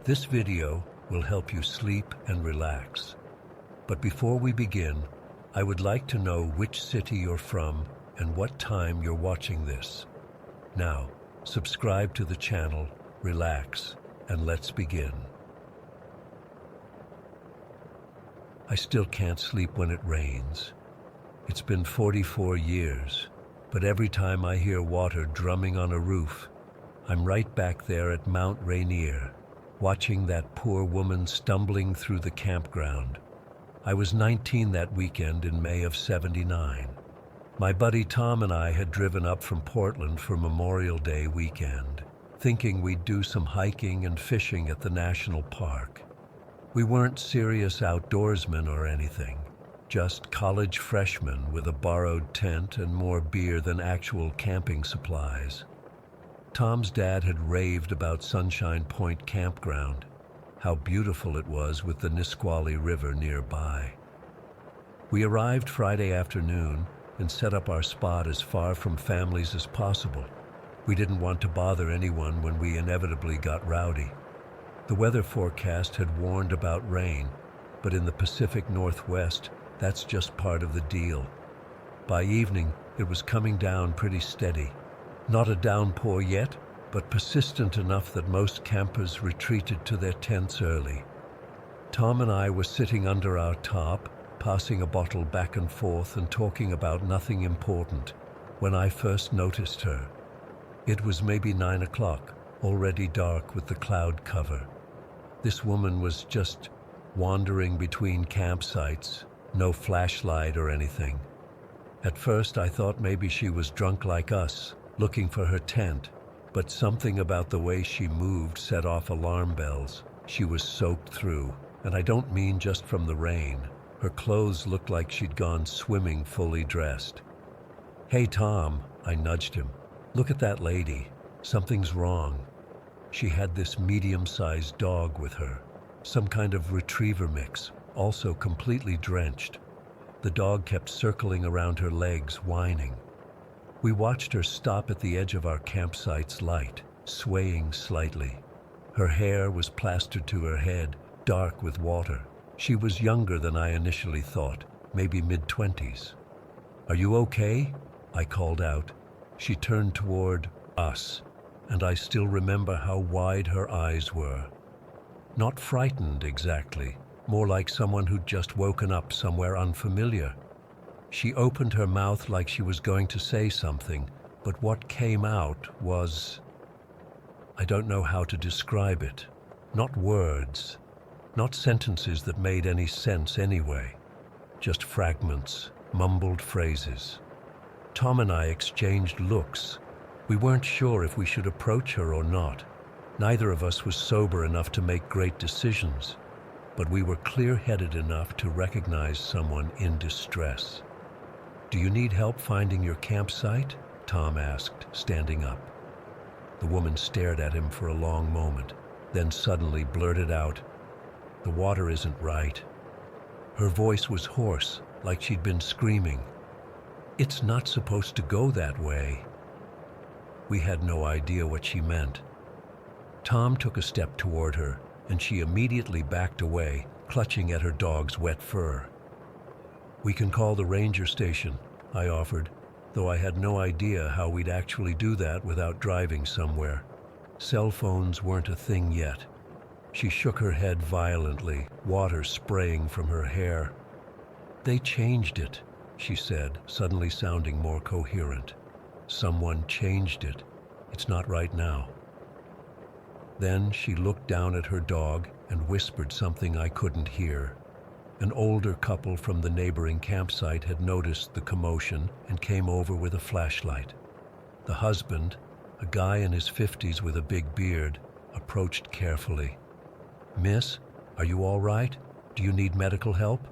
This video will help you sleep and relax. But before we begin, I would like to know which city you're from and what time you're watching this. Now, subscribe to the channel, relax, and let's begin. I still can't sleep when it rains. It's been 44 years, but every time I hear water drumming on a roof, I'm right back there at Mount Rainier, watching that poor woman stumbling through the campground. I was 19 that weekend in May of '79. My buddy Tom and I had driven up from Portland for Memorial Day weekend, thinking we'd do some hiking and fishing at the national park. We weren't serious outdoorsmen or anything, just college freshmen with a borrowed tent and more beer than actual camping supplies. Tom's dad had raved about Sunshine Point Campground, how beautiful it was with the Nisqually River nearby. We arrived Friday afternoon and set up our spot as far from families as possible. We didn't want to bother anyone when we inevitably got rowdy. The weather forecast had warned about rain, but in the Pacific Northwest, that's just part of the deal. By evening, it was coming down pretty steady. Not a downpour yet, but persistent enough that most campers retreated to their tents early. Tom and I were sitting under our tarp, passing a bottle back and forth and talking about nothing important, when I first noticed her. It was maybe 9 o'clock, already dark with the cloud cover. This woman was just wandering between campsites, no flashlight or anything. At first I thought maybe she was drunk like us, looking for her tent, but something about the way she moved set off alarm bells. She was soaked through, and I don't mean just from the rain. Her clothes looked like she'd gone swimming fully dressed. "Hey Tom," I nudged him. "Look at that lady. Something's wrong." She had this medium-sized dog with her, some kind of retriever mix, also completely drenched. The dog kept circling around her legs, whining. We watched her stop at the edge of our campsite's light, swaying slightly. Her hair was plastered to her head, dark with water. She was younger than I initially thought, maybe mid-20s. "Are you okay?" I called out. She turned toward us, and I still remember how wide her eyes were. Not frightened exactly, more like someone who'd just woken up somewhere unfamiliar. She opened her mouth like she was going to say something, but what came out was... I don't know how to describe it. Not words, not sentences that made any sense anyway. Just fragments, mumbled phrases. Tom and I exchanged looks. We weren't sure if we should approach her or not. Neither of us was sober enough to make great decisions, but we were clear-headed enough to recognize someone in distress. "Do you need help finding your campsite?" Tom asked, standing up. The woman stared at him for a long moment, then suddenly blurted out, "The water isn't right." Her voice was hoarse, like she'd been screaming. "It's not supposed to go that way." We had no idea what she meant. Tom took a step toward her, and she immediately backed away, clutching at her dog's wet fur. "We can call the ranger station," I offered, though I had no idea how we'd actually do that without driving somewhere. Cell phones weren't a thing yet. She shook her head violently, water spraying from her hair. "They changed it," she said, suddenly sounding more coherent. "Someone changed it. It's not right now." Then she looked down at her dog and whispered something I couldn't hear. An older couple from the neighboring campsite had noticed the commotion and came over with a flashlight. The husband, a guy in his 50s with a big beard, approached carefully. "Miss, are you all right? Do you need medical help?"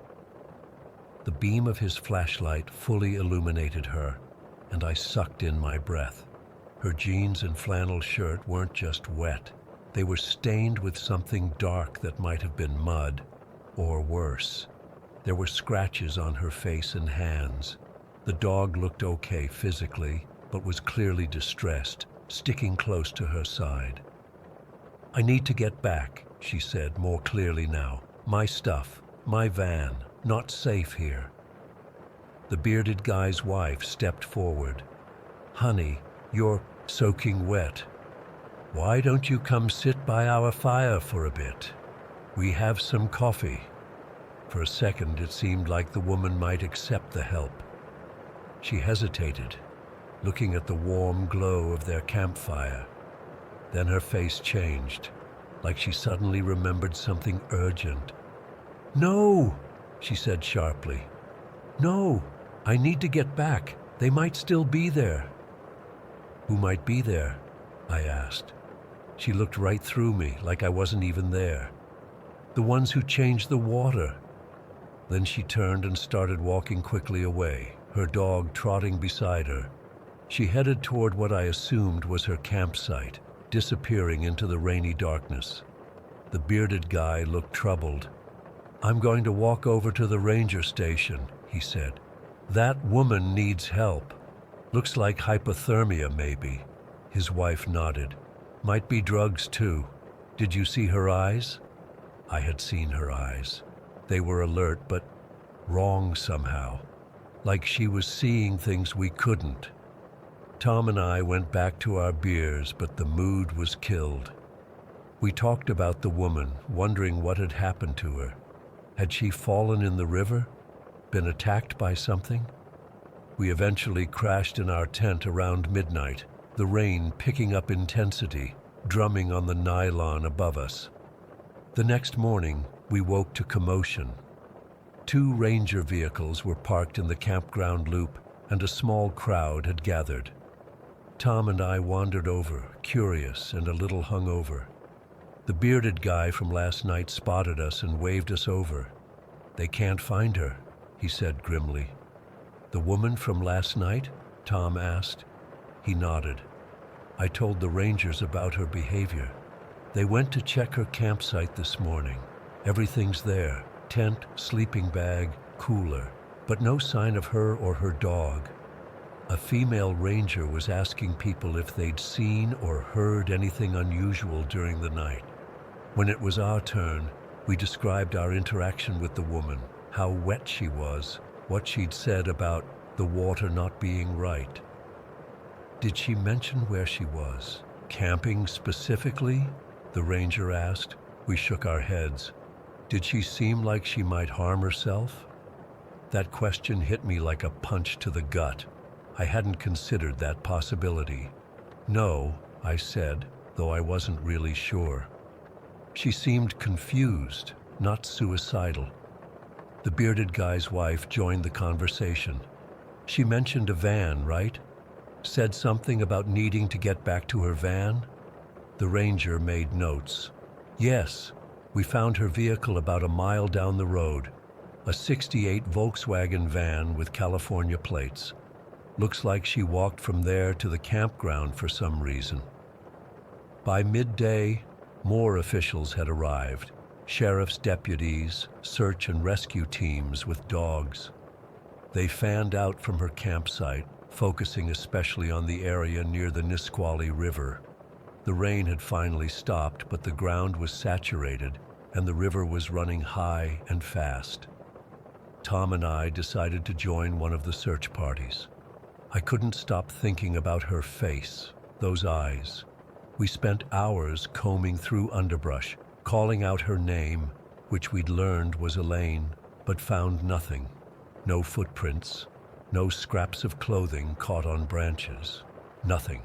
The beam of his flashlight fully illuminated her, and I sucked in my breath. Her jeans and flannel shirt weren't just wet. They were stained with something dark that might have been mud, or worse. There were scratches on her face and hands. The dog looked okay physically, but was clearly distressed, sticking close to her side. "I need to get back," she said more clearly now. My stuff, my van, not safe here. The bearded guy's wife stepped forward. Honey, you're soaking wet. Why don't you come sit by our fire for a bit? We have some coffee. For a second, it seemed like the woman might accept the help. She hesitated, looking at the warm glow of their campfire. Then her face changed, like she suddenly remembered something urgent. No, she said sharply. No, I need to get back. They might still be there. Who might be there? I asked. She looked right through me, like I wasn't even there. The ones who changed the water. Then she turned and started walking quickly away, her dog trotting beside her. She headed toward what I assumed was her campsite, disappearing into the rainy darkness. The bearded guy looked troubled. I'm going to walk over to the ranger station, he said. That woman needs help. Looks like hypothermia, maybe. His wife nodded. Might be drugs, too. Did you see her eyes? I had seen her eyes. They were alert, but wrong somehow. Like she was seeing things we couldn't. Tom and I went back to our beers, but the mood was killed. We talked about the woman, wondering what had happened to her. Had she fallen in the river? Been attacked by something? We eventually crashed in our tent around midnight, the rain picking up intensity, drumming on the nylon above us. The next morning, we woke to commotion. 2 ranger vehicles were parked in the campground loop, and a small crowd had gathered. Tom and I wandered over, curious and a little hungover. The bearded guy from last night spotted us and waved us over. They can't find her, he said grimly. The woman from last night? Tom asked. He nodded. I told the rangers about her behavior. They went to check her campsite this morning. Everything's there. Tent, sleeping bag, cooler. But no sign of her or her dog. A female ranger was asking people if they'd seen or heard anything unusual during the night. When it was our turn, we described our interaction with the woman, how wet she was, what she'd said about the water not being right. Did she mention where she was? Camping specifically? The ranger asked. We shook our heads. Did she seem like she might harm herself? That question hit me like a punch to the gut. I hadn't considered that possibility. No, I said, though I wasn't really sure. She seemed confused, not suicidal. The bearded guy's wife joined the conversation. She mentioned a van, right? Said something about needing to get back to her van? The ranger made notes. Yes, we found her vehicle about a mile down the road. A '68 Volkswagen van with California plates. Looks like she walked from there to the campground for some reason. By midday, more officials had arrived. Sheriff's deputies, search and rescue teams with dogs. They fanned out from her campsite, focusing especially on the area near the Nisqually River. The rain had finally stopped, but the ground was saturated and the river was running high and fast. Tom and I decided to join one of the search parties. I couldn't stop thinking about her face, those eyes. We spent hours combing through underbrush, calling out her name, which we'd learned was Elaine, but found nothing. No footprints, no scraps of clothing caught on branches, nothing.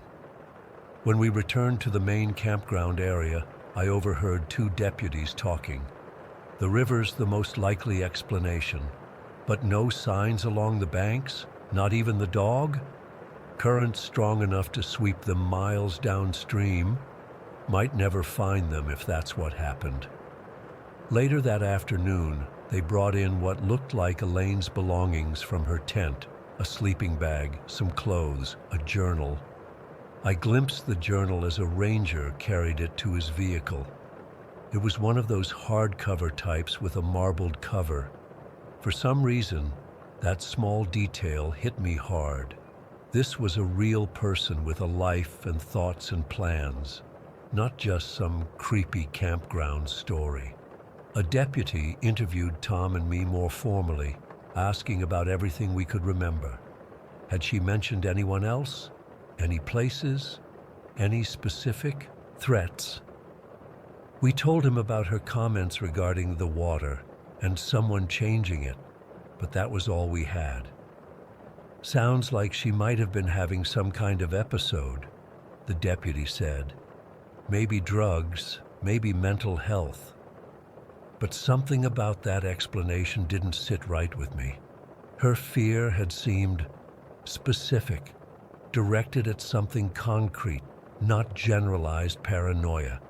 When we returned to the main campground area, I overheard 2 deputies talking. The river's the most likely explanation, but no signs along the banks, not even the dog? Currents strong enough to sweep them miles downstream. Might never find them if that's what happened. Later that afternoon, they brought in what looked like Elaine's belongings from her tent, a sleeping bag, some clothes, a journal. I glimpsed the journal as a ranger carried it to his vehicle. It was one of those hardcover types with a marbled cover. For some reason, that small detail hit me hard. This was a real person with a life and thoughts and plans. not just some creepy campground story. A deputy interviewed Tom and me more formally, asking about everything we could remember. Had she mentioned anyone else? Any places? Any specific threats? We told him about her comments regarding the water and someone changing it, but that was all we had. Sounds like she might have been having some kind of episode, the deputy said. Maybe drugs, maybe mental health. But something about that explanation didn't sit right with me. Her fear had seemed specific, directed at something concrete, not generalized paranoia.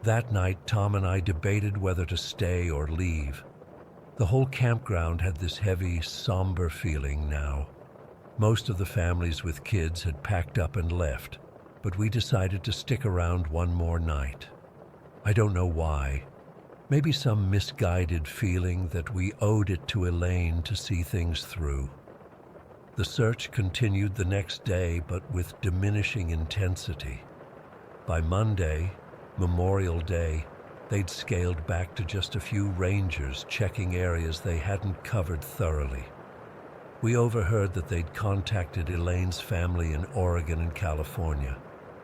That night, Tom and I debated whether to stay or leave. The whole campground had this heavy, somber feeling now. Most of the families with kids had packed up and left, but we decided to stick around one more night. I don't know why. Maybe some misguided feeling that we owed it to Elaine to see things through. The search continued the next day, but with diminishing intensity. By Monday, Memorial Day, they'd scaled back to just a few rangers checking areas they hadn't covered thoroughly. We overheard that they'd contacted Elaine's family in Oregon and California.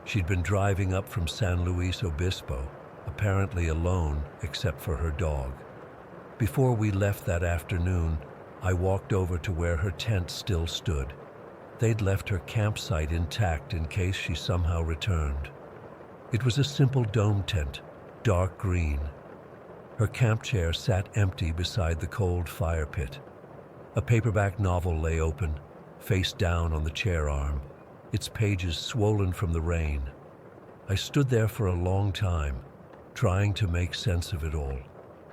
She'd been driving up from San Luis Obispo, apparently alone except for her dog. Before we left that afternoon, I walked over to where her tent still stood. They'd left her campsite intact in case she somehow returned. It was a simple dome tent, dark green. Her camp chair sat empty beside the cold fire pit. A paperback novel lay open, face down on the chair arm, its pages swollen from the rain. I stood there for a long time, trying to make sense of it all.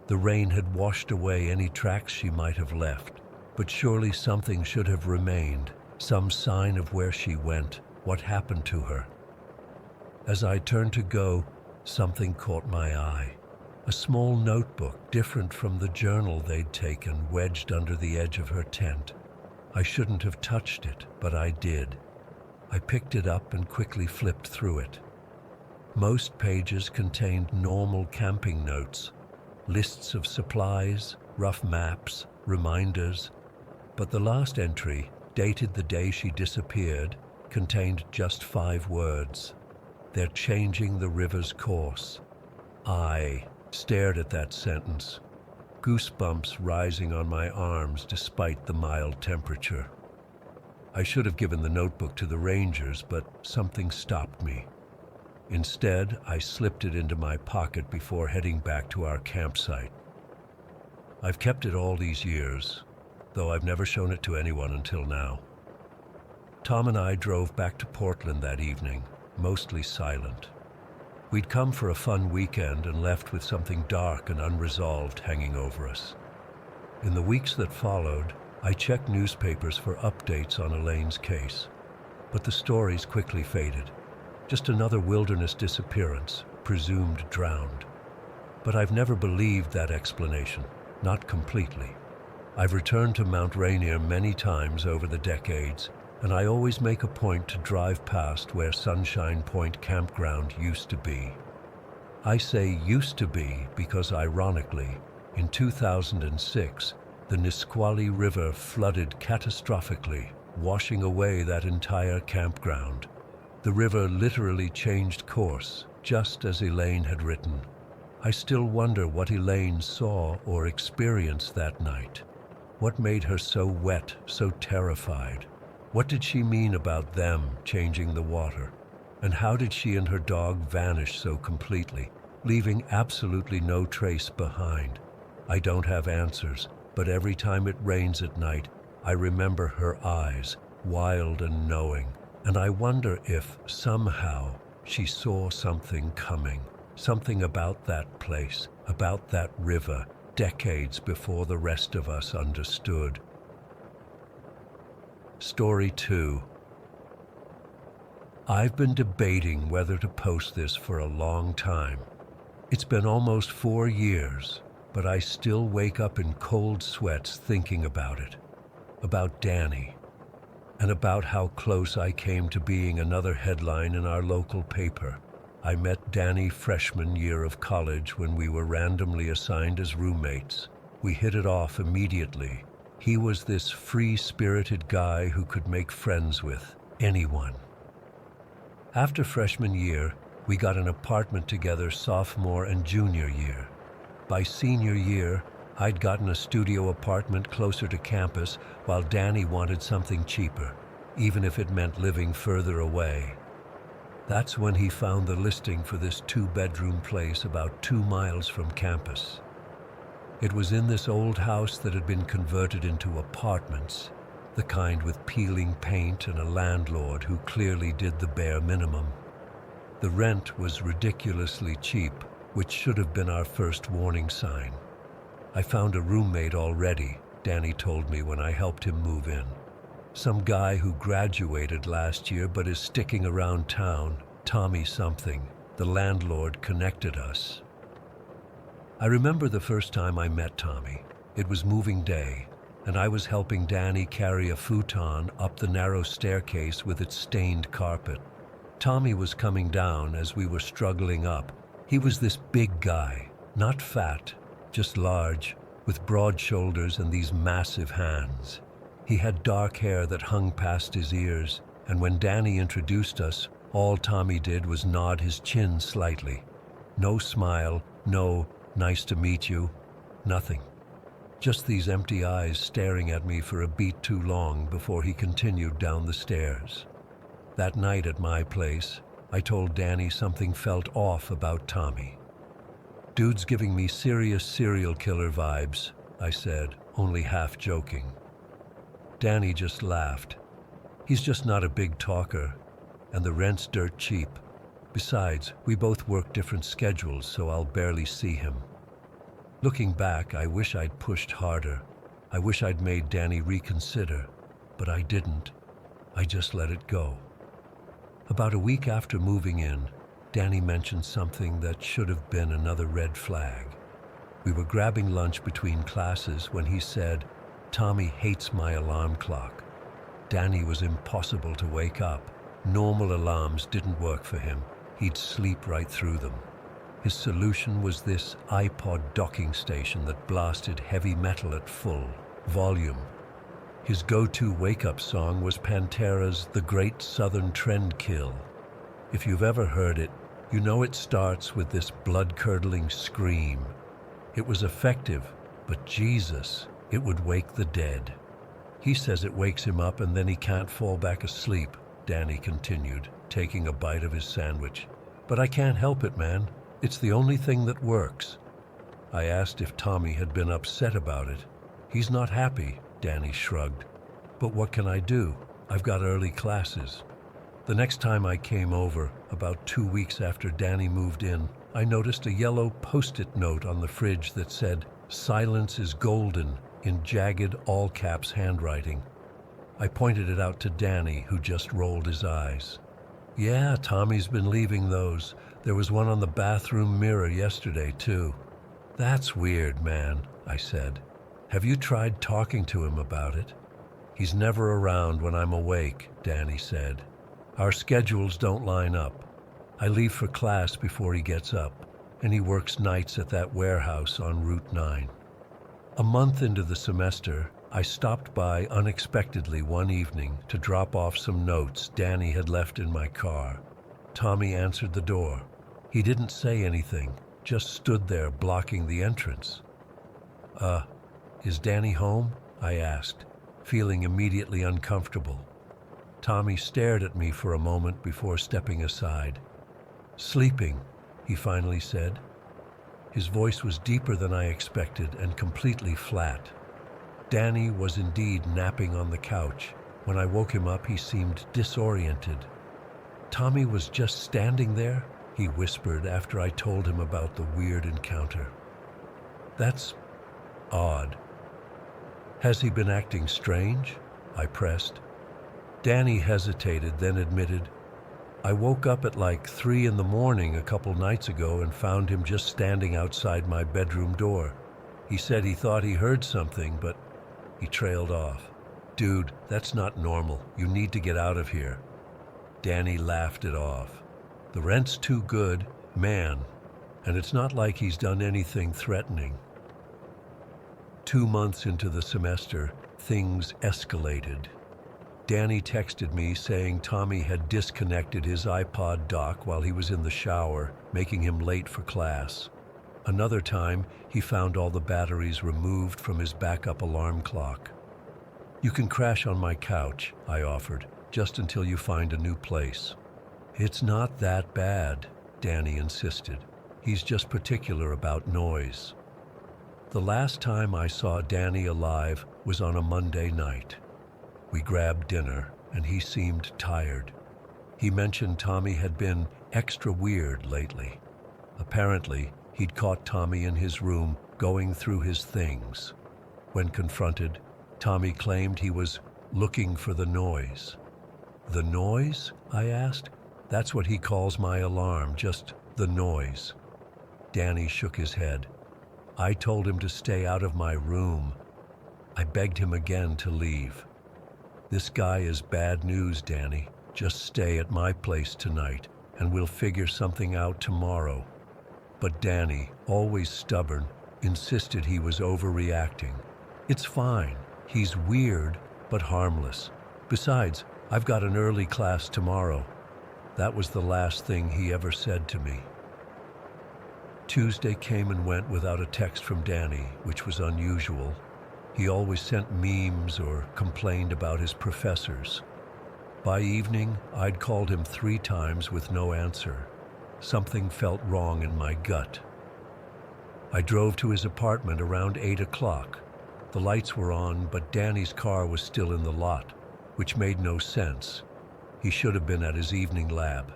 The rain had washed away any tracks she might have left, but surely something should have remained, some sign of where she went, what happened to her. As I turned to go, something caught my eye. A small notebook, different from the journal they'd taken, wedged under the edge of her tent. I shouldn't have touched it, but I did. I picked it up and quickly flipped through it. Most pages contained normal camping notes, lists of supplies, rough maps, reminders, but the last entry, dated the day she disappeared, contained just 5 words. They're changing the river's course. I stared at that sentence, goosebumps rising on my arms despite the mild temperature. I should have given the notebook to the rangers, but something stopped me. Instead, I slipped it into my pocket before heading back to our campsite. I've kept it all these years, though I've never shown it to anyone until now. Tom and I drove back to Portland that evening, mostly silent. We'd come for a fun weekend and left with something dark and unresolved hanging over us. In the weeks that followed, I checked newspapers for updates on Elaine's case, but the stories quickly faded. Just another wilderness disappearance, presumed drowned. But I've never believed that explanation, not completely. I've returned to Mount Rainier many times over the decades, and I always make a point to drive past where Sunshine Point Campground used to be. I say used to be because, ironically, in 2006, the Nisqually River flooded catastrophically, washing away that entire campground. The river literally changed course, just as Elaine had written. I still wonder what Elaine saw or experienced that night. What made her so wet, so terrified? What did she mean about them changing the water? And how did she and her dog vanish so completely, leaving absolutely no trace behind? I don't have answers, but every time it rains at night, I remember her eyes, wild and knowing, and I wonder if, somehow, she saw something coming, something about that place, about that river, decades before the rest of us understood. Story 2. I've been debating whether to post this for a long time. It's been almost 4 years, but I still wake up in cold sweats thinking about it, about Danny, and about how close I came to being another headline in our local paper. I met Danny freshman year of college when we were randomly assigned as roommates. We hit it off immediately. He was this free-spirited guy who could make friends with anyone. After freshman year, we got an apartment together sophomore and junior year. By senior year, I'd gotten a studio apartment closer to campus while Danny wanted something cheaper, even if it meant living further away. That's when he found the listing for this 2-bedroom place about 2 miles from campus. It was in this old house that had been converted into apartments, the kind with peeling paint and a landlord who clearly did the bare minimum. The rent was ridiculously cheap, which should have been our first warning sign. I found a roommate already, Danny told me when I helped him move in. Some guy who graduated last year but is sticking around town, Tommy something. The landlord connected us. I remember the first time I met Tommy. It was moving day, and I was helping Danny carry a futon up the narrow staircase with its stained carpet. Tommy was coming down as we were struggling up. He was this big guy, not fat, just large, with broad shoulders and these massive hands. He had dark hair that hung past his ears, and when Danny introduced us, all Tommy did was nod his chin slightly. No smile, no "nice to meet you," nothing. Just these empty eyes staring at me for a beat too long before he continued down the stairs. That night at my place, I told Danny something felt off about Tommy. "Dude's giving me serious serial killer vibes," I said, only half joking. Danny just laughed. "He's just not a big talker, and the rent's dirt cheap. Besides, we both work different schedules, so I'll barely see him." Looking back, I wish I'd pushed harder. I wish I'd made Danny reconsider, but I didn't. I just let it go. About a week after moving in, Danny mentioned something that should have been another red flag. We were grabbing lunch between classes when he said, "Tommy hates my alarm clock." Danny was impossible to wake up. Normal alarms didn't work for him. He'd sleep right through them. His solution was this iPod docking station that blasted heavy metal at full volume. His go-to wake-up song was Pantera's The Great Southern Trendkill. If you've ever heard it, you know it starts with this blood-curdling scream. It was effective, but Jesus, it would wake the dead. "He says it wakes him up and then he can't fall back asleep," Danny continued, taking a bite of his sandwich. "But I can't help it, man. It's the only thing that works." I asked if Tommy had been upset about it. "He's not happy," Danny shrugged. "But what can I do? I've got early classes." The next time I came over, about 2 weeks after Danny moved in, I noticed a yellow Post-it note on the fridge that said, "Silence is golden," in jagged all-caps handwriting. I pointed it out to Danny, who just rolled his eyes. "Yeah, Tommy's been leaving those. There was one on the bathroom mirror yesterday, too." "That's weird, man," I said. "Have you tried talking to him about it?" "He's never around when I'm awake," Danny said. "Our schedules don't line up. I leave for class before he gets up, and he works nights at that warehouse on Route 9. A month into the semester, I stopped by unexpectedly one evening to drop off some notes Danny had left in my car. Tommy answered the door. He didn't say anything, just stood there blocking the entrance. Is Danny home?" I asked, feeling immediately uncomfortable. Tommy stared at me for a moment before stepping aside. "Sleeping," he finally said. His voice was deeper than I expected and completely flat. Danny was indeed napping on the couch. When I woke him up, he seemed disoriented. "Tommy was just standing there?" he whispered after I told him about the weird encounter. "That's odd." "Has he been acting strange?" I pressed. Danny hesitated, then admitted, "I woke up at like 3 in the morning a couple nights ago and found him just standing outside my bedroom door. He said he thought he heard something, but..." He trailed off. "Dude, that's not normal. You need to get out of here." Danny laughed it off. The rent's too good, man, and it's not like he's done anything threatening. 2 months into the semester, things escalated. Danny texted me saying Tommy had disconnected his iPod dock while he was in the shower, making him late for class. Another time, he found all the batteries removed from his backup alarm clock. "You can crash on my couch," I offered, "just until you find a new place." "It's not that bad," Danny insisted. "He's just particular about noise." The last time I saw Danny alive was on a Monday night. We grabbed dinner, and he seemed tired. He mentioned Tommy had been extra weird lately. Apparently, he'd caught Tommy in his room going through his things. When confronted, Tommy claimed he was looking for the noise. "The noise?" I asked. "That's what he calls my alarm, just the noise." Danny shook his head. "I told him to stay out of my room. I begged him again to leave." "This guy is bad news, Danny. Just stay at my place tonight, and we'll figure something out tomorrow." But Danny, always stubborn, insisted he was overreacting. "It's fine. He's weird, but harmless. Besides, I've got an early class tomorrow." That was the last thing he ever said to me. Tuesday came and went without a text from Danny, which was unusual. He always sent memes or complained about his professors. By evening, I'd called him 3 times with no answer. Something felt wrong in my gut. I drove to his apartment around 8 o'clock. The lights were on, but Danny's car was still in the lot, which made no sense. He should have been at his evening lab.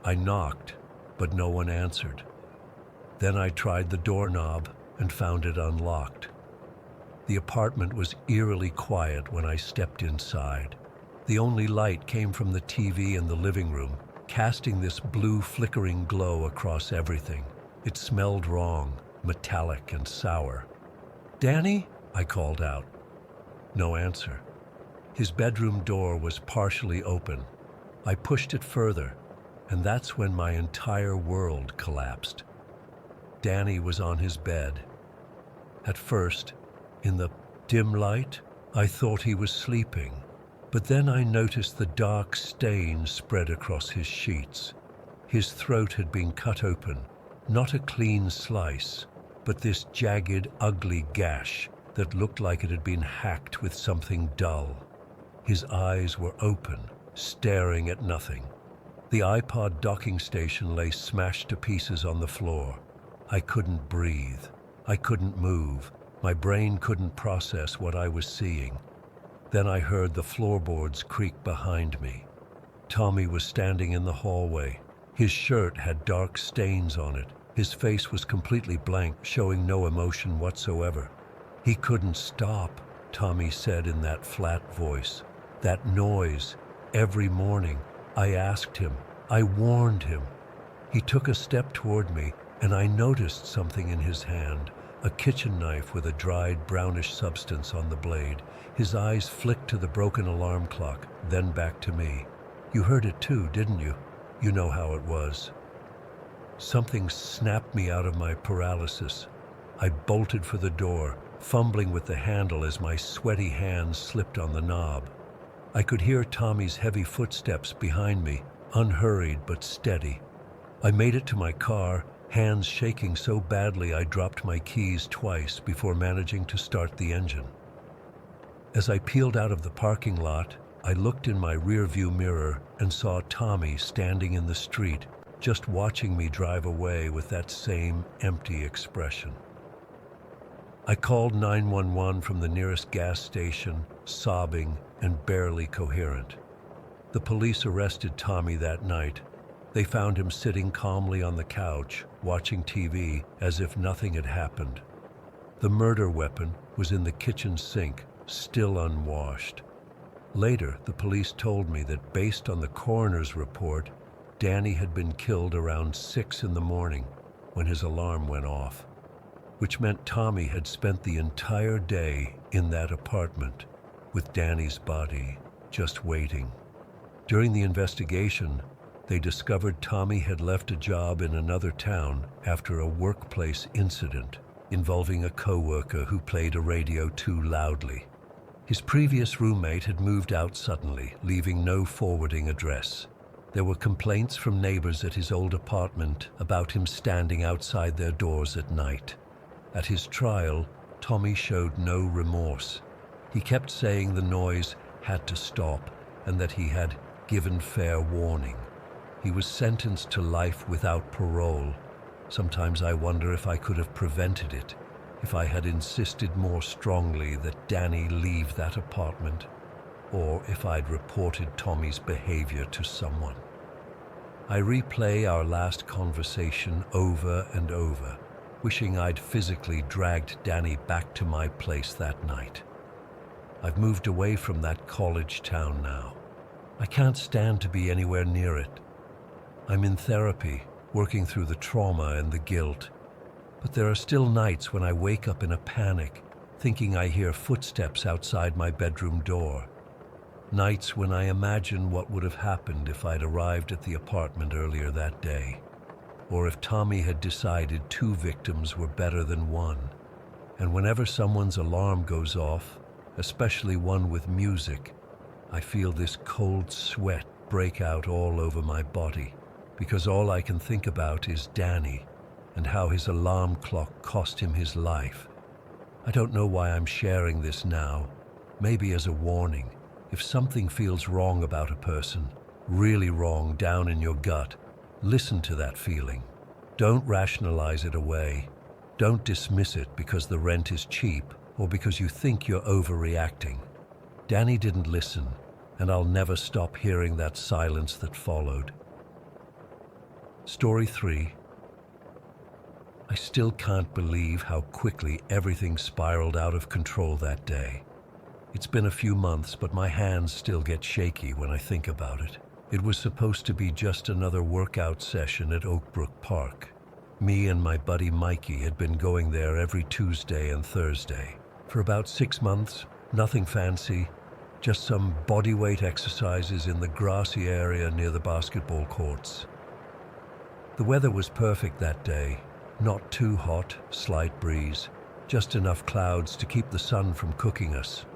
I knocked, but no one answered. Then I tried the doorknob and found it unlocked. The apartment was eerily quiet when I stepped inside. The only light came from the TV in the living room, casting this blue flickering glow across everything. It smelled wrong, metallic and sour. "Danny?" I called out. No answer. His bedroom door was partially open. I pushed it further, and that's when my entire world collapsed. Danny was on his bed. At first, in the dim light, I thought he was sleeping, but then I noticed the dark stain spread across his sheets. His throat had been cut open, not a clean slice, but this jagged, ugly gash that looked like it had been hacked with something dull. His eyes were open, staring at nothing. The iPod docking station lay smashed to pieces on the floor. I couldn't breathe. I couldn't move. My brain couldn't process what I was seeing. Then I heard the floorboards creak behind me. Tommy was standing in the hallway. His shirt had dark stains on it. His face was completely blank, showing no emotion whatsoever. "He couldn't stop," Tommy said in that flat voice. "That noise, every morning. I asked him. I warned him." He took a step toward me, and I noticed something in his hand, a kitchen knife with a dried brownish substance on the blade. His eyes flicked to the broken alarm clock, then back to me. "You heard it too, didn't you? You know how it was." Something snapped me out of my paralysis. I bolted for the door, fumbling with the handle as my sweaty hands slipped on the knob. I could hear Tommy's heavy footsteps behind me, unhurried but steady. I made it to my car, hands shaking so badly I dropped my keys twice before managing to start the engine. As I peeled out of the parking lot, I looked in my rearview mirror and saw Tommy standing in the street, just watching me drive away with that same empty expression. I called 911 from the nearest gas station, sobbing and barely coherent. The police arrested Tommy that night. They found him sitting calmly on the couch, watching TV as if nothing had happened. The murder weapon was in the kitchen sink, still unwashed. Later, the police told me that based on the coroner's report, Danny had been killed around 6 in the morning when his alarm went off, which meant Tommy had spent the entire day in that apartment with Danny's body just waiting. During the investigation, They discovered Tommy had left a job in another town after a workplace incident involving a coworker who played a radio too loudly. His previous roommate had moved out suddenly, leaving no forwarding address. There were complaints from neighbors at his old apartment about him standing outside their doors at night. At his trial, Tommy showed no remorse. He kept saying the noise had to stop and that he had given fair warning. He was sentenced to life without parole. Sometimes I wonder if I could have prevented it, if I had insisted more strongly that Danny leave that apartment, or if I'd reported Tommy's behavior to someone. I replay our last conversation over and over, wishing I'd physically dragged Danny back to my place that night. I've moved away from that college town now. I can't stand to be anywhere near it. I'm in therapy, working through the trauma and the guilt. But there are still nights when I wake up in a panic, thinking I hear footsteps outside my bedroom door. Nights when I imagine what would have happened if I'd arrived at the apartment earlier that day, or if Tommy had decided 2 victims were better than 1. And whenever someone's alarm goes off, especially one with music, I feel this cold sweat break out all over my body, because all I can think about is Danny and how his alarm clock cost him his life. I don't know why I'm sharing this now, maybe as a warning. If something feels wrong about a person, really wrong down in your gut, listen to that feeling. Don't rationalize it away. Don't dismiss it because the rent is cheap or because you think you're overreacting. Danny didn't listen, and I'll never stop hearing that silence that followed. Story 3. I still can't believe how quickly everything spiraled out of control that day. It's been a few months, but my hands still get shaky when I think about it. It was supposed to be just another workout session at Oakbrook Park. Me and my buddy Mikey had been going there every Tuesday and Thursday. For about 6 months, nothing fancy, just some bodyweight exercises in the grassy area near the basketball courts. The weather was perfect that day. Not too hot, slight breeze, just enough clouds to keep the sun from cooking us.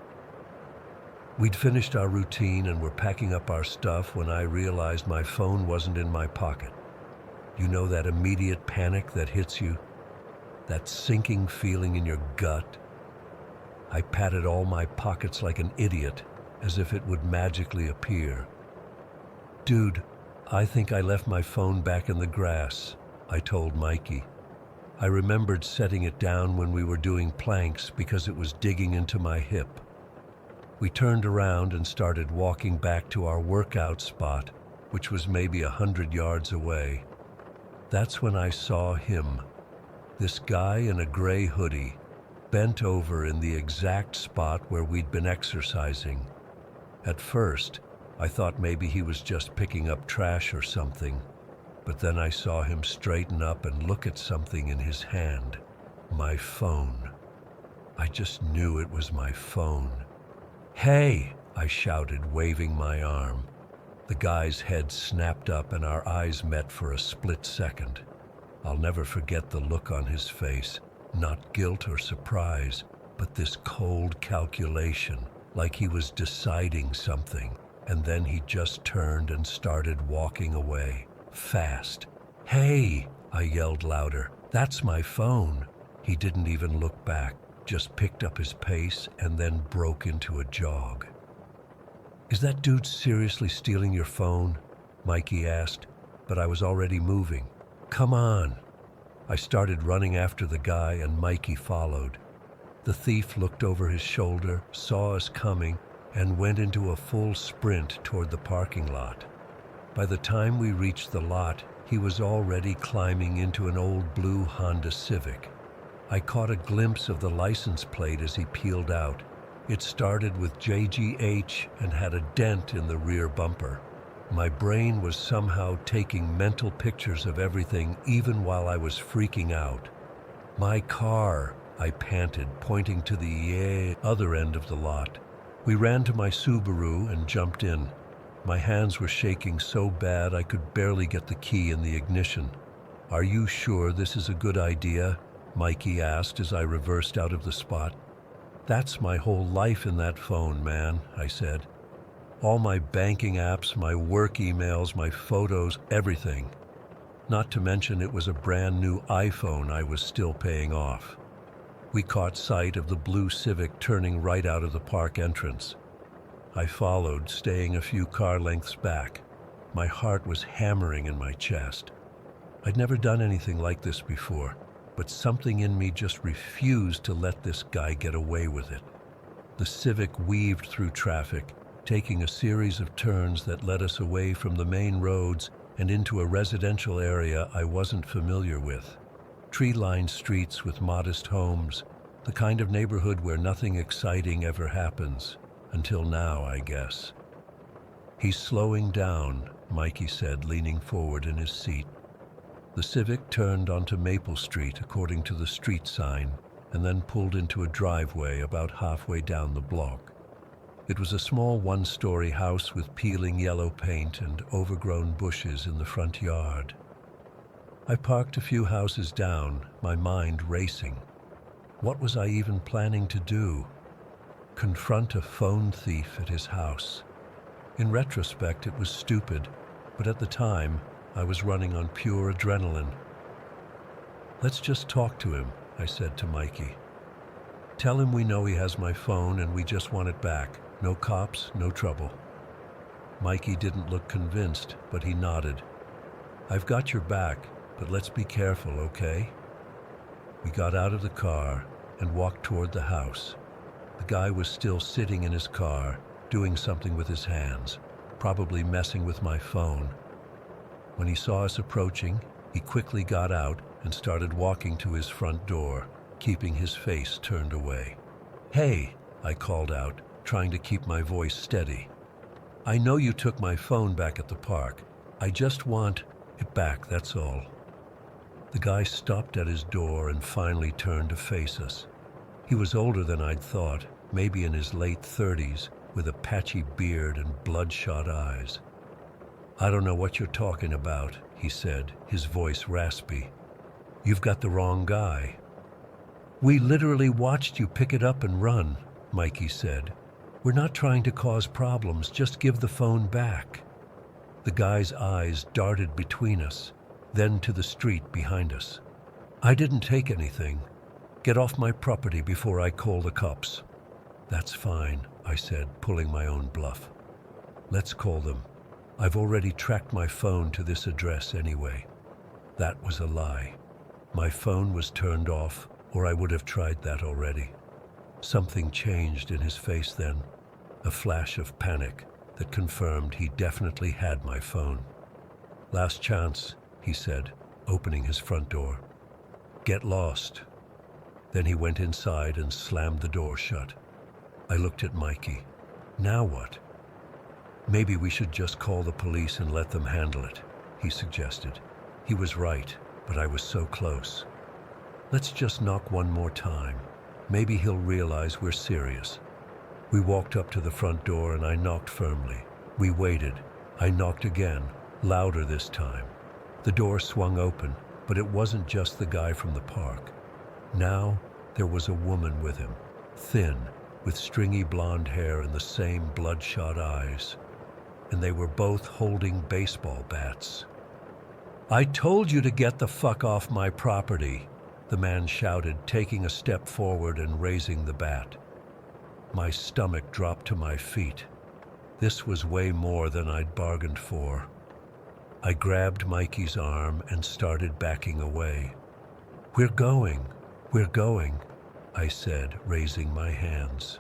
We'd finished our routine and were packing up our stuff when I realized my phone wasn't in my pocket. You know that immediate panic that hits you? That sinking feeling in your gut? I patted all my pockets like an idiot, as if it would magically appear. "Dude, I think I left my phone back in the grass," I told Mikey. I remembered setting it down when we were doing planks because it was digging into my hip. We turned around and started walking back to our workout spot, which was maybe 100 yards away. That's when I saw him, this guy in a gray hoodie, bent over in the exact spot where we'd been exercising. At first, I thought maybe he was just picking up trash or something, but then I saw him straighten up and look at something in his hand. My phone. I just knew it was my phone. "Hey!" I shouted, waving my arm. The guy's head snapped up and our eyes met for a split second. I'll never forget the look on his face, not guilt or surprise, but this cold calculation, like he was deciding something, and then he just turned and started walking away. Fast. "Hey!" I yelled louder. "That's my phone." He didn't even look back, just picked up his pace and then broke into a jog. "Is that dude seriously stealing your phone?" Mikey asked, but I was already moving. "Come on." I started running after the guy and Mikey followed. The thief looked over his shoulder, saw us coming, and went into a full sprint toward the parking lot. By the time we reached the lot, he was already climbing into an old blue Honda Civic. I caught a glimpse of the license plate as he peeled out. It started with JGH and had a dent in the rear bumper. My brain was somehow taking mental pictures of everything even while I was freaking out. "My car," I panted, pointing to the other end of the lot. We ran to my Subaru and jumped in. My hands were shaking so bad I could barely get the key in the ignition. "Are you sure this is a good idea?" Mikey asked as I reversed out of the spot. "That's my whole life in that phone, man," I said. "All my banking apps, my work emails, my photos, everything. Not to mention it was a brand new iPhone I was still paying off." We caught sight of the blue Civic turning right out of the park entrance. I followed, staying a few car lengths back. My heart was hammering in my chest. I'd never done anything like this before, but something in me just refused to let this guy get away with it. The Civic weaved through traffic, taking a series of turns that led us away from the main roads and into a residential area I wasn't familiar with. Tree-lined streets with modest homes, the kind of neighborhood where nothing exciting ever happens. Until now, I guess. "He's slowing down," Mikey said, leaning forward in his seat. The Civic turned onto Maple Street according to the street sign, and then pulled into a driveway about halfway down the block. It was a small one-story house with peeling yellow paint and overgrown bushes in the front yard. I parked a few houses down, my mind racing. What was I even planning to do? Confront a phone thief at his house. In retrospect, it was stupid, but at the time, I was running on pure adrenaline. "Let's just talk to him," I said to Mikey. "Tell him we know he has my phone and we just want it back. No cops, no trouble." Mikey didn't look convinced, but he nodded. "I've got your back, but let's be careful, okay?" We got out of the car and walked toward the house. The guy was still sitting in his car, doing something with his hands, probably messing with my phone. When he saw us approaching, he quickly got out and started walking to his front door, keeping his face turned away. "Hey," I called out, trying to keep my voice steady. "I know you took my phone back at the park. I just want it back, that's all." The guy stopped at his door and finally turned to face us. He was older than I'd thought, maybe in his late 30s, with a patchy beard and bloodshot eyes. "I don't know what you're talking about," he said, his voice raspy. "You've got the wrong guy." "We literally watched you pick it up and run," Mikey said. "We're not trying to cause problems, just give the phone back." The guy's eyes darted between us, then to the street behind us. "I didn't take anything. Get off my property before I call the cops." "That's fine," I said, pulling my own bluff. "Let's call them. I've already tracked my phone to this address anyway." That was a lie. My phone was turned off, or I would have tried that already. Something changed in his face then, a flash of panic that confirmed he definitely had my phone. "Last chance," he said, opening his front door. "Get lost." Then he went inside and slammed the door shut. I looked at Mikey. Now what? "Maybe we should just call the police and let them handle it," he suggested. He was right, but I was so close. "Let's just knock one more time. Maybe he'll realize we're serious." We walked up to the front door and I knocked firmly. We waited. I knocked again, louder this time. The door swung open, but it wasn't just the guy from the park. Now there was a woman with him, thin, with stringy blonde hair and the same bloodshot eyes. And they were both holding baseball bats. "I told you to get the fuck off my property," the man shouted, taking a step forward and raising the bat. My stomach dropped to my feet. This was way more than I'd bargained for. I grabbed Mikey's arm and started backing away. We're going," I said, raising my hands.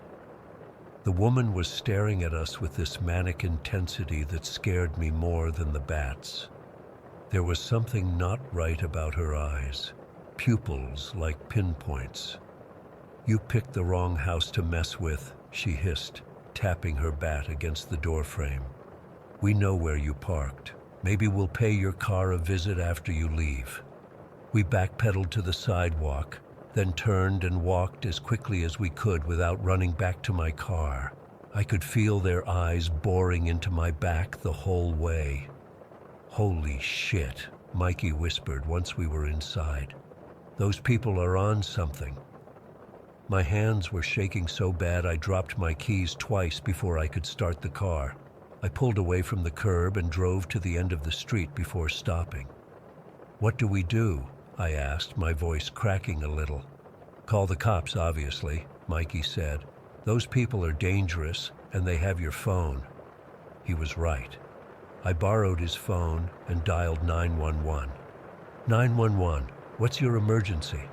The woman was staring at us with this manic intensity that scared me more than the bats. There was something not right about her eyes, pupils like pinpoints. "You picked the wrong house to mess with," she hissed, tapping her bat against the doorframe. "We know where you parked. Maybe we'll pay your car a visit after you leave." We backpedaled to the sidewalk, then turned and walked as quickly as we could without running back to my car. I could feel their eyes boring into my back the whole way. "Holy shit," Mikey whispered once we were inside. "Those people are on something." My hands were shaking so bad I dropped my keys twice before I could start the car. I pulled away from the curb and drove to the end of the street before stopping. "What do we do?" I asked, my voice cracking a little. "Call the cops, obviously," Mikey said. "Those people are dangerous, and they have your phone." He was right. I borrowed his phone and dialed 911. "911, what's your emergency?"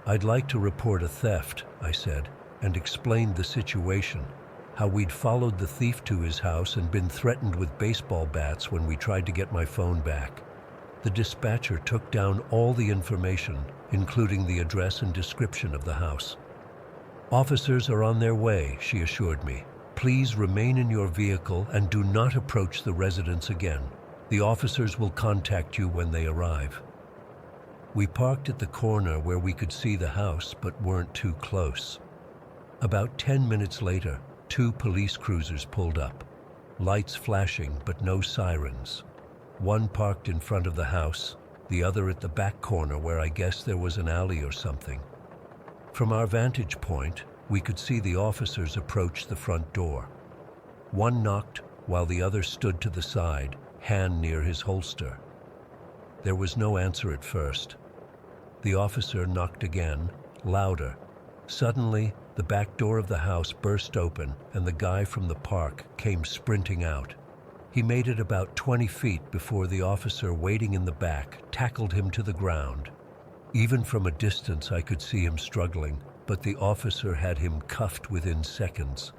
"I'd like to report a theft," I said, and explained the situation, how we'd followed the thief to his house and been threatened with baseball bats when we tried to get my phone back. The dispatcher took down all the information, including the address and description of the house. "Officers are on their way," she assured me. "Please remain in your vehicle and do not approach the residence again. The officers will contact you when they arrive." We parked at the corner where we could see the house but weren't too close. About 10 minutes later, 2 police cruisers pulled up, lights flashing but no sirens. One parked in front of the house, the other at the back corner where I guess there was an alley or something. From our vantage point, we could see the officers approach the front door. One knocked while the other stood to the side, hand near his holster. There was no answer at first. The officer knocked again, louder. Suddenly, the back door of the house burst open and the guy from the park came sprinting out. He made it about 20 feet before the officer waiting in the back tackled him to the ground. Even from a distance I could see him struggling, but the officer had him cuffed within seconds.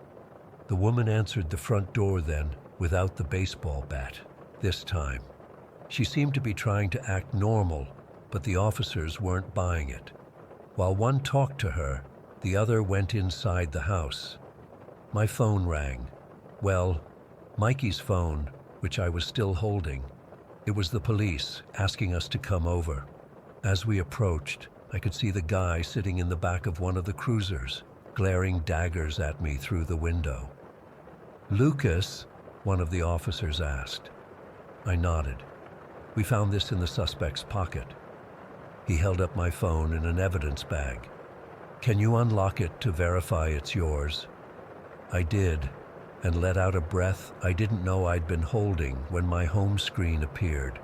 The woman answered the front door then, without the baseball bat, this time. She seemed to be trying to act normal, but the officers weren't buying it. While one talked to her, the other went inside the house. My phone rang. Well, Mikey's phone, which I was still holding. It was the police asking us to come over. As we approached, I could see the guy sitting in the back of one of the cruisers, glaring daggers at me through the window. "Lucas?" one of the officers asked. I nodded. "We found this in the suspect's pocket." He held up my phone in an evidence bag. "Can you unlock it to verify it's yours?" I did, and let out a breath I didn't know I'd been holding when my home screen appeared.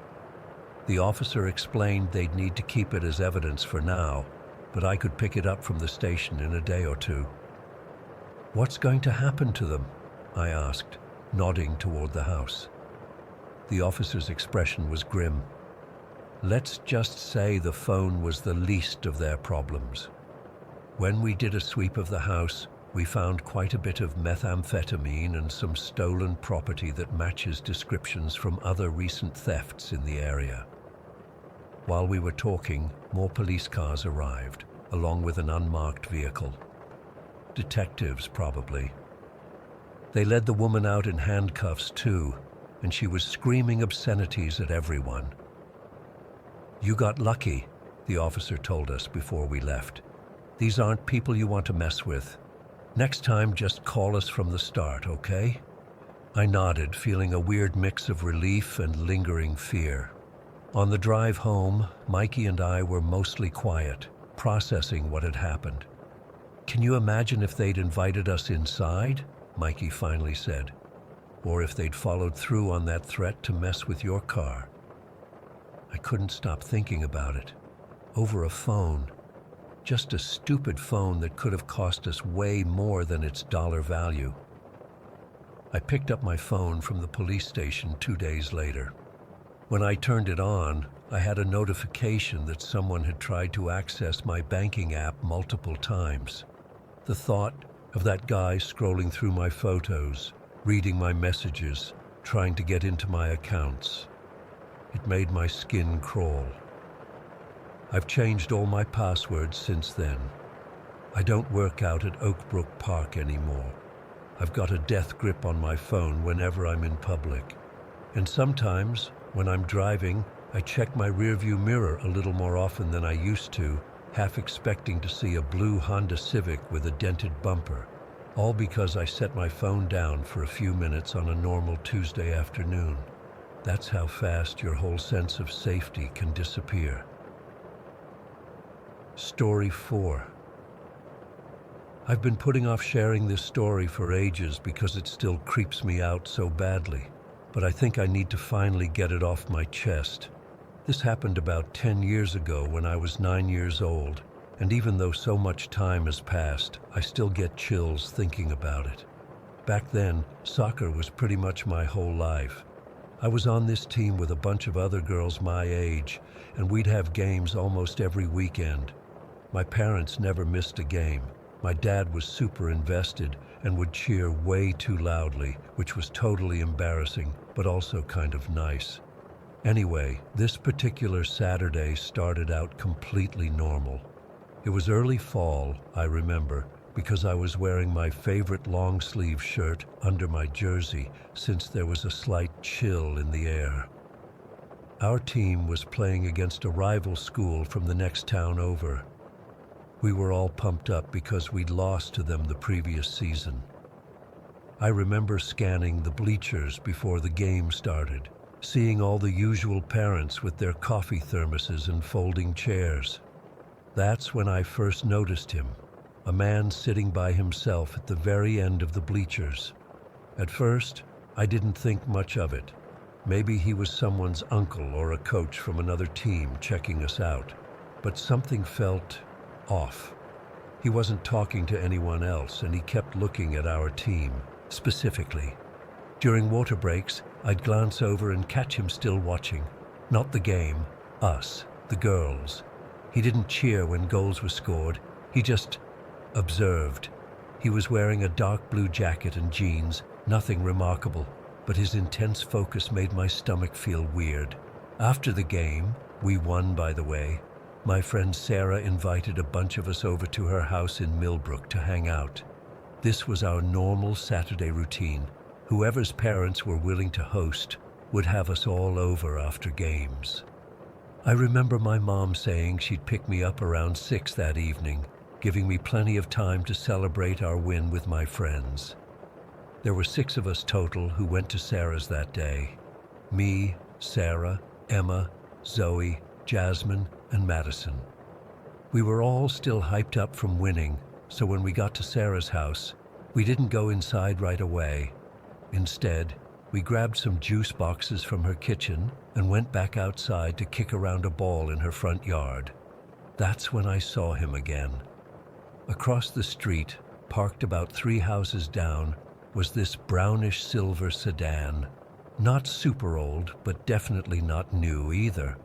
The officer explained they'd need to keep it as evidence for now, but I could pick it up from the station in a day or two. "What's going to happen to them?" I asked, nodding toward the house. The officer's expression was grim. "Let's just say the phone was the least of their problems. When we did a sweep of the house, we found quite a bit of methamphetamine and some stolen property that matches descriptions from other recent thefts in the area." While we were talking, more police cars arrived, along with an unmarked vehicle. Detectives, probably. They led the woman out in handcuffs, too, and she was screaming obscenities at everyone. "You got lucky," the officer told us before we left. "These aren't people you want to mess with. Next time, just call us from the start, okay?" I nodded, feeling a weird mix of relief and lingering fear. On the drive home, Mikey and I were mostly quiet, processing what had happened. "Can you imagine if they'd invited us inside?" Mikey finally said. "Or if they'd followed through on that threat to mess with your car?" I couldn't stop thinking about it. Over a phone. Just a stupid phone that could have cost us way more than its dollar value. I picked up my phone from the police station 2 days later. When I turned it on, I had a notification that someone had tried to access my banking app multiple times. The thought of that guy scrolling through my photos, reading my messages, trying to get into my accounts. It made my skin crawl. I've changed all my passwords since then. I don't work out at Oakbrook Park anymore. I've got a death grip on my phone whenever I'm in public. And sometimes, when I'm driving, I check my rearview mirror a little more often than I used to, half expecting to see a blue Honda Civic with a dented bumper. All because I set my phone down for a few minutes on a normal Tuesday afternoon. That's how fast your whole sense of safety can disappear. Story 4. I've been putting off sharing this story for ages because it still creeps me out so badly, but I think I need to finally get it off my chest. This happened about 10 years ago when I was 9 years old, and even though so much time has passed, I still get chills thinking about it. Back then, soccer was pretty much my whole life. I was on this team with a bunch of other girls my age, and we'd have games almost every weekend. My parents never missed a game. My dad was super invested and would cheer way too loudly, which was totally embarrassing, but also kind of nice. Anyway, this particular Saturday started out completely normal. It was early fall, I remember, because I was wearing my favorite long-sleeve shirt under my jersey since there was a slight chill in the air. Our team was playing against a rival school from the next town over. We were all pumped up because we'd lost to them the previous season. I remember scanning the bleachers before the game started, seeing all the usual parents with their coffee thermoses and folding chairs. That's when I first noticed him, a man sitting by himself at the very end of the bleachers. At first, I didn't think much of it. Maybe he was someone's uncle or a coach from another team checking us out. But something felt off. He wasn't talking to anyone else, and he kept looking at our team, specifically. During water breaks, I'd glance over and catch him still watching. Not the game, us, the girls. He didn't cheer when goals were scored. He just observed. He was wearing a dark blue jacket and jeans, nothing remarkable, but his intense focus made my stomach feel weird. After the game, we won, by the way, my friend Sarah invited a bunch of us over to her house in Millbrook to hang out. This was our normal Saturday routine. Whoever's parents were willing to host would have us all over after games. I remember my mom saying she'd pick me up around 6 that evening, giving me plenty of time to celebrate our win with my friends. There were 6 of us total who went to Sarah's that day. Me, Sarah, Emma, Zoe, Jasmine, and Madison. We were all still hyped up from winning, so when we got to Sarah's house, we didn't go inside right away. Instead, we grabbed some juice boxes from her kitchen and went back outside to kick around a ball in her front yard. That's when I saw him again. Across the street, parked about 3 houses down, was this brownish silver sedan. Not super old, but definitely not new either.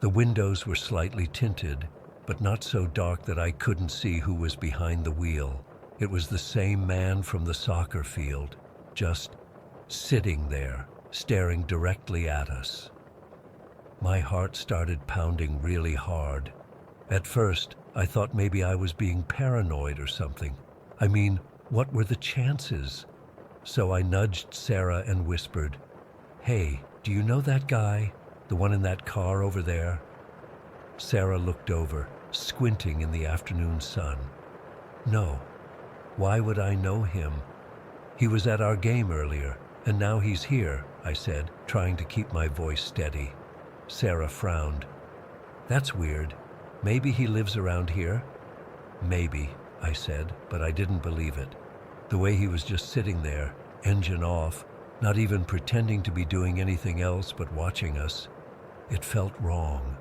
The windows were slightly tinted, but not so dark that I couldn't see who was behind the wheel. It was the same man from the soccer field, just sitting there, staring directly at us. My heart started pounding really hard. At first, I thought maybe I was being paranoid or something. I mean, what were the chances? So I nudged Sarah and whispered, "Hey, do you know that guy? The one in that car over there?" Sarah looked over, squinting in the afternoon sun. "No. Why would I know him? He was at our game earlier, and now he's here," I said, trying to keep my voice steady. Sarah frowned. "That's weird. Maybe he lives around here?" "Maybe," I said, but I didn't believe it. The way he was just sitting there, engine off, not even pretending to be doing anything else but watching us, it felt wrong.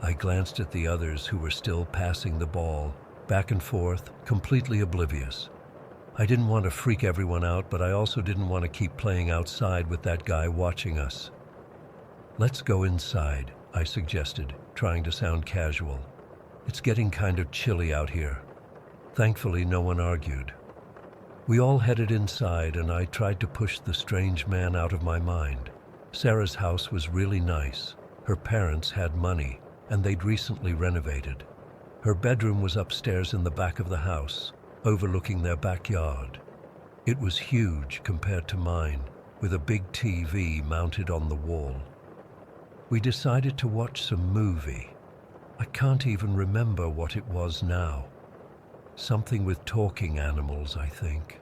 I glanced at the others who were still passing the ball, back and forth, completely oblivious. I didn't want to freak everyone out, but I also didn't want to keep playing outside with that guy watching us. "Let's go inside," I suggested, trying to sound casual. "It's getting kind of chilly out here." Thankfully, no one argued. We all headed inside, and I tried to push the strange man out of my mind. Sarah's house was really nice. Her parents had money, and they'd recently renovated. Her bedroom was upstairs in the back of the house, overlooking their backyard. It was huge compared to mine, with a big TV mounted on the wall. We decided to watch some movie. I can't even remember what it was now. Something with talking animals, I think.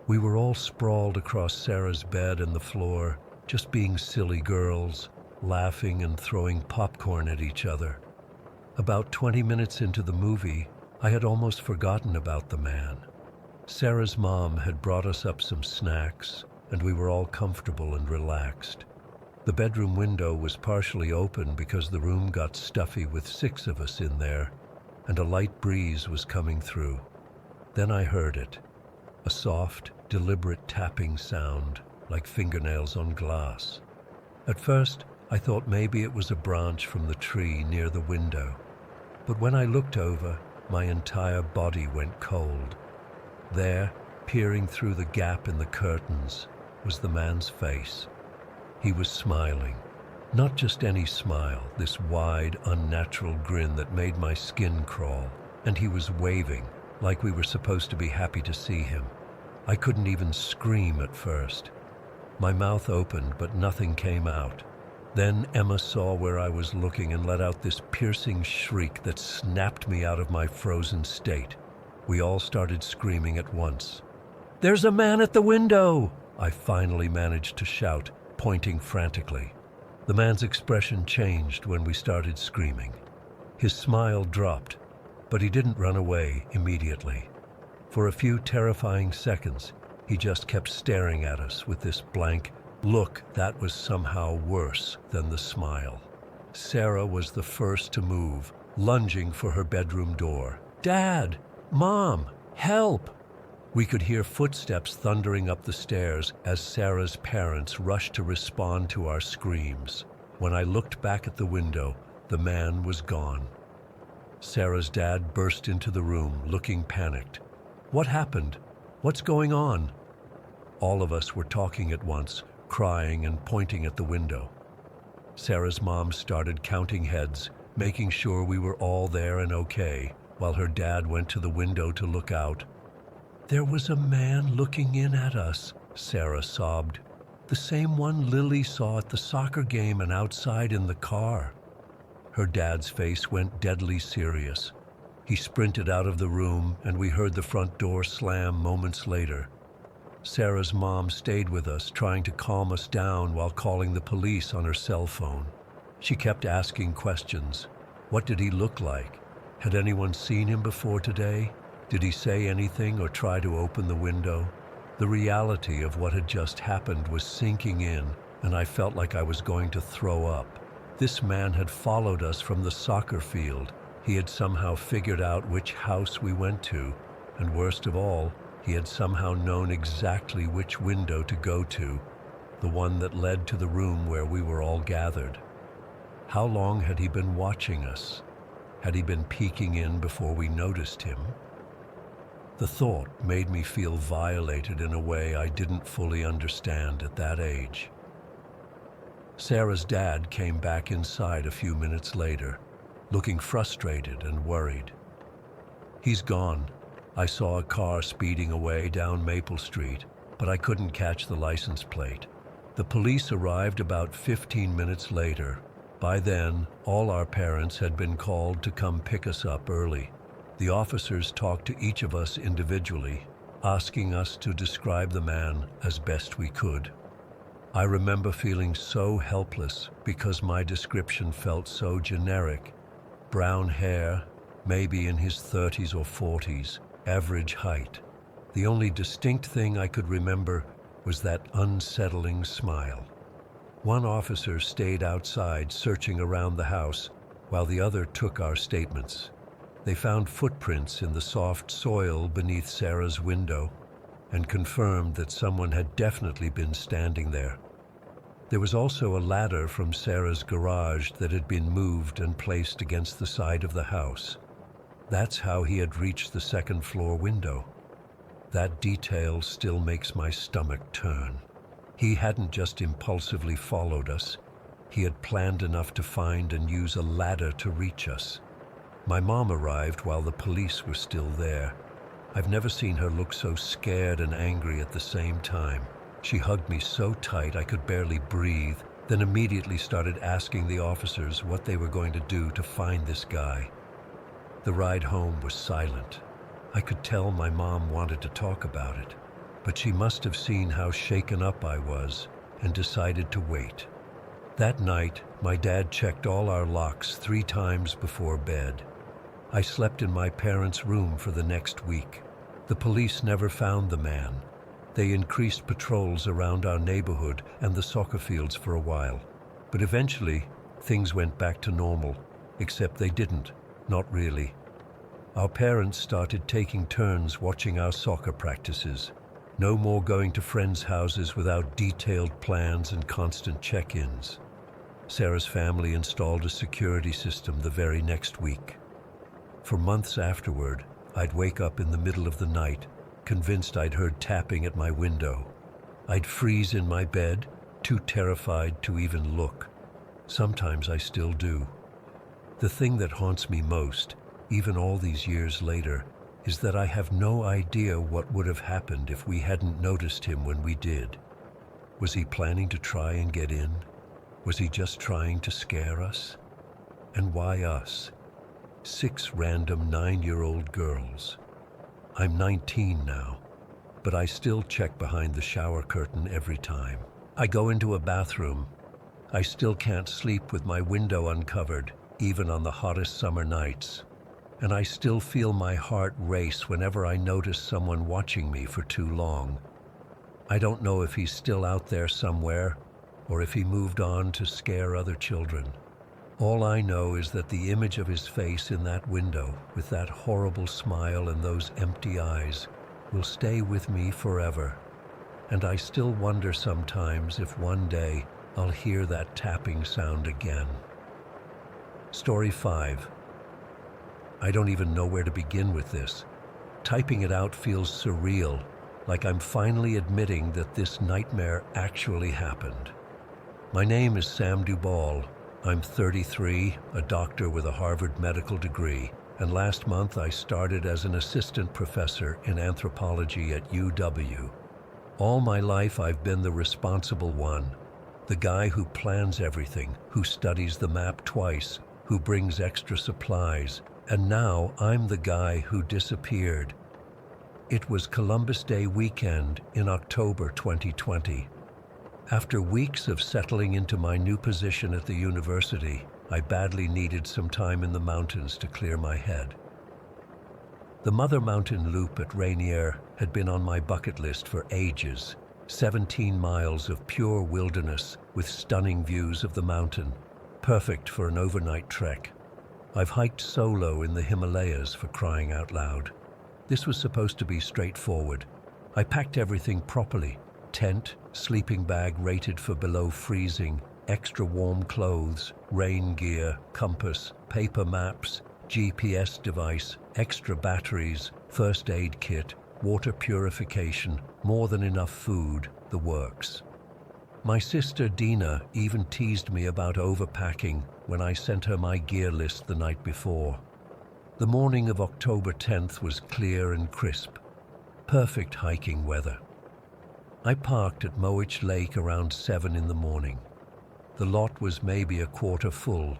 We were all sprawled across Sarah's bed and the floor, just being silly girls, laughing and throwing popcorn at each other. About 20 minutes into the movie, I had almost forgotten about the man. Sarah's mom had brought us up some snacks, and we were all comfortable and relaxed. The bedroom window was partially open because the room got stuffy with 6 of us in there, and a light breeze was coming through. Then I heard it, a soft, deliberate tapping sound, like fingernails on glass. At first, I thought maybe it was a branch from the tree near the window. But when I looked over, my entire body went cold. There, peering through the gap in the curtains, was the man's face. He was smiling. Not just any smile, this wide, unnatural grin that made my skin crawl. And he was waving, like we were supposed to be happy to see him. I couldn't even scream at first. My mouth opened, but nothing came out. Then Emma saw where I was looking and let out this piercing shriek that snapped me out of my frozen state. We all started screaming at once. "There's a man at the window!" I finally managed to shout, pointing frantically. The man's expression changed when we started screaming. His smile dropped, but he didn't run away immediately. For a few terrifying seconds, he just kept staring at us with this blank look that was somehow worse than the smile. Sarah was the first to move, lunging for her bedroom door. "Dad! Mom! Help!" We could hear footsteps thundering up the stairs as Sarah's parents rushed to respond to our screams. When I looked back at the window, the man was gone. Sarah's dad burst into the room, looking panicked. "What happened? What's going on?" All of us were talking at once, crying and pointing at the window. Sarah's mom started counting heads, making sure we were all there and okay, while her dad went to the window to look out. "There was a man looking in at us," Sarah sobbed. "The same one Lily saw at the soccer game and outside in the car." Her dad's face went deadly serious. He sprinted out of the room, and we heard the front door slam moments later. Sarah's mom stayed with us, trying to calm us down while calling the police on her cell phone. She kept asking questions. What did he look like? Had anyone seen him before today? Did he say anything or try to open the window? The reality of what had just happened was sinking in, and I felt like I was going to throw up. This man had followed us from the soccer field. He had somehow figured out which house we went to, and worst of all, he had somehow known exactly which window to go to, the one that led to the room where we were all gathered. How long had he been watching us? Had he been peeking in before we noticed him? The thought made me feel violated in a way I didn't fully understand at that age. Sarah's dad came back inside a few minutes later, looking frustrated and worried. "He's gone. I saw a car speeding away down Maple Street, but I couldn't catch the license plate. The police arrived about 15 minutes later. By then, all our parents had been called to come pick us up early. The officers talked to each of us individually, asking us to describe the man as best we could. I remember feeling so helpless because my description felt so generic. Brown hair, maybe in his 30s or 40s, average height. The only distinct thing I could remember was that unsettling smile. One officer stayed outside searching around the house while the other took our statements. They found footprints in the soft soil beneath Sarah's window and confirmed that someone had definitely been standing there. There was also a ladder from Sarah's garage that had been moved and placed against the side of the house. That's how he had reached the second floor window. That detail still makes my stomach turn. He hadn't just impulsively followed us. He had planned enough to find and use a ladder to reach us. My mom arrived while the police were still there. I've never seen her look so scared and angry at the same time. She hugged me so tight I could barely breathe, then immediately started asking the officers what they were going to do to find this guy. The ride home was silent. I could tell my mom wanted to talk about it, but she must have seen how shaken up I was and decided to wait. That night, my dad checked all our locks 3 times before bed. I slept in my parents' room for the next week. The police never found the man. They increased patrols around our neighborhood and the soccer fields for a while. But eventually, things went back to normal, except they didn't, not really. Our parents started taking turns watching our soccer practices. No more going to friends' houses without detailed plans and constant check-ins. Sarah's family installed a security system the very next week. For months afterward, I'd wake up in the middle of the night, convinced I'd heard tapping at my window. I'd freeze in my bed, too terrified to even look. Sometimes I still do. The thing that haunts me most, even all these years later, is that I have no idea what would have happened if we hadn't noticed him when we did. Was he planning to try and get in? Was he just trying to scare us? And why us? 6 random 9-year-old girls. I'm 19 now, but I still check behind the shower curtain every time. I go into a bathroom. I still can't sleep with my window uncovered, even on the hottest summer nights. And I still feel my heart race whenever I notice someone watching me for too long. I don't know if he's still out there somewhere, or if he moved on to scare other children. All I know is that the image of his face in that window, with that horrible smile and those empty eyes, will stay with me forever. And I still wonder sometimes if one day I'll hear that tapping sound again. Story 5. I don't even know where to begin with this. Typing it out feels surreal, like I'm finally admitting that this nightmare actually happened. My name is Sam Duball. I'm 33, a doctor with a Harvard medical degree, and last month I started as an assistant professor in anthropology at UW. All my life I've been the responsible one, the guy who plans everything, who studies the map twice, who brings extra supplies, and now I'm the guy who disappeared. It was Columbus Day weekend in October 2020. After weeks of settling into my new position at the university, I badly needed some time in the mountains to clear my head. The Mother Mountain Loop at Rainier had been on my bucket list for ages. 17 miles of pure wilderness with stunning views of the mountain, perfect for an overnight trek. I've hiked solo in the Himalayas, for crying out loud. This was supposed to be straightforward. I packed everything properly. Tent, sleeping bag rated for below freezing, extra warm clothes, rain gear, compass, paper maps, GPS device, extra batteries, first aid kit, water purification, more than enough food, the works. My sister Dina even teased me about overpacking when I sent her my gear list the night before. The morning of October 10th was clear and crisp. Perfect hiking weather. I parked at Mowich Lake around 7 in the morning. The lot was maybe a quarter full,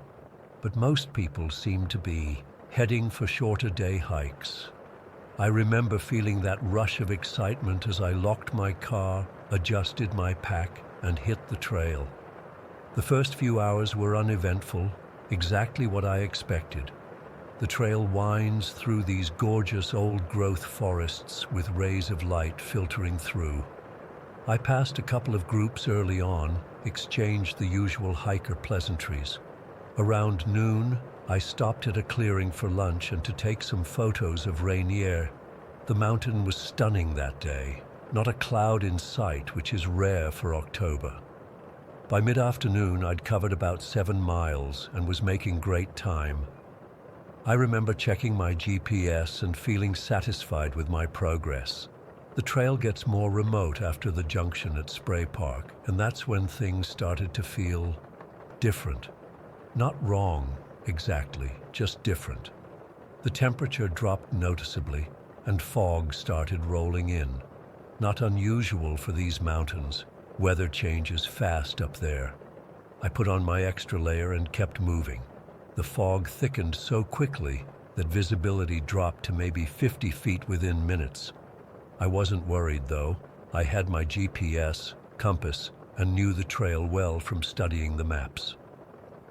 but most people seemed to be heading for shorter day hikes. I remember feeling that rush of excitement as I locked my car, adjusted my pack, and hit the trail. The first few hours were uneventful, exactly what I expected. The trail winds through these gorgeous old-growth forests with rays of light filtering through. I passed a couple of groups early on, exchanged the usual hiker pleasantries. Around noon, I stopped at a clearing for lunch and to take some photos of Rainier. The mountain was stunning that day, not a cloud in sight, which is rare for October. By mid-afternoon, I'd covered about 7 miles and was making great time. I remember checking my GPS and feeling satisfied with my progress. The trail gets more remote after the junction at Spray Park, and that's when things started to feel different. Not wrong, exactly, just different. The temperature dropped noticeably, and fog started rolling in. Not unusual for these mountains. Weather changes fast up there. I put on my extra layer and kept moving. The fog thickened so quickly that visibility dropped to maybe 50 feet within minutes. I wasn't worried, though. I had my GPS, compass, and knew the trail well from studying the maps.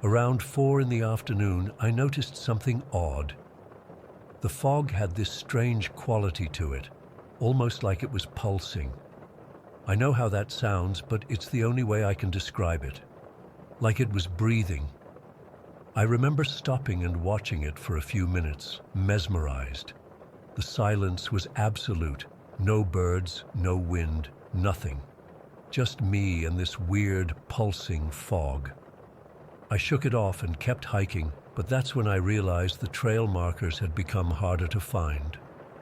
Around 4 in the afternoon, I noticed something odd. The fog had this strange quality to it, almost like it was pulsing. I know how that sounds, but it's the only way I can describe it. Like it was breathing. I remember stopping and watching it for a few minutes, mesmerized. The silence was absolute. No birds, no wind, nothing. Just me and this weird, pulsing fog. I shook it off and kept hiking, but that's when I realized the trail markers had become harder to find.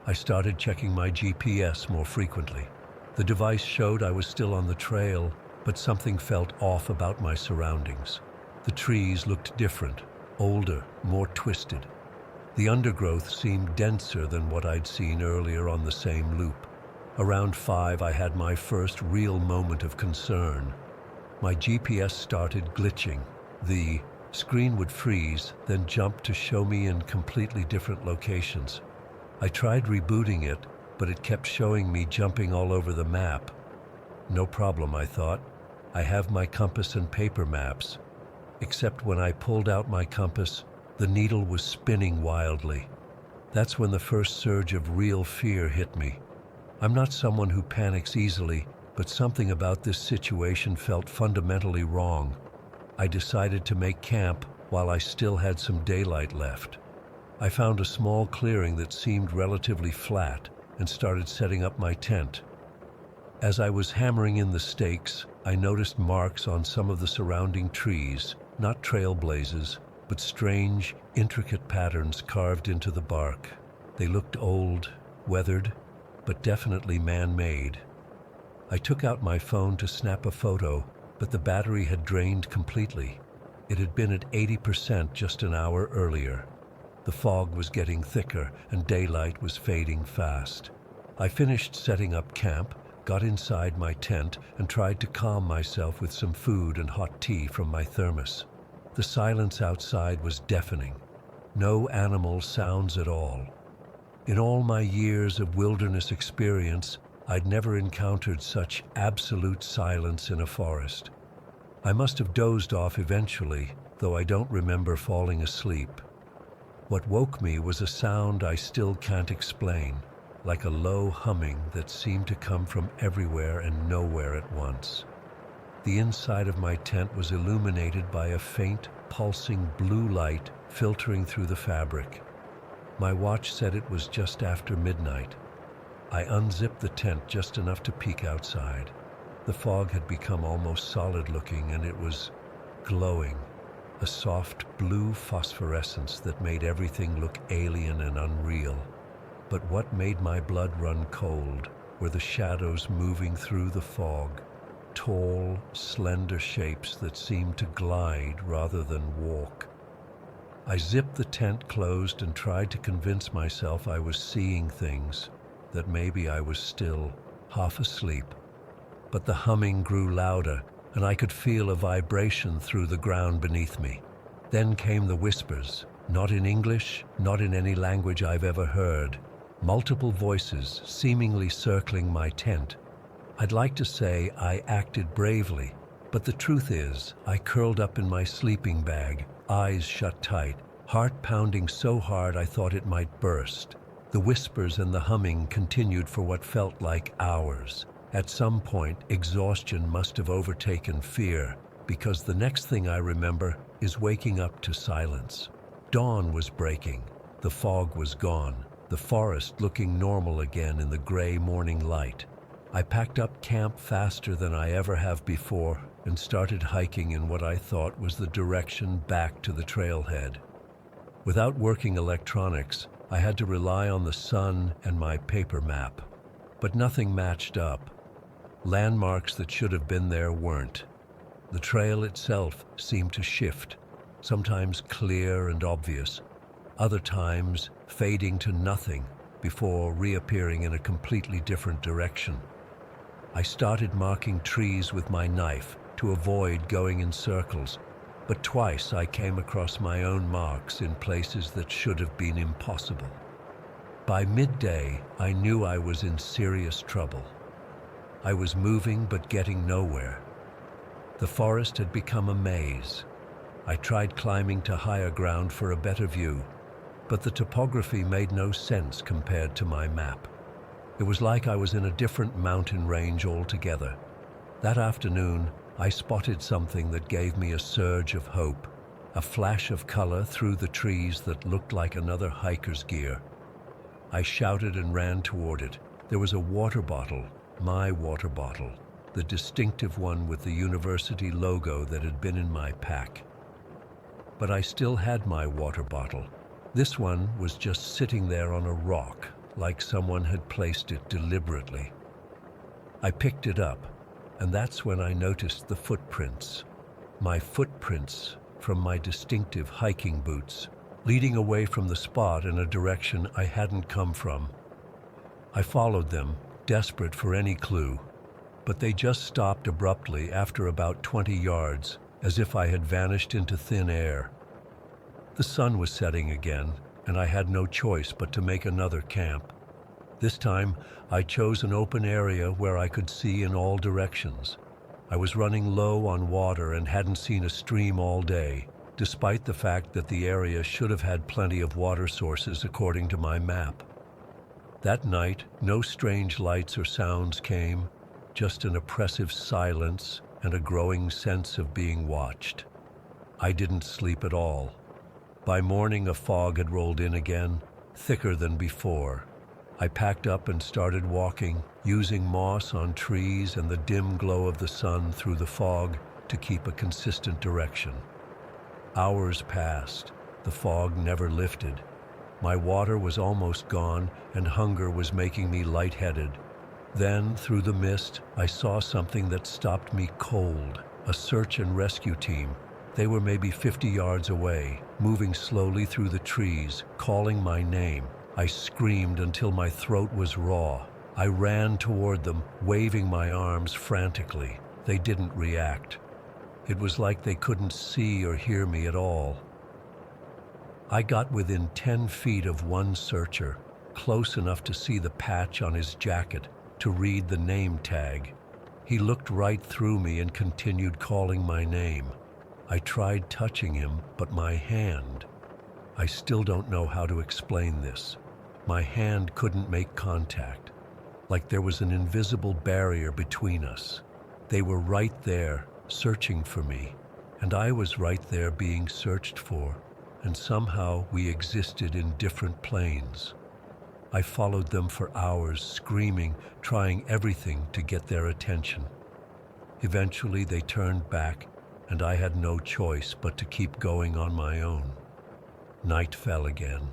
I started checking my GPS more frequently. The device showed I was still on the trail, but something felt off about my surroundings. The trees looked different, older, more twisted. The undergrowth seemed denser than what I'd seen earlier on the same loop. Around 5, I had my first real moment of concern. My GPS started glitching. The screen would freeze, then jump to show me in completely different locations. I tried rebooting it, but it kept showing me jumping all over the map. No problem, I thought. I have my compass and paper maps. Except when I pulled out my compass, the needle was spinning wildly. That's when the first surge of real fear hit me. I'm not someone who panics easily, but something about this situation felt fundamentally wrong. I decided to make camp while I still had some daylight left. I found a small clearing that seemed relatively flat and started setting up my tent. As I was hammering in the stakes, I noticed marks on some of the surrounding trees, not trailblazes, but strange, intricate patterns carved into the bark. They looked old, weathered, but definitely man-made. I took out my phone to snap a photo, but the battery had drained completely. It had been at 80% just an hour earlier. The fog was getting thicker and daylight was fading fast. I finished setting up camp, got inside my tent, and tried to calm myself with some food and hot tea from my thermos. The silence outside was deafening. No animal sounds at all. In all my years of wilderness experience, I'd never encountered such absolute silence in a forest. I must have dozed off eventually, though I don't remember falling asleep. What woke me was a sound I still can't explain, like a low humming that seemed to come from everywhere and nowhere at once. The inside of my tent was illuminated by a faint, pulsing blue light filtering through the fabric. My watch said it was just after midnight. I unzipped the tent just enough to peek outside. The fog had become almost solid-looking, and it was glowing, a soft blue phosphorescence that made everything look alien and unreal. But what made my blood run cold were the shadows moving through the fog, tall, slender shapes that seemed to glide rather than walk. I zipped the tent closed and tried to convince myself I was seeing things, that maybe I was still half asleep. But the humming grew louder, and I could feel a vibration through the ground beneath me. Then came the whispers, not in English, not in any language I've ever heard. Multiple voices seemingly circling my tent. I'd like to say I acted bravely, but the truth is, I curled up in my sleeping bag, eyes shut tight, heart pounding so hard I thought it might burst. The whispers and the humming continued for what felt like hours. At some point, exhaustion must have overtaken fear, because the next thing I remember is waking up to silence. Dawn was breaking. The fog was gone, the forest looking normal again in the gray morning light. I packed up camp faster than I ever have before and started hiking in what I thought was the direction back to the trailhead. Without working electronics, I had to rely on the sun and my paper map. But nothing matched up. Landmarks that should have been there weren't. The trail itself seemed to shift, sometimes clear and obvious, other times fading to nothing before reappearing in a completely different direction. I started marking trees with my knife to avoid going in circles. but twice I came across my own marks in places that should have been impossible. By midday, I knew I was in serious trouble. I was moving but getting nowhere. The forest had become a maze. I tried climbing to higher ground for a better view, but the topography made no sense compared to my map. It was like I was in a different mountain range altogether. That afternoon, I spotted something that gave me a surge of hope, a flash of color through the trees that looked like another hiker's gear. I shouted and ran toward it. There was a water bottle, my water bottle, the distinctive one with the university logo that had been in my pack. But I still had my water bottle. This one was just sitting there on a rock, like someone had placed it deliberately. I picked it up, and that's when I noticed the footprints. My footprints from my distinctive hiking boots, leading away from the spot in a direction I hadn't come from. I followed them, desperate for any clue, but they just stopped abruptly after about 20 yards, as if I had vanished into thin air. The sun was setting again, and I had no choice but to make another camp. This time, I chose an open area where I could see in all directions. I was running low on water and hadn't seen a stream all day, despite the fact that the area should have had plenty of water sources according to my map. That night, no strange lights or sounds came, just an oppressive silence and a growing sense of being watched. I didn't sleep at all. By morning, a fog had rolled in again, thicker than before. I packed up and started walking, using moss on trees and the dim glow of the sun through the fog to keep a consistent direction. Hours passed. The fog never lifted. My water was almost gone, and hunger was making me lightheaded. Then, through the mist, I saw something that stopped me cold. A search and rescue team. They were maybe 50 yards away, moving slowly through the trees, calling my name. I screamed until my throat was raw. I ran toward them, waving my arms frantically. They didn't react. It was like they couldn't see or hear me at all. I got within 10 feet of one searcher, close enough to see the patch on his jacket, to read the name tag. He looked right through me and continued calling my name. I tried touching him, but my hand... I still don't know how to explain this. My hand couldn't make contact, like there was an invisible barrier between us. They were right there, searching for me, and I was right there being searched for, and somehow we existed in different planes. I followed them for hours, screaming, trying everything to get their attention. Eventually they turned back, and I had no choice but to keep going on my own. Night fell again.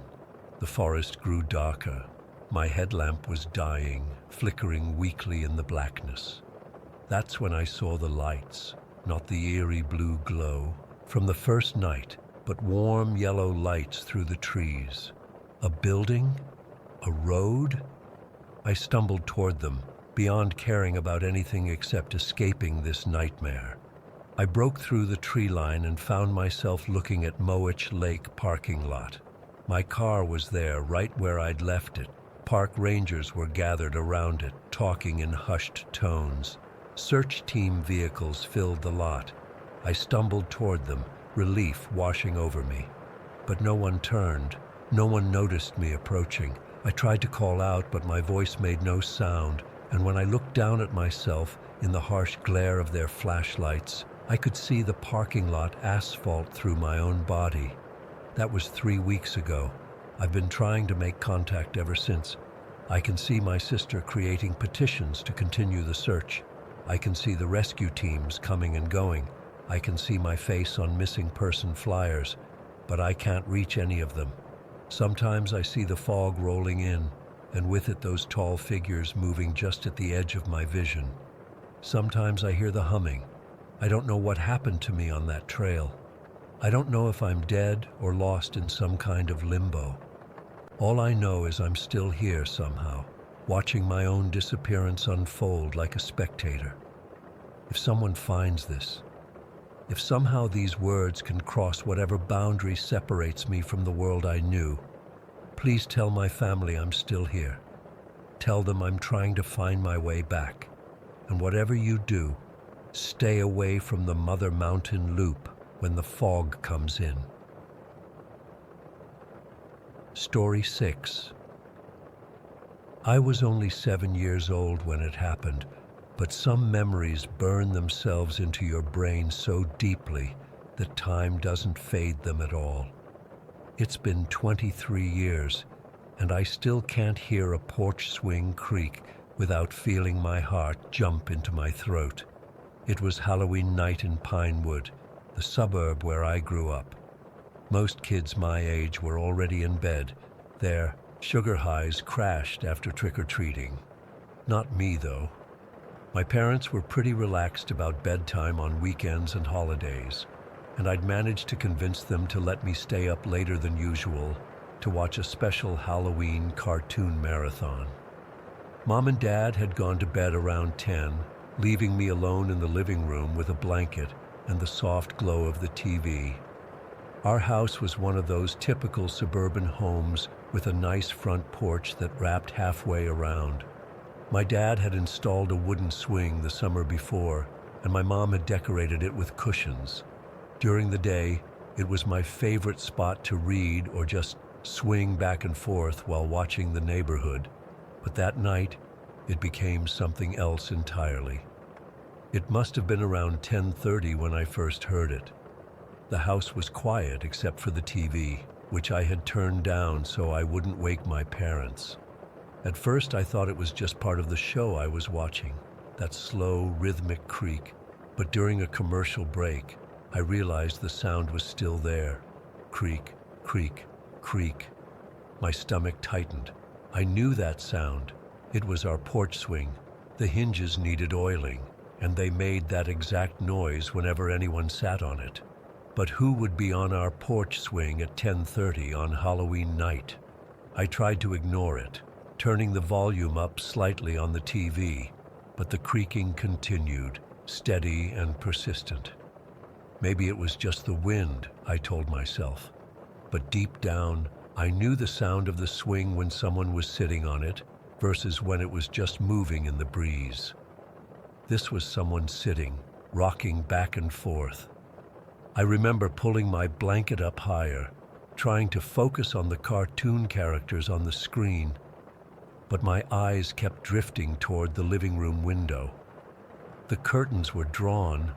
The forest grew darker. My headlamp was dying, flickering weakly in the blackness. That's when I saw the lights, not the eerie blue glow from the first night, but warm yellow lights through the trees. A building? A road? I stumbled toward them, beyond caring about anything except escaping this nightmare. I broke through the tree line and found myself looking at Mowich Lake parking lot. My car was there, right where I'd left it. Park rangers were gathered around it, talking in hushed tones. Search team vehicles filled the lot. I stumbled toward them, relief washing over me. But no one turned. No one noticed me approaching. I tried to call out, but my voice made no sound, and when I looked down at myself in the harsh glare of their flashlights, I could see the parking lot asphalt through my own body. That was 3 weeks ago. I've been trying to make contact ever since. I can see my sister creating petitions to continue the search. I can see the rescue teams coming and going. I can see my face on missing person flyers, but I can't reach any of them. Sometimes I see the fog rolling in, and with it those tall figures moving just at the edge of my vision. Sometimes I hear the humming. I don't know what happened to me on that trail. I don't know if I'm dead or lost in some kind of limbo. All I know is I'm still here somehow, watching my own disappearance unfold like a spectator. If someone finds this, If somehow these words can cross whatever boundary separates me from the world I knew, please tell my family I'm still here. Tell them I'm trying to find my way back. And whatever you do, stay away from the Mother Mountain Loop when the fog comes in. Story 6. I was only 7 years old when it happened, but some memories burn themselves into your brain so deeply that time doesn't fade them at all. It's been 23 years, and I still can't hear a porch swing creak without feeling my heart jump into my throat. It was Halloween night in Pinewood, the suburb where I grew up. Most kids my age were already in bed. Their sugar highs crashed after trick-or-treating. Not me, though. My parents were pretty relaxed about bedtime on weekends and holidays, and I'd managed to convince them to let me stay up later than usual to watch a special Halloween cartoon marathon. Mom and Dad had gone to bed around 10, leaving me alone in the living room with a blanket and the soft glow of the TV. Our house was one of those typical suburban homes with a nice front porch that wrapped halfway around. My dad had installed a wooden swing the summer before, and my mom had decorated it with cushions. During the day, it was my favorite spot to read or just swing back and forth while watching the neighborhood. But that night, it became something else entirely. It must have been around 10:30 when I first heard it. The house was quiet except for the TV, which I had turned down so I wouldn't wake my parents. At first, I thought it was just part of the show I was watching, that slow, rhythmic creak. But during a commercial break, I realized the sound was still there. Creak, creak, creak. My stomach tightened. I knew that sound. It was our porch swing. The hinges needed oiling, and they made that exact noise whenever anyone sat on it. But who would be on our porch swing at 10:30 on Halloween night? I tried to ignore it, turning the volume up slightly on the TV, but the creaking continued, steady and persistent. Maybe it was just the wind, I told myself. But deep down, I knew the sound of the swing when someone was sitting on it versus when it was just moving in the breeze. This was someone sitting, rocking back and forth. I remember pulling my blanket up higher, trying to focus on the cartoon characters on the screen, but my eyes kept drifting toward the living room window. The curtains were drawn,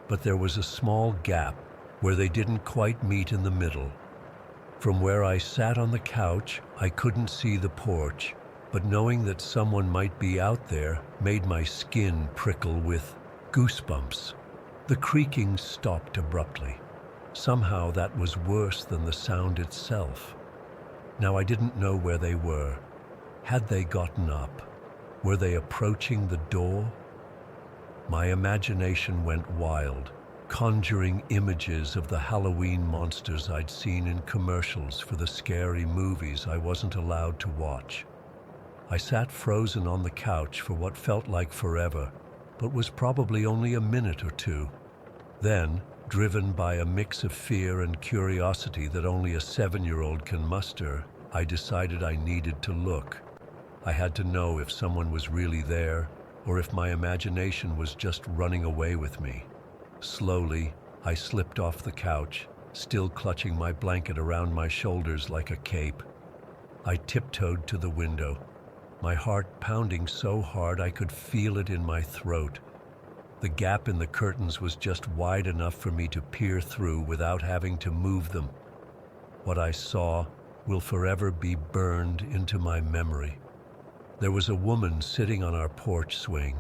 but there was a small gap where they didn't quite meet in the middle. From where I sat on the couch, I couldn't see the porch, but knowing that someone might be out there made my skin prickle with goosebumps. The creaking stopped abruptly. Somehow that was worse than the sound itself. Now I didn't know where they were. Had they gotten up? Were they approaching the door? My imagination went wild, conjuring images of the Halloween monsters I'd seen in commercials for the scary movies I wasn't allowed to watch. I sat frozen on the couch for what felt like forever, but was probably only a minute or two. Then, driven by a mix of fear and curiosity that only a 7-year-old can muster, I decided I needed to look. I had to know if someone was really there, or if my imagination was just running away with me. Slowly, I slipped off the couch, still clutching my blanket around my shoulders like a cape. I tiptoed to the window, my heart pounding so hard I could feel it in my throat. The gap in the curtains was just wide enough for me to peer through without having to move them. What I saw will forever be burned into my memory. There was a woman sitting on our porch swing,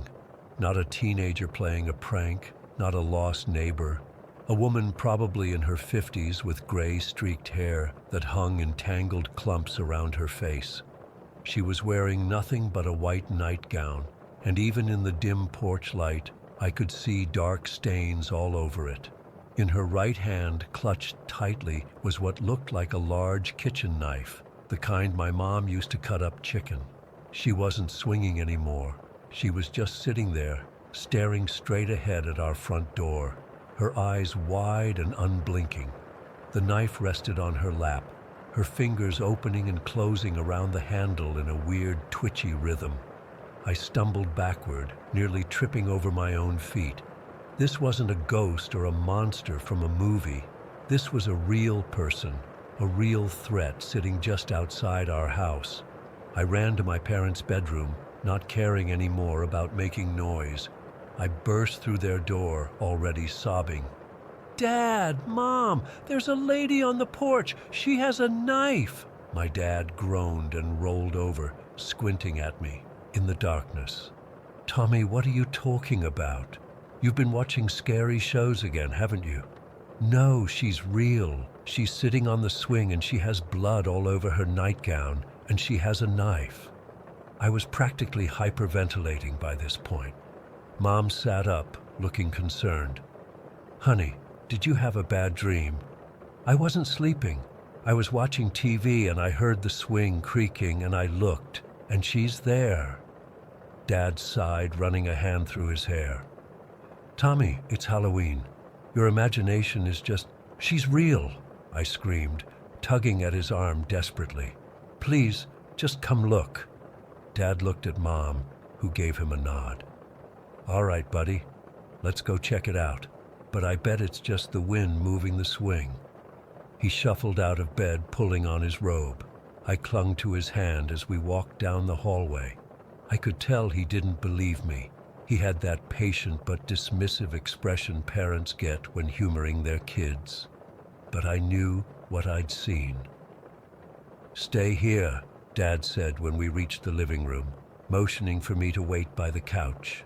not a teenager playing a prank, not a lost neighbor. A woman probably in her 50s with gray streaked hair that hung in tangled clumps around her face. She was wearing nothing but a white nightgown, and even in the dim porch light, I could see dark stains all over it. In her right hand, clutched tightly, was what looked like a large kitchen knife, the kind my mom used to cut up chicken. She wasn't swinging anymore. She was just sitting there, staring straight ahead at our front door. her eyes wide and unblinking. The knife rested on her lap, her fingers opening and closing around the handle in a weird, twitchy rhythm. I stumbled backward, nearly tripping over my own feet. This wasn't a ghost or a monster from a movie. This was a real person, a real threat sitting just outside our house. I ran to my parents' bedroom, not caring anymore about making noise. I burst through their door, already sobbing. "Dad, Mom, there's a lady on the porch. She has a knife." My dad groaned and rolled over, squinting at me in the darkness. "Tommy, what are you talking about? You've been watching scary shows again, haven't you?" "No, she's real. She's sitting on the swing and she has blood all over her nightgown and she has a knife." I was practically hyperventilating by this point. Mom sat up, looking concerned. "Honey, did you have a bad dream?" "I wasn't sleeping. I was watching TV and I heard the swing creaking and I looked, and she's there." Dad sighed, running a hand through his hair. "Tommy, it's Halloween. Your imagination is just... She's real," I screamed, tugging at his arm desperately. "Please, just come look." Dad looked at Mom, who gave him a nod. "All right, buddy, let's go check it out. But I bet it's just the wind moving the swing." He shuffled out of bed, pulling on his robe. I clung to his hand as we walked down the hallway. I could tell he didn't believe me. He had that patient but dismissive expression parents get when humoring their kids. But I knew what I'd seen. "Stay here," Dad said when we reached the living room, motioning for me to wait by the couch.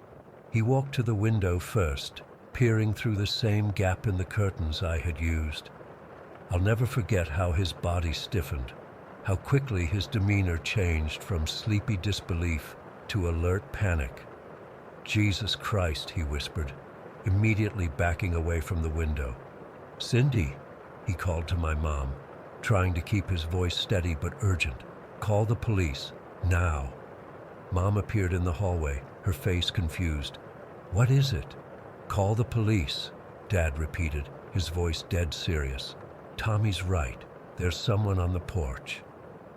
He walked to the window first, peering through the same gap in the curtains I had used. I'll never forget how his body stiffened, how quickly his demeanor changed from sleepy disbelief to alert panic. "Jesus Christ," he whispered, immediately backing away from the window. "Cindy," he called to my mom, trying to keep his voice steady but urgent. "Call the police, now." Mom appeared in the hallway, her face confused. "What is it?" "Call the police," Dad repeated, his voice dead serious. "Tommy's right. There's someone on the porch."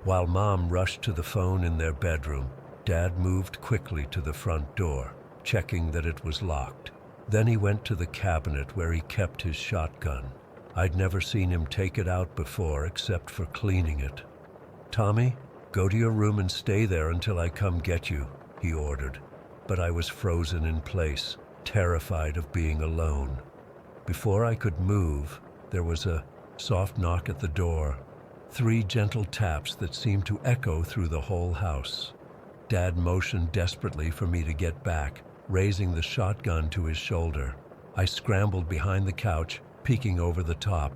While Mom rushed to the phone in their bedroom, Dad moved quickly to the front door, checking that it was locked. Then he went to the cabinet where he kept his shotgun. I'd never seen him take it out before except for cleaning it. "Tommy, go to your room and stay there until I come get you," he ordered. But I was frozen in place, terrified of being alone. Before I could move, there was a soft knock at the door, 3 gentle taps that seemed to echo through the whole house. Dad motioned desperately for me to get back, raising the shotgun to his shoulder. I scrambled behind the couch, peeking over the top.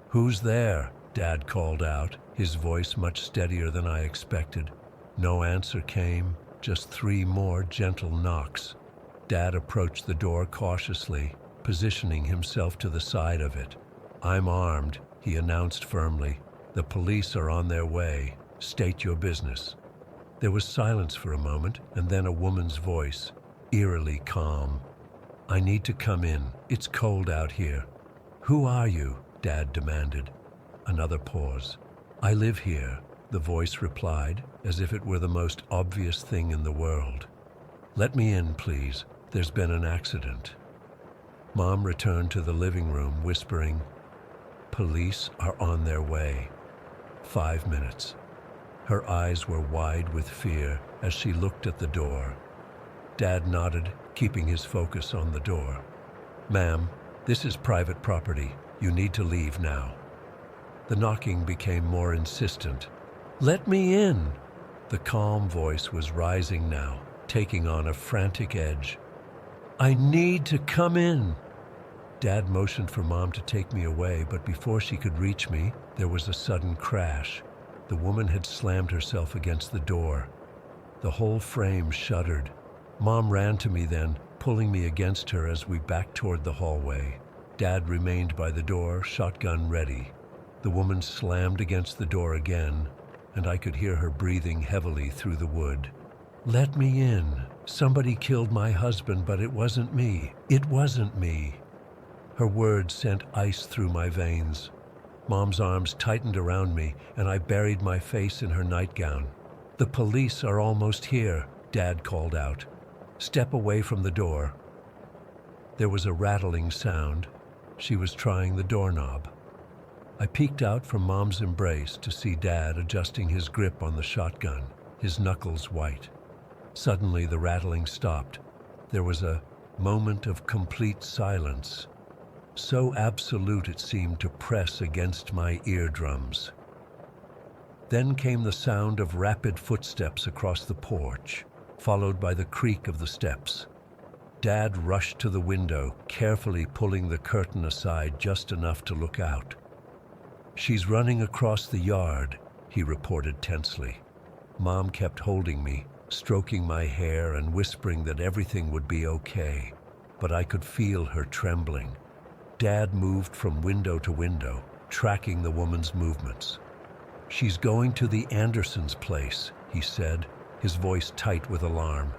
"Who's there?" Dad called out, his voice much steadier than I expected. No answer came, just 3 more gentle knocks. Dad approached the door cautiously, positioning himself to the side of it. "I'm armed," he announced firmly. "The police are on their way. State your business." There was silence for a moment, and then a woman's voice, eerily calm. "I need to come in. It's cold out here." "Who are you?" Dad demanded. Another pause. "I live here," the voice replied, as if it were the most obvious thing in the world. "Let me in, please. There's been an accident." Mom returned to the living room, whispering, "Police are on their way." 5 minutes. Her eyes were wide with fear as she looked at the door. Dad nodded, keeping his focus on the door. "Ma'am, this is private property. You need to leave now." The knocking became more insistent. "Let me in!" The calm voice was rising now, taking on a frantic edge. "I need to come in." Dad motioned for Mom to take me away, but before she could reach me, there was a sudden crash. The woman had slammed herself against the door. The whole frame shuddered. Mom ran to me then, pulling me against her as we backed toward the hallway. Dad remained by the door, shotgun ready. The woman slammed against the door again, and I could hear her breathing heavily through the wood. "Let me in. Somebody killed my husband, but it wasn't me. It wasn't me." Her words sent ice through my veins. Mom's arms tightened around me, and I buried my face in her nightgown. "The police are almost here," Dad called out. "Step away from the door." There was a rattling sound. She was trying the doorknob. I peeked out from Mom's embrace to see Dad adjusting his grip on the shotgun, his knuckles white. Suddenly, the rattling stopped. There was a moment of complete silence, so absolute it seemed to press against my eardrums. Then came the sound of rapid footsteps across the porch, followed by the creak of the steps. Dad rushed to the window, carefully pulling the curtain aside just enough to look out. "She's running across the yard," he reported tensely. Mom kept holding me, stroking my hair and whispering that everything would be okay, but I could feel her trembling. Dad moved from window to window, tracking the woman's movements. "She's going to the Andersons' place," he said, his voice tight with alarm.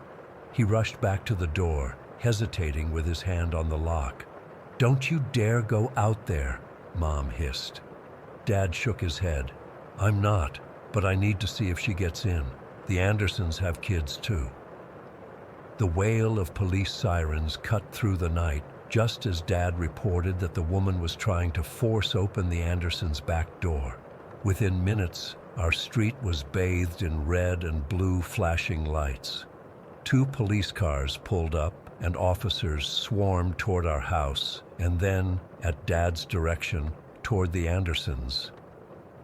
He rushed back to the door, hesitating with his hand on the lock. "Don't you dare go out there," Mom hissed. Dad shook his head. "I'm not, but I need to see if she gets in. The Andersons have kids too." The wail of police sirens cut through the night just as Dad reported that the woman was trying to force open the Andersons' back door. Within minutes, our street was bathed in red and blue flashing lights. 2 police cars pulled up and officers swarmed toward our house and then, at Dad's direction, toward the Andersons.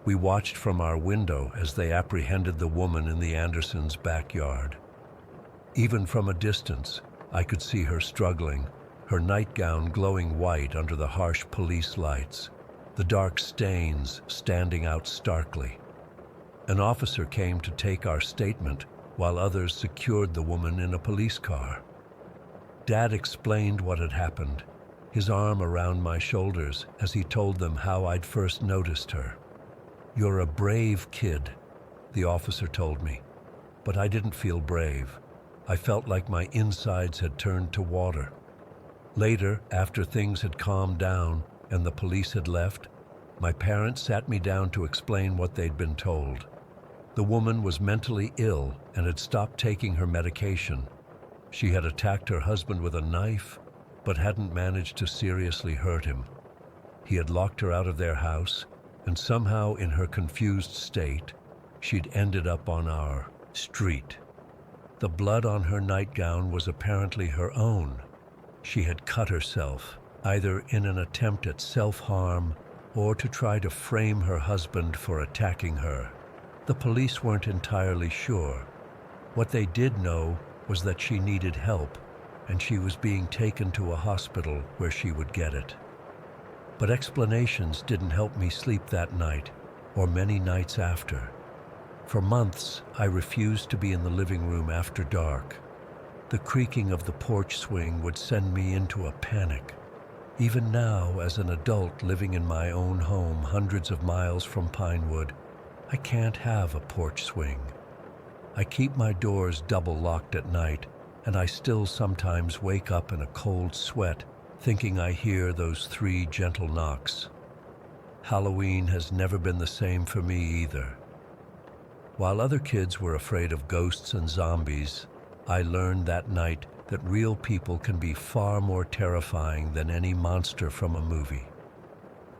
We watched from our window as they apprehended the woman in the Andersons' backyard. Even from a distance, I could see her struggling, her nightgown glowing white under the harsh police lights, the dark stains standing out starkly. An officer came to take our statement while others secured the woman in a police car. Dad explained what had happened, his arm around my shoulders as he told them how I'd first noticed her. "You're a brave kid," the officer told me, but I didn't feel brave. I felt like my insides had turned to water. Later, after things had calmed down and the police had left, my parents sat me down to explain what they'd been told. The woman was mentally ill and had stopped taking her medication. She had attacked her husband with a knife, but hadn't managed to seriously hurt him. He had locked her out of their house, and somehow in her confused state, she'd ended up on our street. The blood on her nightgown was apparently her own. She had cut herself, either in an attempt at self-harm or to try to frame her husband for attacking her. The police weren't entirely sure. What they did know was that she needed help, and she was being taken to a hospital where she would get it. But explanations didn't help me sleep that night, or many nights after. For months, I refused to be in the living room after dark. The creaking of the porch swing would send me into a panic. Even now, as an adult living in my own home hundreds of miles from Pinewood, I can't have a porch swing. I keep my doors double locked at night, and I still sometimes wake up in a cold sweat, thinking I hear those 3 gentle knocks. Halloween has never been the same for me either. While other kids were afraid of ghosts and zombies, I learned that night that real people can be far more terrifying than any monster from a movie.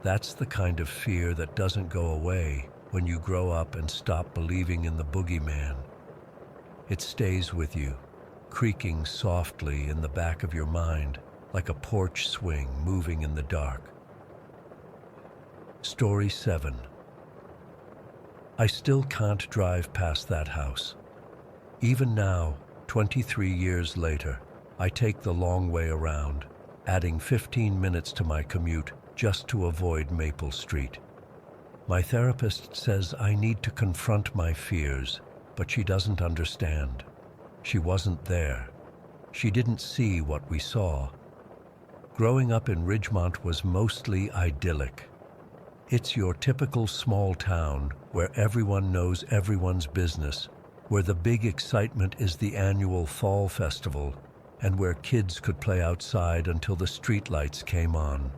That's the kind of fear that doesn't go away when you grow up and stop believing in the boogeyman. It stays with you, creaking softly in the back of your mind, like a porch swing moving in the dark. Story 7. I still can't drive past that house. Even now, 23 years later, I take the long way around, adding 15 minutes to my commute just to avoid Maple Street. My therapist says I need to confront my fears, but she doesn't understand. She wasn't there. She didn't see what we saw. Growing up in Ridgemont was mostly idyllic. It's your typical small town where everyone knows everyone's business, where the big excitement is the annual fall festival, and where kids could play outside until the streetlights came on.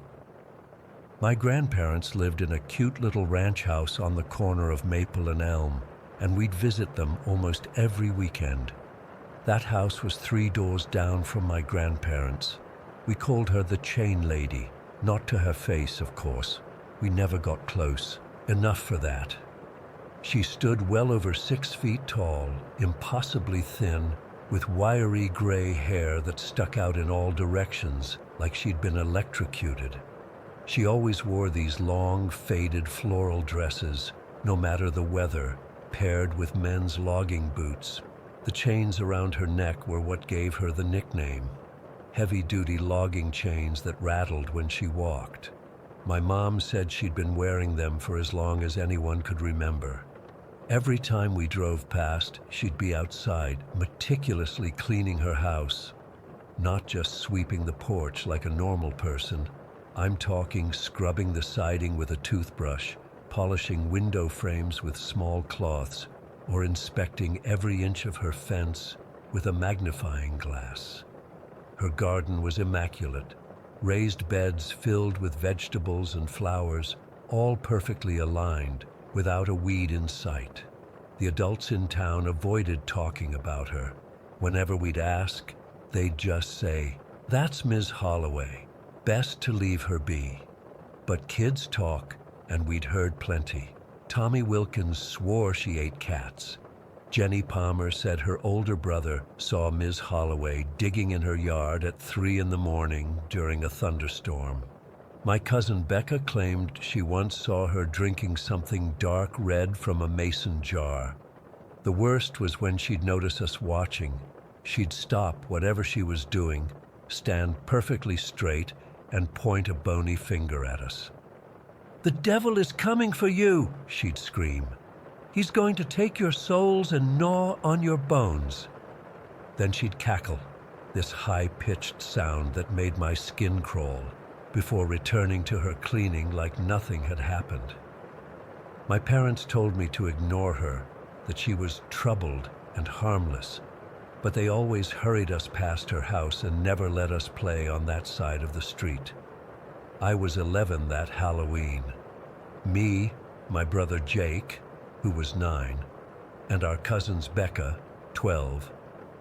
My grandparents lived in a cute little ranch house on the corner of Maple and Elm, and we'd visit them almost every weekend. That house was 3 doors down from my grandparents'. We called her the Chain Lady, not to her face, of course. We never got close. Enough for that. She stood well over 6 feet tall, impossibly thin, with wiry gray hair that stuck out in all directions like she'd been electrocuted. She always wore these long, faded floral dresses, no matter the weather, paired with men's logging boots. The chains around her neck were what gave her the nickname. Heavy-duty logging chains that rattled when she walked. My mom said she'd been wearing them for as long as anyone could remember. Every time we drove past, she'd be outside, meticulously cleaning her house. Not just sweeping the porch like a normal person. I'm talking scrubbing the siding with a toothbrush, polishing window frames with small cloths, or inspecting every inch of her fence with a magnifying glass. Her garden was immaculate. Raised beds filled with vegetables and flowers, all perfectly aligned, without a weed in sight. The adults in town avoided talking about her. Whenever we'd ask, they'd just say, "That's Ms. Holloway. Best to leave her be." But kids talk, and we'd heard plenty. Tommy Wilkins swore she ate cats. Jenny Palmer said her older brother saw Ms. Holloway digging in her yard at 3 in the morning during a thunderstorm. My cousin Becca claimed she once saw her drinking something dark red from a mason jar. The worst was when she'd notice us watching. She'd stop whatever she was doing, stand perfectly straight, and point a bony finger at us. "The devil is coming for you," she'd scream. "He's going to take your souls and gnaw on your bones." Then she'd cackle, this high-pitched sound that made my skin crawl, before returning to her cleaning like nothing had happened. My parents told me to ignore her, that she was troubled and harmless, but they always hurried us past her house and never let us play on that side of the street. I was 11 that Halloween. Me, my brother Jake, who was 9, and our cousins Becca, 12,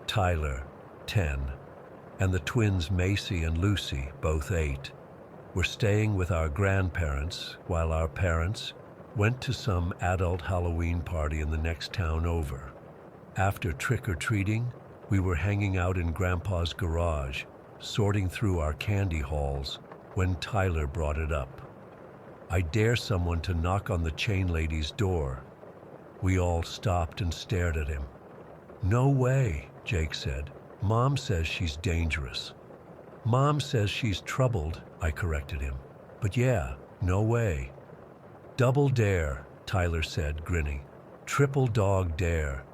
Tyler, 10, and the twins Macy and Lucy, both 8, were staying with our grandparents while our parents went to some adult Halloween party in the next town over. After trick-or-treating, we were hanging out in Grandpa's garage, sorting through our candy hauls, when Tyler brought it up. I dare someone to knock on the Chain Lady's door. We all stopped and stared at him. "No way," Jake said. "Mom says she's dangerous." "Mom says she's troubled," I corrected him. "But yeah, no way." "Double dare," Tyler said, grinning. "Triple dog dare."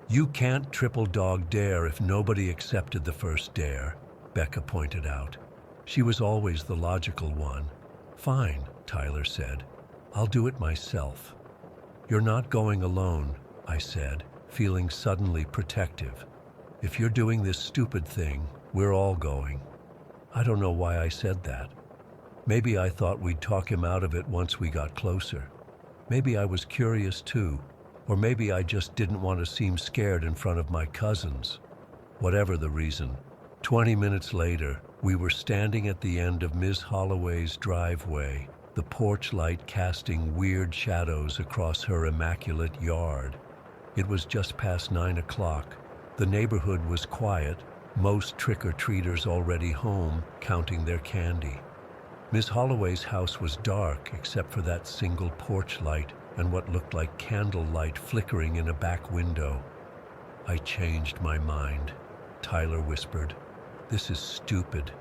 "You can't triple dog dare if nobody accepted the first dare," Becca pointed out. She was always the logical one. "Fine," Tyler said. "I'll do it myself." "You're not going alone," I said, feeling suddenly protective. "If you're doing this stupid thing, we're all going." I don't know why I said that. Maybe I thought we'd talk him out of it once we got closer. Maybe I was curious too, or maybe I just didn't want to seem scared in front of my cousins. Whatever the reason, 20 minutes later, we were standing at the end of Ms. Holloway's driveway, the porch light casting weird shadows across her immaculate yard. It was just past 9 o'clock. The neighborhood was quiet, most trick-or-treaters already home, counting their candy. Ms. Holloway's house was dark except for that single porch light and what looked like candlelight flickering in a back window. "I changed my mind," Tyler whispered. "This is stupid."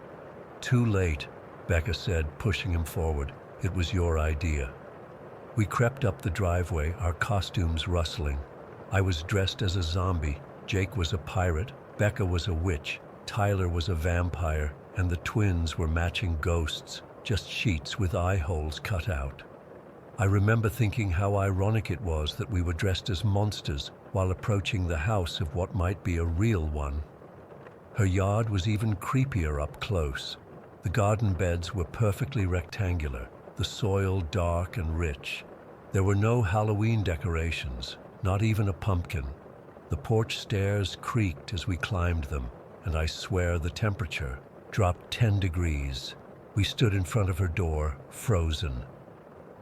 "Too late," Becca said, pushing him forward. "It was your idea." We crept up the driveway, our costumes rustling. I was dressed as a zombie, Jake was a pirate, Becca was a witch, Tyler was a vampire, and the twins were matching ghosts, just sheets with eye holes cut out. I remember thinking how ironic it was that we were dressed as monsters while approaching the house of what might be a real one. Her yard was even creepier up close. The garden beds were perfectly rectangular, the soil dark and rich. There were no Halloween decorations, not even a pumpkin. The porch stairs creaked as we climbed them, and I swear the temperature dropped 10 degrees. We stood in front of her door, frozen.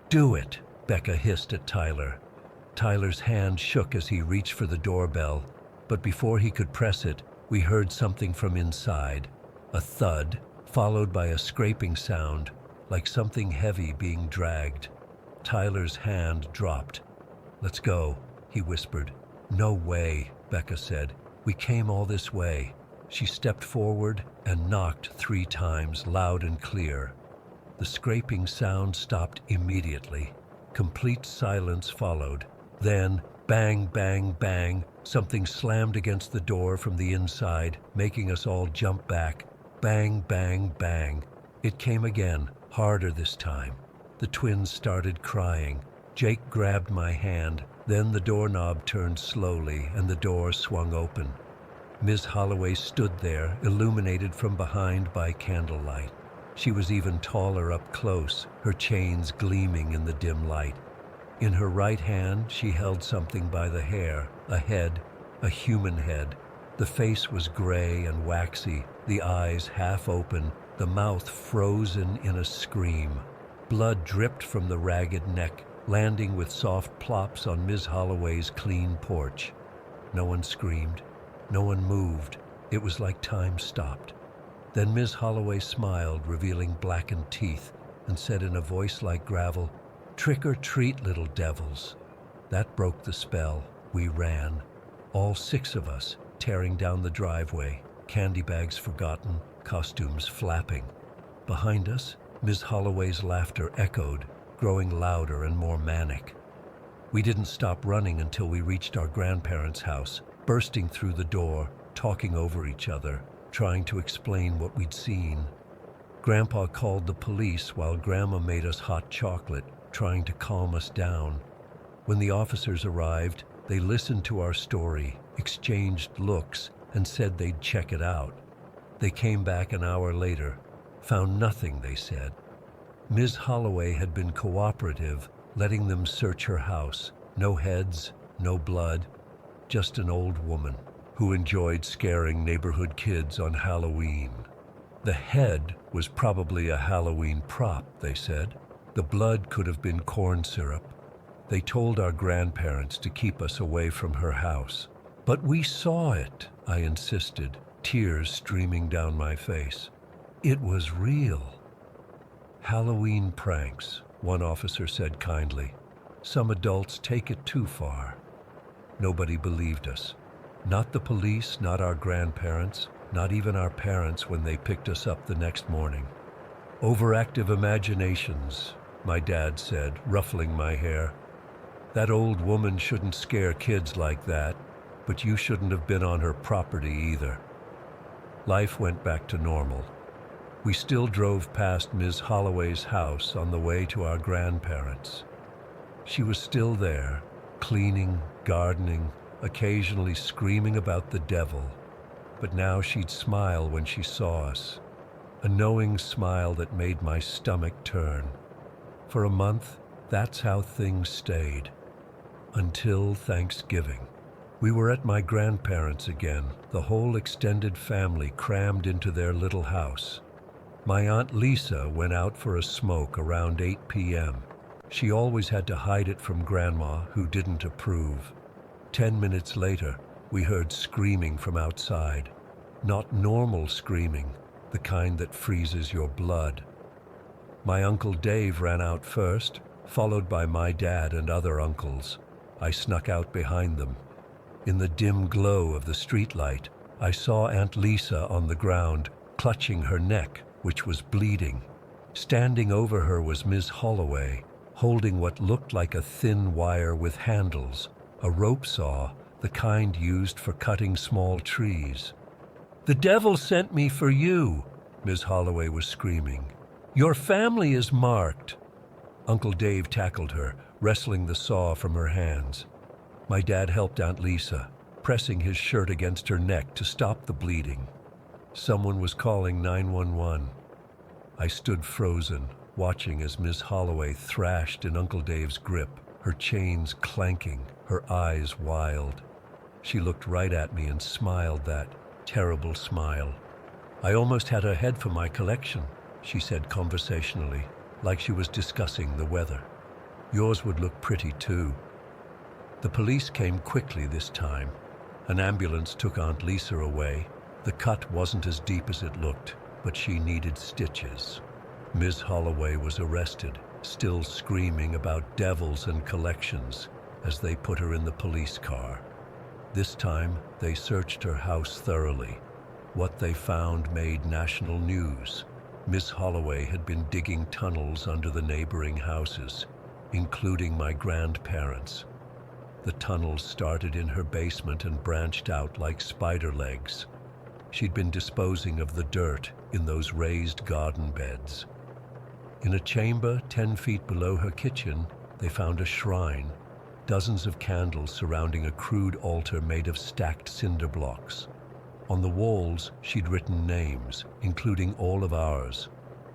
"Do it," Becca hissed at Tyler. Tyler's hand shook as he reached for the doorbell, but before he could press it, we heard something from inside. A thud, followed by a scraping sound, like something heavy being dragged. Tyler's hand dropped. "Let's go," he whispered. "No way," Becca said. "We came all this way." She stepped forward and knocked 3 times, loud and clear. The scraping sound stopped immediately. Complete silence followed. Then, bang, bang, bang, something slammed against the door from the inside, making us all jump back. Bang, bang, bang. It came again, harder this time. The twins started crying. Jake grabbed my hand. Then the doorknob turned slowly and the door swung open. Ms. Holloway stood there, illuminated from behind by candlelight. She was even taller up close, her chains gleaming in the dim light. In her right hand, she held something by the hair, a head, a human head. The face was gray and waxy, the eyes half open, the mouth frozen in a scream. Blood dripped from the ragged neck, landing with soft plops on Ms. Holloway's clean porch. No one screamed. No one moved. It was like time stopped. Then Ms. Holloway smiled, revealing blackened teeth, and said in a voice like gravel, "Trick or treat, little devils." That broke the spell. We ran. All 6 of us, tearing down the driveway, candy bags forgotten, costumes flapping. Behind us, Ms. Holloway's laughter echoed, growing louder and more manic. We didn't stop running until we reached our grandparents' house, bursting through the door, talking over each other, trying to explain what we'd seen. Grandpa called the police while Grandma made us hot chocolate, trying to calm us down. When the officers arrived, they listened to our story, exchanged looks, and said they'd check it out. They came back an hour later, found nothing, they said. Ms. Holloway had been cooperative, letting them search her house. No heads, no blood, just an old woman who enjoyed scaring neighborhood kids on Halloween. The head was probably a Halloween prop, they said. The blood could have been corn syrup. They told our grandparents to keep us away from her house. "But we saw it," I insisted, tears streaming down my face. "It was real." "Halloween pranks," one officer said kindly. "Some adults take it too far." Nobody believed us. Not the police, not our grandparents, not even our parents when they picked us up the next morning. "Overactive imaginations," my dad said, ruffling my hair. "That old woman shouldn't scare kids like that, but you shouldn't have been on her property either." Life went back to normal. We still drove past Ms. Holloway's house on the way to our grandparents'. She was still there, cleaning, gardening, occasionally screaming about the devil. But now she'd smile when she saw us, a knowing smile that made my stomach turn. For a month, that's how things stayed. Until Thanksgiving. We were at my grandparents' again, the whole extended family crammed into their little house. My Aunt Lisa went out for a smoke around 8 p.m. She always had to hide it from Grandma, who didn't approve. 10 minutes later, we heard screaming from outside. Not normal screaming, the kind that freezes your blood. My Uncle Dave ran out first, followed by my dad and other uncles. I snuck out behind them. In the dim glow of the streetlight, I saw Aunt Lisa on the ground, clutching her neck, which was bleeding. Standing over her was Ms. Holloway, holding what looked like a thin wire with handles, a rope saw, the kind used for cutting small trees. "The devil sent me for you," Ms. Holloway was screaming. "Your family is marked." Uncle Dave tackled her, wrestling the saw from her hands. My dad helped Aunt Lisa, pressing his shirt against her neck to stop the bleeding. Someone was calling 911. I stood frozen, watching as Miss Holloway thrashed in Uncle Dave's grip, her chains clanking, her eyes wild. She looked right at me and smiled that terrible smile. "I almost had her head for my collection," she said conversationally, like she was discussing the weather. "Yours would look pretty too." The police came quickly this time. An ambulance took Aunt Lisa away. The cut wasn't as deep as it looked, but she needed stitches. Ms. Holloway was arrested, still screaming about devils and collections, as they put her in the police car. This time, they searched her house thoroughly. What they found made national news. Miss Holloway had been digging tunnels under the neighboring houses, including my grandparents'. The tunnels started in her basement and branched out like spider legs. She'd been disposing of the dirt in those raised garden beds. In a chamber 10 feet below her kitchen, they found a shrine, dozens of candles surrounding a crude altar made of stacked cinder blocks. On the walls, she'd written names, including all of ours,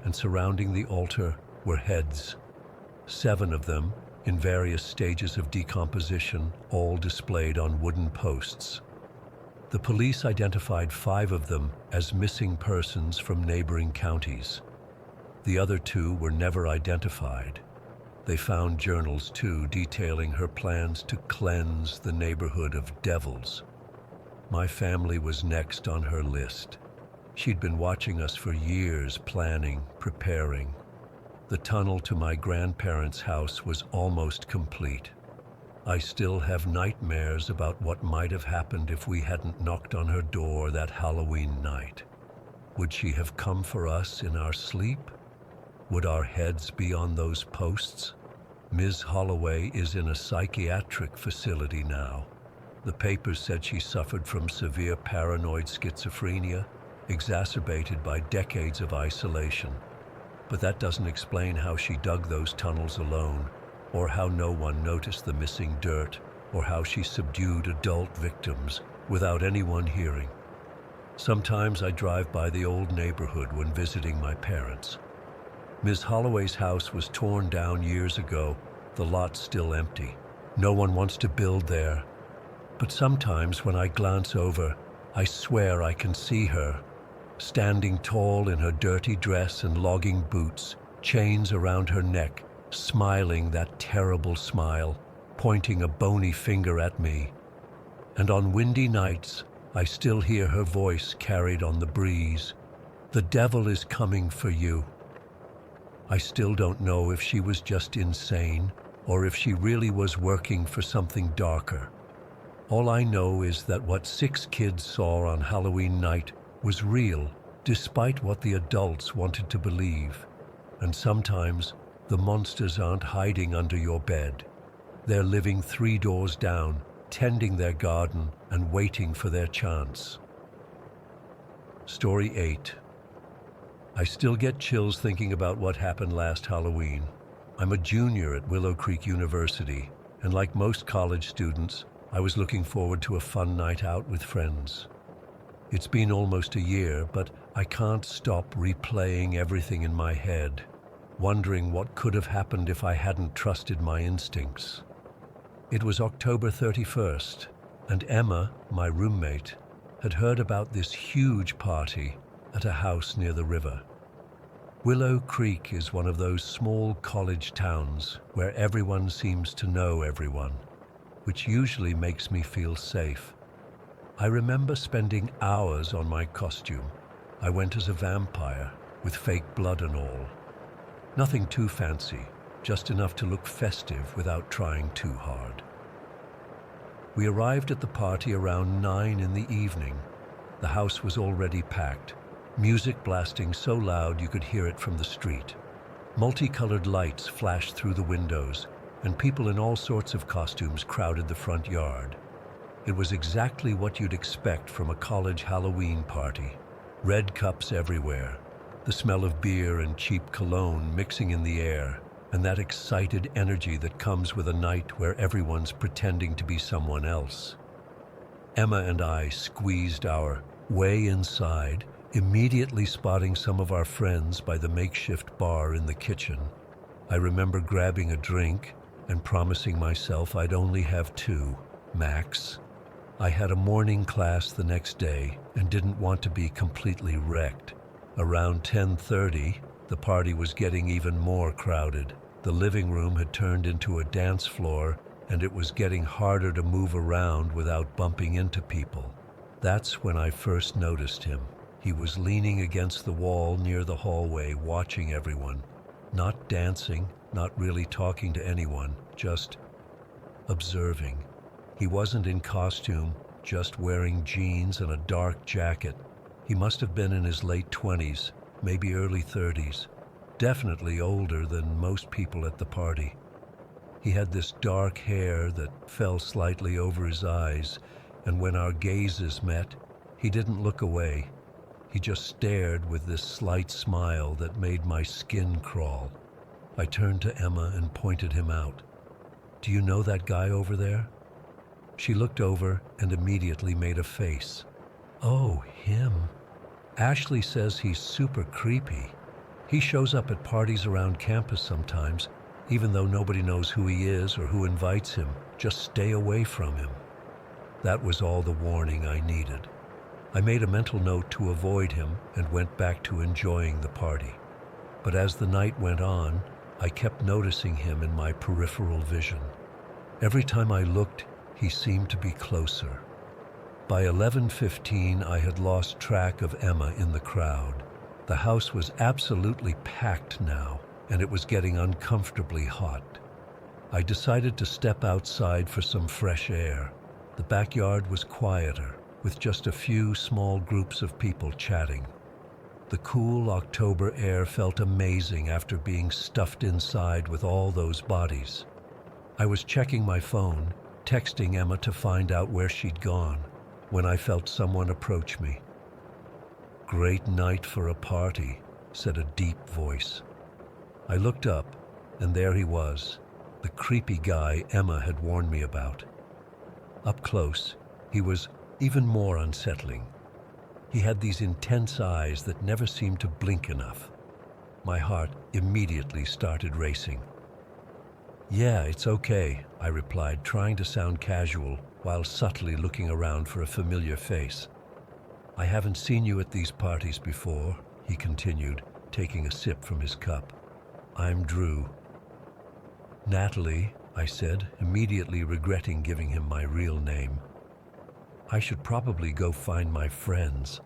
and surrounding the altar were heads. 7 of them, in various stages of decomposition, all displayed on wooden posts. The police identified 5 of them as missing persons from neighboring counties. The other 2 were never identified. They found journals too, detailing her plans to cleanse the neighborhood of devils. My family was next on her list. She'd been watching us for years, planning, preparing. The tunnel to my grandparents' house was almost complete. I still have nightmares about what might have happened if we hadn't knocked on her door that Halloween night. Would she have come for us in our sleep? Would our heads be on those posts? Ms. Holloway is in a psychiatric facility now. The papers said she suffered from severe paranoid schizophrenia, exacerbated by decades of isolation. But that doesn't explain how she dug those tunnels alone, or how no one noticed the missing dirt, or how she subdued adult victims without anyone hearing. Sometimes I drive by the old neighborhood when visiting my parents. Ms. Holloway's house was torn down years ago, the lot's still empty. No one wants to build there. But sometimes when I glance over, I swear I can see her, standing tall in her dirty dress and logging boots, chains around her neck, smiling that terrible smile, pointing a bony finger at me. And on windy nights, I still hear her voice carried on the breeze. "The devil is coming for you." I still don't know if she was just insane or if she really was working for something darker. All I know is that what 6 kids saw on Halloween night was real, despite what the adults wanted to believe. And sometimes the monsters aren't hiding under your bed. They're living 3 doors down, tending their garden and waiting for their chance. Story 8. I still get chills thinking about what happened last Halloween. I'm a junior at Willow Creek University, and like most college students, I was looking forward to a fun night out with friends. It's been almost a year, but I can't stop replaying everything in my head, wondering what could have happened if I hadn't trusted my instincts. It was October 31st, and Emma, my roommate, had heard about this huge party at a house near the river. Willow Creek is one of those small college towns where everyone seems to know everyone, which usually makes me feel safe. I remember spending hours on my costume. I went as a vampire, with fake blood and all. Nothing too fancy, just enough to look festive without trying too hard. We arrived at the party around 9 in the evening. The house was already packed, music blasting so loud you could hear it from the street. Multicolored lights flashed through the windows, and people in all sorts of costumes crowded the front yard. It was exactly what you'd expect from a college Halloween party. Red cups everywhere, the smell of beer and cheap cologne mixing in the air, and that excited energy that comes with a night where everyone's pretending to be someone else. Emma and I squeezed our way inside immediately spotting some of our friends by the makeshift bar in the kitchen. I remember grabbing a drink and promising myself I'd only have two, max. I had a morning class the next day and didn't want to be completely wrecked. Around 10:30, the party was getting even more crowded. The living room had turned into a dance floor, and it was getting harder to move around without bumping into people. That's when I first noticed him. He was leaning against the wall near the hallway, watching everyone. Not dancing, not really talking to anyone, just observing. He wasn't in costume, just wearing jeans and a dark jacket. He must have been in his late 20s, maybe early 30s. Definitely older than most people at the party. He had this dark hair that fell slightly over his eyes, and when our gazes met, he didn't look away. He just stared with this slight smile that made my skin crawl. I turned to Emma and pointed him out. "Do you know that guy over there?" She looked over and immediately made a face. "Oh, him. Ashley says he's super creepy. He shows up at parties around campus sometimes, even though nobody knows who he is or who invites him. Just stay away from him." That was all the warning I needed. I made a mental note to avoid him and went back to enjoying the party. But as the night went on, I kept noticing him in my peripheral vision. Every time I looked, he seemed to be closer. By 11:15, I had lost track of Emma in the crowd. The house was absolutely packed now, and it was getting uncomfortably hot. I decided to step outside for some fresh air. The backyard was quieter, with just a few small groups of people chatting. The cool October air felt amazing after being stuffed inside with all those bodies. I was checking my phone, texting Emma to find out where she'd gone, when I felt someone approach me. "Great night for a party," said a deep voice. I looked up, and there he was, the creepy guy Emma had warned me about. Up close, he was even more unsettling. He had these intense eyes that never seemed to blink enough. My heart immediately started racing. "Yeah, it's okay," I replied, trying to sound casual while subtly looking around for a familiar face. "I haven't seen you at these parties before," he continued, taking a sip from his cup. "I'm Drew." "Natalie," I said, immediately regretting giving him my real name. "I should probably go find my friends."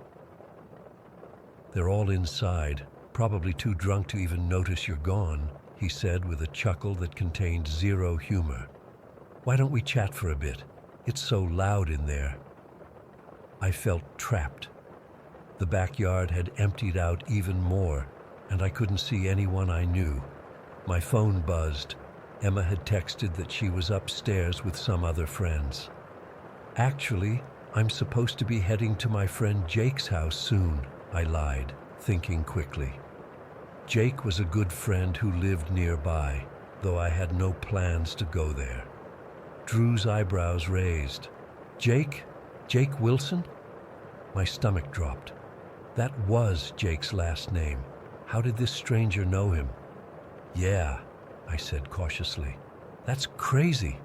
"They're all inside, probably too drunk to even notice you're gone," he said with a chuckle that contained zero humor. "Why don't we chat for a bit? It's so loud in there." I felt trapped. The backyard had emptied out even more, and I couldn't see anyone I knew. My phone buzzed. Emma had texted that she was upstairs with some other friends. "Actually, I'm supposed to be heading to my friend Jake's house soon," I lied, thinking quickly. Jake was a good friend who lived nearby, though I had no plans to go there. Drew's eyebrows raised. "Jake? Jake Wilson?" My stomach dropped. That was Jake's last name. How did this stranger know him? "Yeah," I said cautiously. "That's crazy.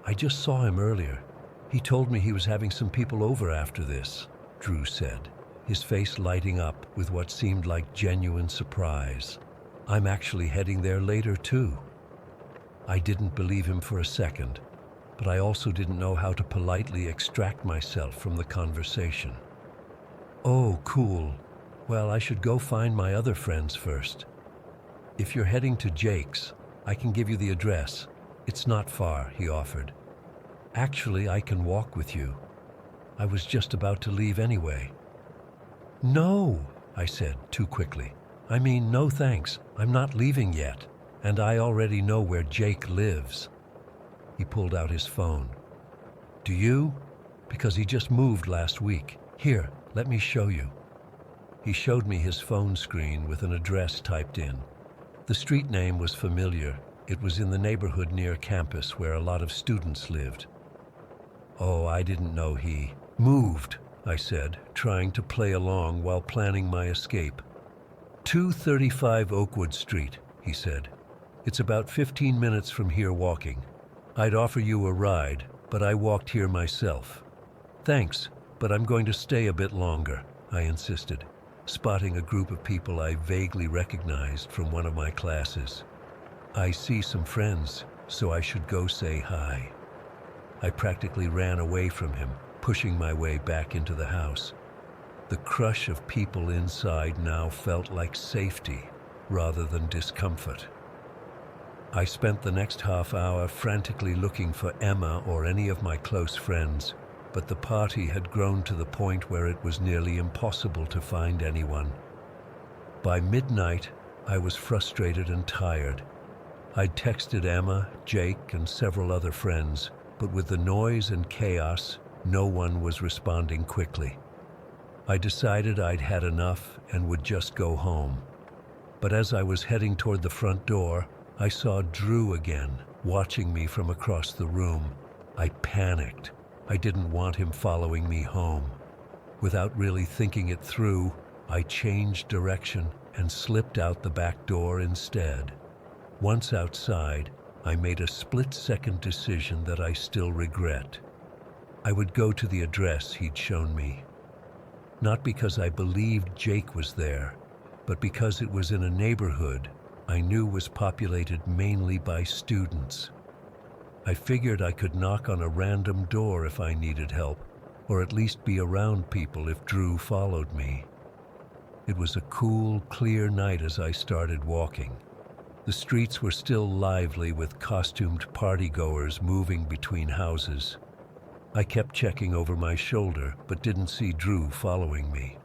I just saw him earlier. He told me he was having some people over after this," Drew said, his face lighting up with what seemed like genuine surprise. "I'm actually heading there later too." I didn't believe him for a second, but I also didn't know how to politely extract myself from the conversation. "Oh, cool. Well, I should go find my other friends first. If you're heading to Jake's, I can give you the address. It's not far," he offered. "Actually, I can walk with you. I was just about to leave anyway." "No," I said too quickly. "I mean, no thanks. I'm not leaving yet, and I already know where Jake lives." He pulled out his phone. "Do you? Because he just moved last week. Here, let me show you." He showed me his phone screen with an address typed in. The street name was familiar. It was in the neighborhood near campus where a lot of students lived. "Oh, I didn't know he moved," I said, trying to play along while planning my escape. 235 Oakwood Street, he said. It's about 15 minutes from here walking. I'd offer you a ride, but I walked here myself. Thanks, but I'm going to stay a bit longer, I insisted, spotting a group of people I vaguely recognized from one of my classes. I see some friends, so I should go say hi. I practically ran away from him, pushing my way back into the house. The crush of people inside now felt like safety rather than discomfort. I spent the next half hour frantically looking for Emma or any of my close friends, but the party had grown to the point where it was nearly impossible to find anyone. By midnight, I was frustrated and tired. I'd texted Emma, Jake, and several other friends, but with the noise and chaos, no one was responding quickly. I decided I'd had enough and would just go home. But as I was heading toward the front door, I saw Drew again, watching me from across the room. I panicked. I didn't want him following me home. Without really thinking it through, I changed direction and slipped out the back door instead. Once outside, I made a split-second decision that I still regret. I would go to the address he'd shown me. Not because I believed Jake was there, but because it was in a neighborhood I knew was populated mainly by students. I figured I could knock on a random door if I needed help, or at least be around people if Drew followed me. It was a cool, clear night as I started walking. The streets were still lively with costumed partygoers moving between houses. I kept checking over my shoulder, but didn't see Drew following me.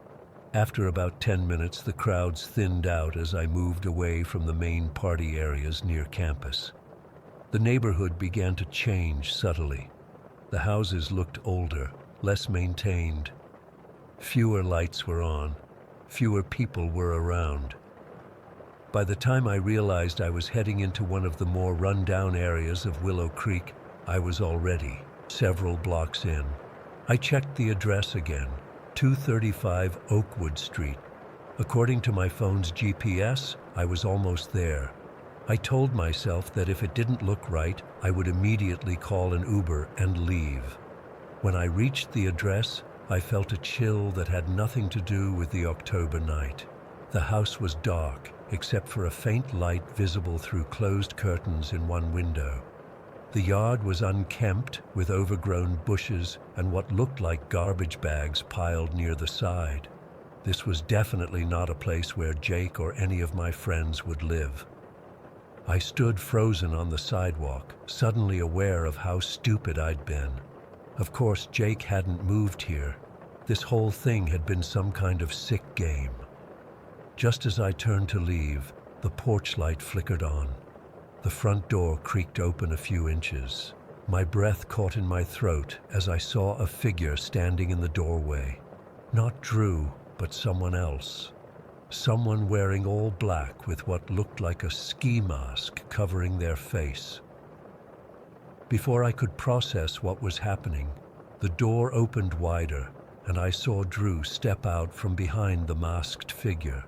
After about 10 minutes, the crowds thinned out as I moved away from the main party areas near campus. The neighborhood began to change subtly. The houses looked older, less maintained. Fewer lights were on. Fewer people were around. By the time I realized I was heading into one of the more run-down areas of Willow Creek, I was already several blocks in. I checked the address again, 235 Oakwood Street. According to my phone's GPS, I was almost there. I told myself that if it didn't look right, I would immediately call an Uber and leave. When I reached the address, I felt a chill that had nothing to do with the October night. The house was dark, except for a faint light visible through closed curtains in one window. The yard was unkempt, with overgrown bushes and what looked like garbage bags piled near the side. This was definitely not a place where Jake or any of my friends would live. I stood frozen on the sidewalk, suddenly aware of how stupid I'd been. Of course, Jake hadn't moved here. This whole thing had been some kind of sick game. Just as I turned to leave, the porch light flickered on. The front door creaked open a few inches. My breath caught in my throat as I saw a figure standing in the doorway. Not Drew, but someone else. Someone wearing all black with what looked like a ski mask covering their face. Before I could process what was happening, the door opened wider, and I saw Drew step out from behind the masked figure.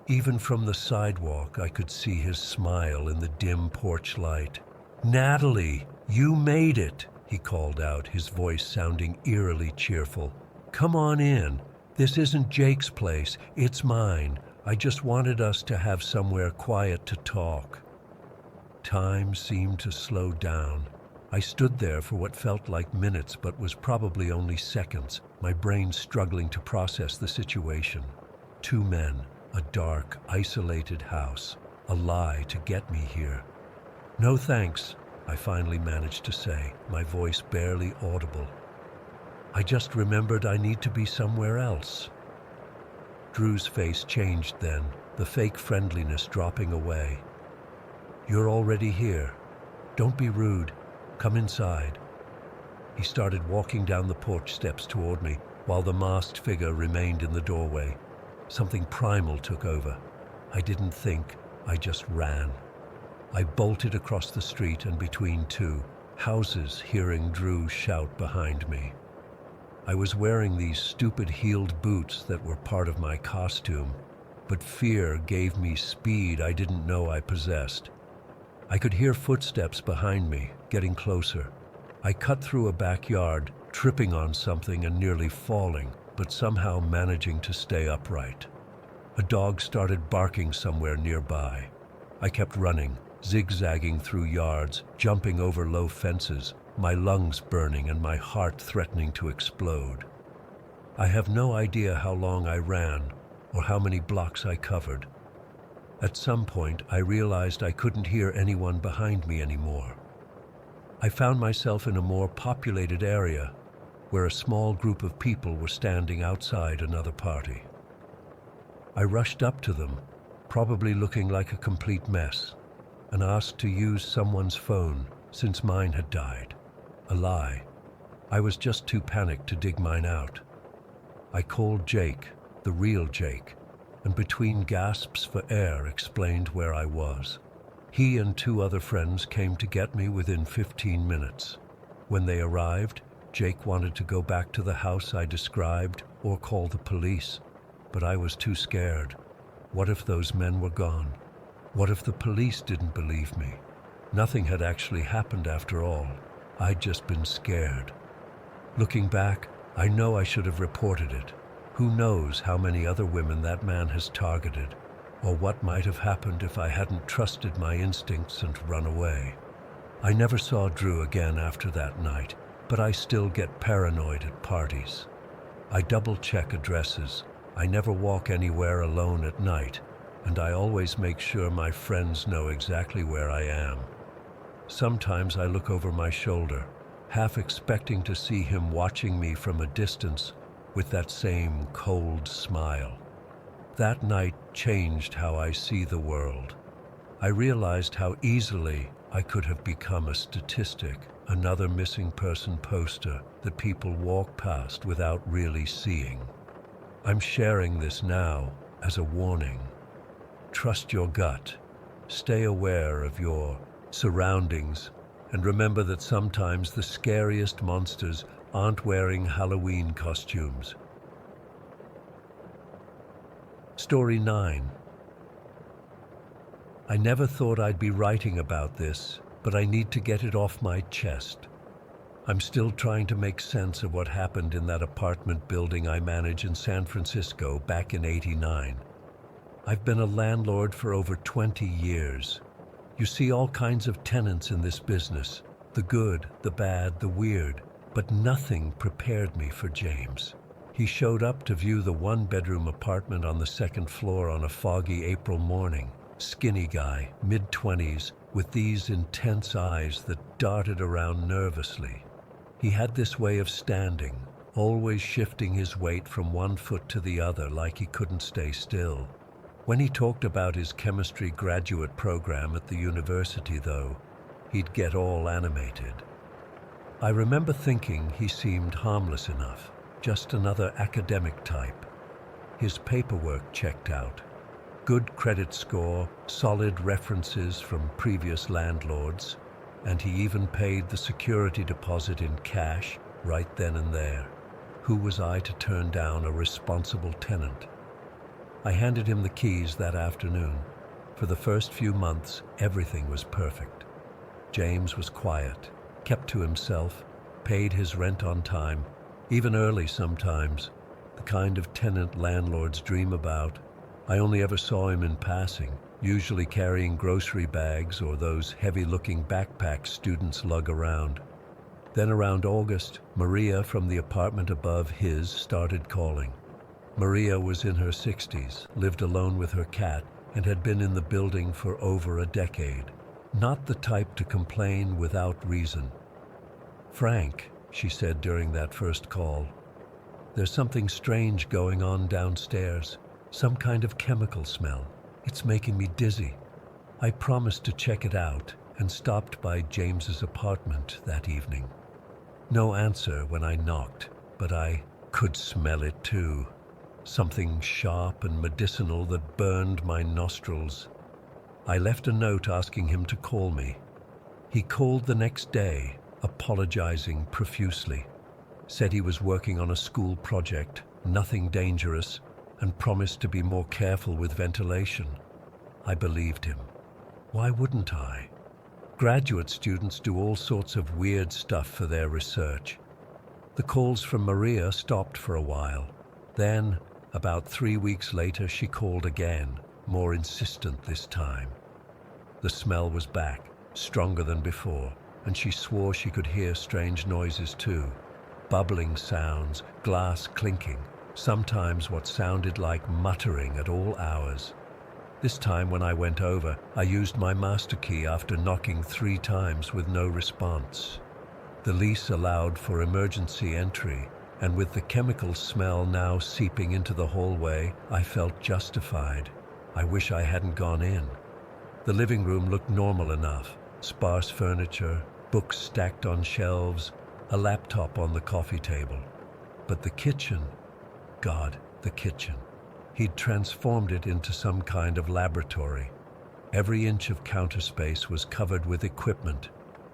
Even from the sidewalk, I could see his smile in the dim porch light. "Natalie, you made it," he called out, his voice sounding eerily cheerful. "Come on in. This isn't Jake's place, it's mine. I just wanted us to have somewhere quiet to talk." Time seemed to slow down. I stood there for what felt like minutes but was probably only seconds, my brain struggling to process the situation. Two men, a dark, isolated house, a lie to get me here. "No thanks," I finally managed to say, my voice barely audible. "I just remembered I need to be somewhere else." Drew's face changed then, the fake friendliness dropping away. "You're already here. Don't be rude. Come inside." He started walking down the porch steps toward me, while the masked figure remained in the doorway. Something primal took over. I didn't think, I just ran. I bolted across the street and between two houses, hearing Drew shout behind me. I was wearing these stupid heeled boots that were part of my costume, but fear gave me speed I didn't know I possessed. I could hear footsteps behind me, getting closer. I cut through a backyard, tripping on something and nearly falling, but somehow managing to stay upright. A dog started barking somewhere nearby. I kept running, zigzagging through yards, jumping over low fences, my lungs burning and my heart threatening to explode. I have no idea how long I ran or how many blocks I covered. At some point, I realized I couldn't hear anyone behind me anymore. I found myself in a more populated area where a small group of people were standing outside another party. I rushed up to them, probably looking like a complete mess, and asked to use someone's phone since mine had died. A lie. I was just too panicked to dig mine out. I called Jake, the real Jake, and between gasps for air explained where I was. He and 2 other friends came to get me within 15 minutes. When they arrived, Jake wanted to go back to the house I described or call the police, but I was too scared. What if those men were gone? What if the police didn't believe me? Nothing had actually happened after all. I'd just been scared. Looking back, I know I should have reported it. Who knows how many other women that man has targeted, or what might have happened if I hadn't trusted my instincts and run away. I never saw Drew again after that night, but I still get paranoid at parties. I double-check addresses. I never walk anywhere alone at night, and I always make sure my friends know exactly where I am. Sometimes I look over my shoulder, half expecting to see him watching me from a distance with that same cold smile. That night changed how I see the world. I realized how easily I could have become a statistic, another missing person poster that people walk past without really seeing. I'm sharing this now as a warning. Trust your gut. Stay aware of your surroundings, and remember that sometimes the scariest monsters aren't wearing Halloween costumes. Story 9. I never thought I'd be writing about this, but I need to get it off my chest. I'm still trying to make sense of what happened in that apartment building I manage in San Francisco back in '89. I've been a landlord for over 20 years. You see all kinds of tenants in this business, the good, the bad, the weird, but nothing prepared me for James. He showed up to view the 1-bedroom apartment on the 2nd floor on a foggy April morning. Skinny guy, mid-20s, with these intense eyes that darted around nervously. He had this way of standing, always shifting his weight from one foot to the other like he couldn't stay still. When he talked about his chemistry graduate program at the university, though, he'd get all animated. I remember thinking he seemed harmless enough, just another academic type. His paperwork checked out. Good credit score, solid references from previous landlords, and he even paid the security deposit in cash right then and there. Who was I to turn down a responsible tenant? I handed him the keys that afternoon. For the first few months, everything was perfect. James was quiet, kept to himself, paid his rent on time, even early sometimes, the kind of tenant landlords dream about. I only ever saw him in passing, usually carrying grocery bags or those heavy-looking backpacks students lug around. Then around August, Maria from the apartment above his started calling. Maria was in her 60s, lived alone with her cat, and had been in the building for over a decade. Not the type to complain without reason. "Frank," she said during that first call, "there's something strange going on downstairs. Some kind of chemical smell. It's making me dizzy." I promised to check it out and stopped by James's apartment that evening. No answer when I knocked, but I could smell it too. Something sharp and medicinal that burned my nostrils. I left a note asking him to call me. He called the next day, apologizing profusely. said he was working on a school project, nothing dangerous, and promised to be more careful with ventilation. I believed him. Why wouldn't I? Graduate students do all sorts of weird stuff for their research. The calls from Maria stopped for a while. Then, about 3 weeks later, she called again, more insistent this time. The smell was back, stronger than before, and she swore she could hear strange noises too. Bubbling sounds, glass clinking, sometimes what sounded like muttering at all hours. This time when I went over, I used my master key after knocking 3 times with no response. The lease allowed for emergency entry, and with the chemical smell now seeping into the hallway, I felt justified. I wish I hadn't gone in. The living room looked normal enough. Sparse furniture, books stacked on shelves, a laptop on the coffee table. But the kitchen, God, the kitchen. He'd transformed it into some kind of laboratory. Every inch of counter space was covered with equipment.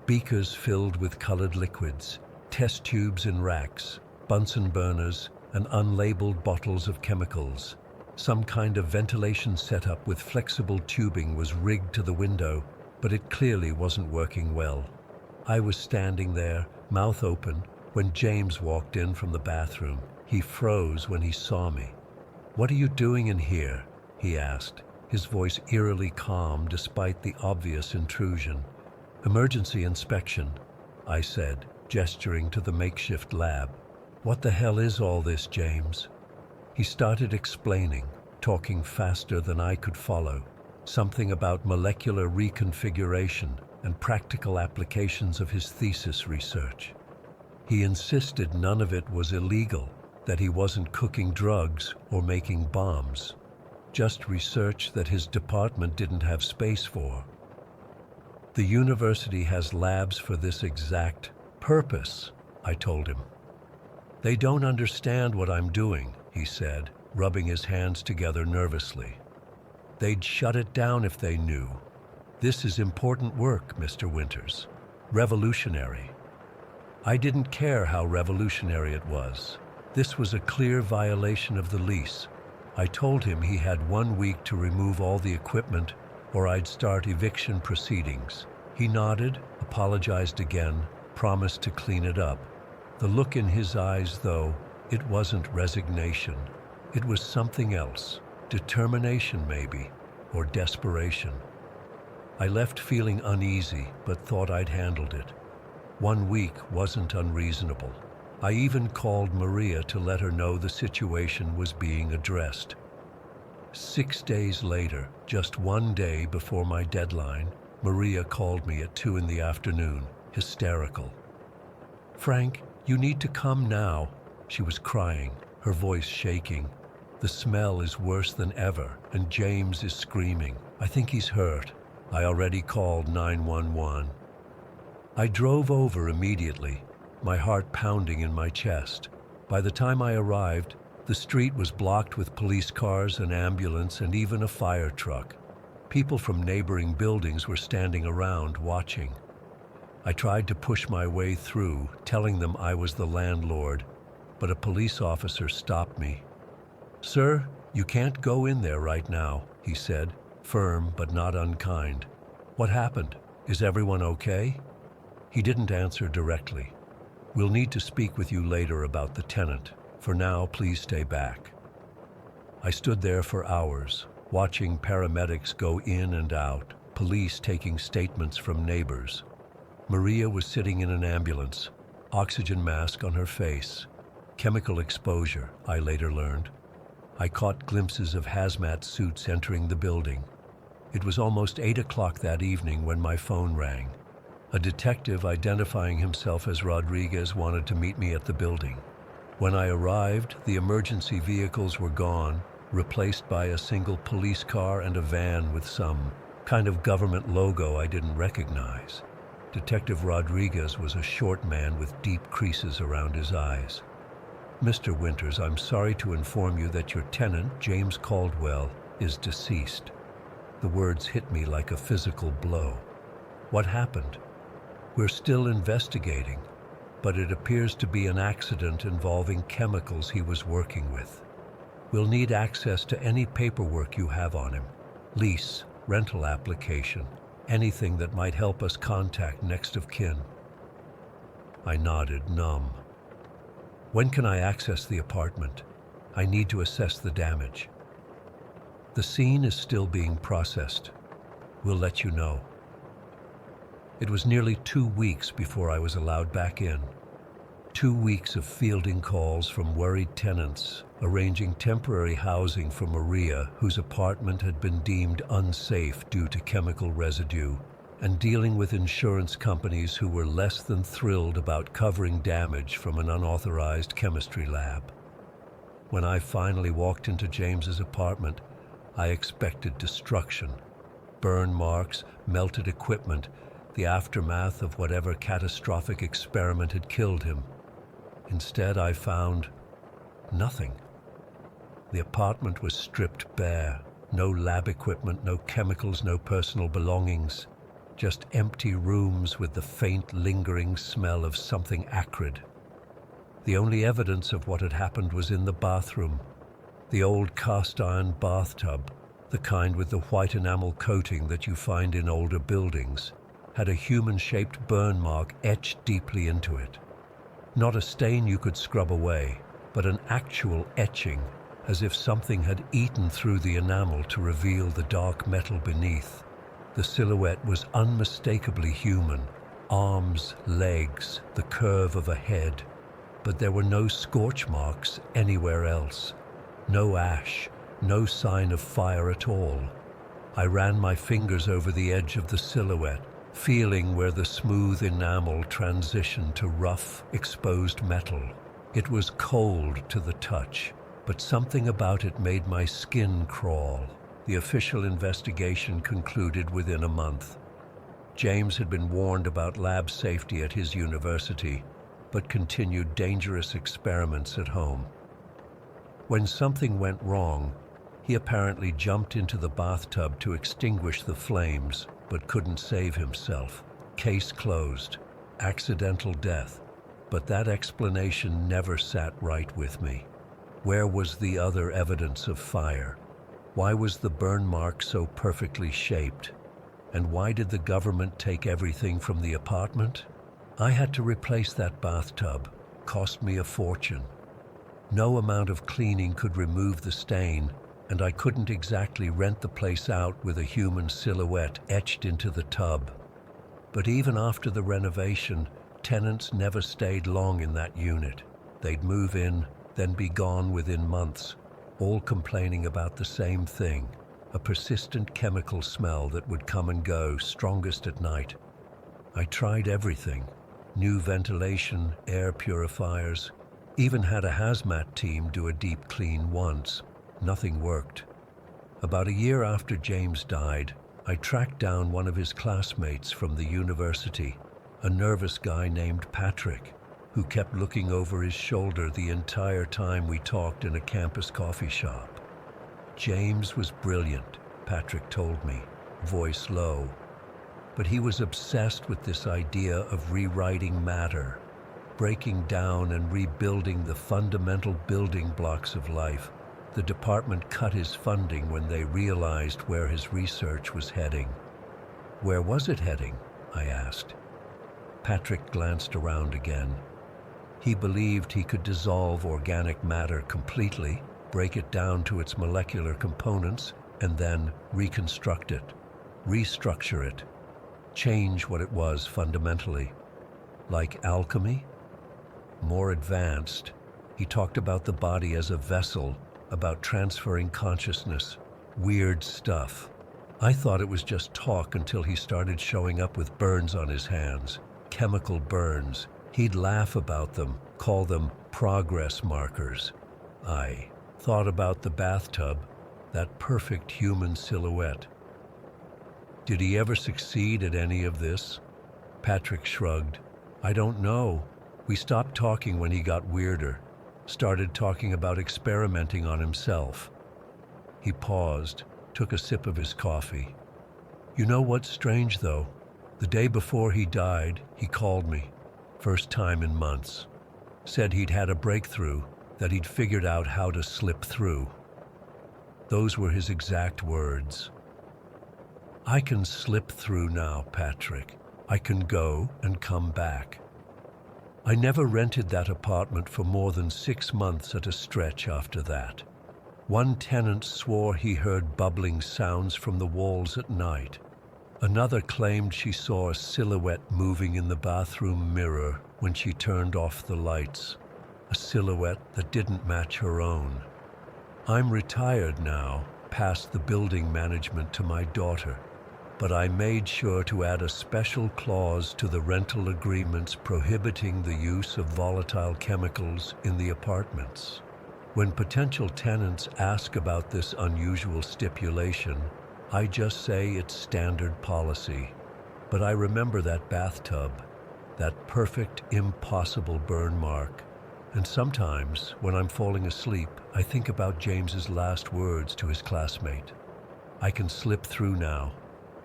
Beakers filled with colored liquids, test tubes in racks, Bunsen burners, and unlabeled bottles of chemicals. Some kind of ventilation setup with flexible tubing was rigged to the window, but it clearly wasn't working well. I was standing there, mouth open, when James walked in from the bathroom. He froze when he saw me. "What are you doing in here?" he asked, his voice eerily calm despite the obvious intrusion. "Emergency inspection," I said, gesturing to the makeshift lab. "What the hell is all this, James?" He started explaining, talking faster than I could follow, something about molecular reconfiguration and practical applications of his thesis research. He insisted none of it was illegal, that he wasn't cooking drugs or making bombs, just research that his department didn't have space for. "The university has labs for this exact purpose," I told him. "They don't understand what I'm doing," he said, rubbing his hands together nervously. "They'd shut it down if they knew. This is important work, Mr. Winters. Revolutionary." I didn't care how revolutionary it was. This was a clear violation of the lease. I told him he had 1 week to remove all the equipment or I'd start eviction proceedings. He nodded, apologized again, promised to clean it up. The look in his eyes, though, it wasn't resignation. It was something else. Determination, maybe, or desperation. I left feeling uneasy, but thought I'd handled it. 1 week wasn't unreasonable. I even called Maria to let her know the situation was being addressed. 6 days later, just 1 day before my deadline, Maria called me at 2 in the afternoon, hysterical. "Frank, you need to come now." She was crying, her voice shaking. "The smell is worse than ever, and James is screaming. I think he's hurt. I already called 911. I drove over immediately, my heart pounding in my chest. By the time I arrived, the street was blocked with police cars, an ambulance, and even a fire truck. People from neighboring buildings were standing around watching. I tried to push my way through, telling them I was the landlord, but a police officer stopped me. "Sir, you can't go in there right now," he said, firm but not unkind. "What happened? Is everyone okay?" He didn't answer directly. "We'll need to speak with you later about the tenant. For now, please stay back." I stood there for hours, watching paramedics go in and out, police taking statements from neighbors. Maria was sitting in an ambulance, oxygen mask on her face. Chemical exposure, I later learned. I caught glimpses of hazmat suits entering the building. It was almost 8 o'clock that evening when my phone rang. A detective identifying himself as Rodriguez wanted to meet me at the building. When I arrived, the emergency vehicles were gone, replaced by a single police car and a van with some kind of government logo I didn't recognize. Detective Rodriguez was a short man with deep creases around his eyes. "Mr. Winters, I'm sorry to inform you that your tenant, James Caldwell, is deceased." The words hit me like a physical blow. "What happened?" "We're still investigating." but it appears to be an accident involving chemicals he was working with. We'll need access to any paperwork you have on him. Lease, rental application, anything that might help us contact next of kin. I nodded, numb. When can I access the apartment? I need to assess the damage. The scene is still being processed. We'll let you know. It was nearly 2 weeks before I was allowed back in. 2 weeks of fielding calls from worried tenants, arranging temporary housing for Maria, whose apartment had been deemed unsafe due to chemical residue, and dealing with insurance companies who were less than thrilled about covering damage from an unauthorized chemistry lab. When I finally walked into James's apartment, I expected destruction. Burn marks, melted equipment, the aftermath of whatever catastrophic experiment had killed him. Instead, I found nothing. The apartment was stripped bare. No lab equipment, no chemicals, no personal belongings. Just empty rooms with the faint, lingering smell of something acrid. The only evidence of what had happened was in the bathroom. The old cast-iron bathtub, the kind with the white enamel coating that you find in older buildings, had a human-shaped burn mark etched deeply into it. Not a stain you could scrub away, but an actual etching, as if something had eaten through the enamel to reveal the dark metal beneath. The silhouette was unmistakably human. Arms, legs, the curve of a head. But there were no scorch marks anywhere else. No ash, no sign of fire at all. I ran my fingers over the edge of the silhouette, feeling where the smooth enamel transitioned to rough, exposed metal. It was cold to the touch, but something about it made my skin crawl. The official investigation concluded within a month. James had been warned about lab safety at his university, but continued dangerous experiments at home. When something went wrong, he apparently jumped into the bathtub to extinguish the flames, but couldn't save himself. Case closed. Accidental death. But that explanation never sat right with me. Where was the other evidence of fire? Why was the burn mark so perfectly shaped? And why did the government take everything from the apartment? I had to replace that bathtub. Cost me a fortune. No amount of cleaning could remove the stain, and I couldn't exactly rent the place out with a human silhouette etched into the tub. But even after the renovation, tenants never stayed long in that unit. They'd move in, then be gone within months, all complaining about the same thing, a persistent chemical smell that would come and go, strongest at night. I tried everything. New ventilation, air purifiers, even had a hazmat team do a deep clean once. Nothing worked. About a year after James died, I tracked down one of his classmates from the university, a nervous guy named Patrick, who kept looking over his shoulder the entire time we talked in a campus coffee shop. James was brilliant, Patrick told me, voice low. But he was obsessed with this idea of rewriting matter, breaking down and rebuilding the fundamental building blocks of life. The department cut his funding when they realized where his research was heading. Where was it heading? I asked. Patrick glanced around again. He believed he could dissolve organic matter completely, break it down to its molecular components, and then reconstruct it, restructure it, change what it was fundamentally. Like alchemy? More advanced. He talked about the body as a vessel, about transferring consciousness. Weird stuff. I thought it was just talk until he started showing up with burns on his hands. Chemical burns. He'd laugh about them, call them progress markers. I thought about the bathtub, that perfect human silhouette. Did he ever succeed at any of this? Patrick shrugged. I don't know. We stopped talking when he got weirder. Started talking about experimenting on himself. He paused, took a sip of his coffee. You know what's strange, though? The day before he died, he called me. first time in months. Said he'd had a breakthrough, that he'd figured out how to slip through. Those were his exact words. I can slip through now, Patrick. I can go and come back. I never rented that apartment for more than 6 months at a stretch after that. One tenant swore he heard bubbling sounds from the walls at night. Another claimed she saw a silhouette moving in the bathroom mirror when she turned off the lights, a silhouette that didn't match her own. I'm retired now, past the building management to my daughter, but I made sure to add a special clause to the rental agreements prohibiting the use of volatile chemicals in the apartments. When potential tenants ask about this unusual stipulation, I just say it's standard policy. But I remember that bathtub, that perfect, impossible burn mark. And sometimes, when I'm falling asleep, I think about James's last words to his classmate. I can slip through now.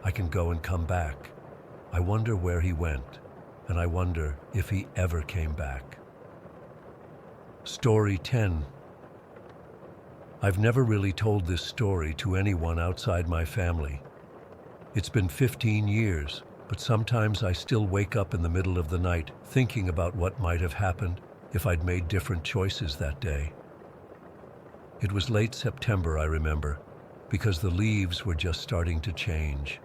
I can go and come back. I wonder where he went, and I wonder if he ever came back. Story 10. I've never really told this story to anyone outside my family. It's been 15 years, but sometimes I still wake up in the middle of the night thinking about what might have happened if I'd made different choices that day. It was late September, I remember, because the leaves were just starting to change.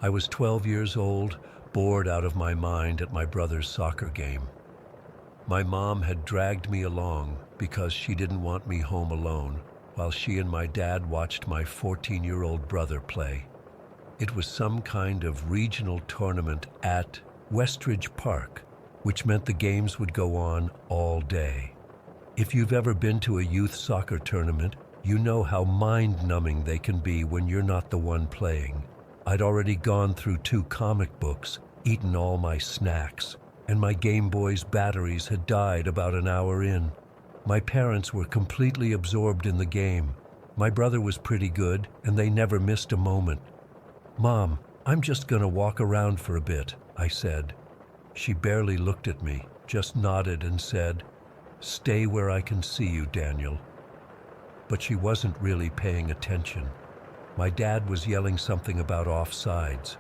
I was 12 years old, bored out of my mind at my brother's soccer game. My mom had dragged me along because she didn't want me home alone, while she and my dad watched my 14-year-old brother play. It was some kind of regional tournament at Westridge Park, which meant the games would go on all day. If you've ever been to a youth soccer tournament, you know how mind-numbing they can be when you're not the one playing. I'd already gone through 2 comic books, eaten all my snacks, and my Game Boy's batteries had died about an hour in. My parents were completely absorbed in the game. My brother was pretty good, and they never missed a moment. "Mom, I'm just gonna walk around for a bit," I said. She barely looked at me, just nodded and said, "Stay where I can see you, Daniel." But she wasn't really paying attention. My dad was yelling something about offsides.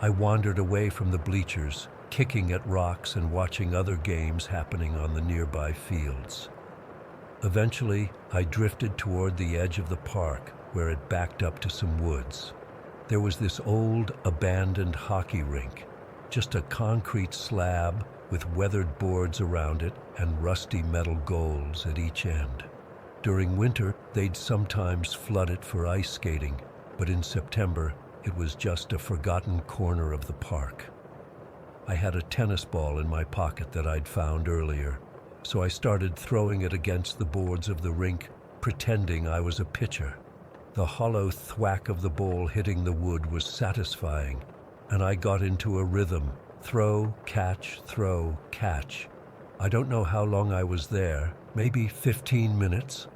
I wandered away from the bleachers, kicking at rocks and watching other games happening on the nearby fields. Eventually, I drifted toward the edge of the park, where it backed up to some woods. There was this old, abandoned hockey rink, just a concrete slab with weathered boards around it and rusty metal goals at each end. During winter, they'd sometimes flood it for ice skating, but in September, it was just a forgotten corner of the park. I had a tennis ball in my pocket that I'd found earlier, so I started throwing it against the boards of the rink, pretending I was a pitcher. The hollow thwack of the ball hitting the wood was satisfying, and I got into a rhythm. Throw, catch, throw, catch. I don't know how long I was there, maybe 15 minutes,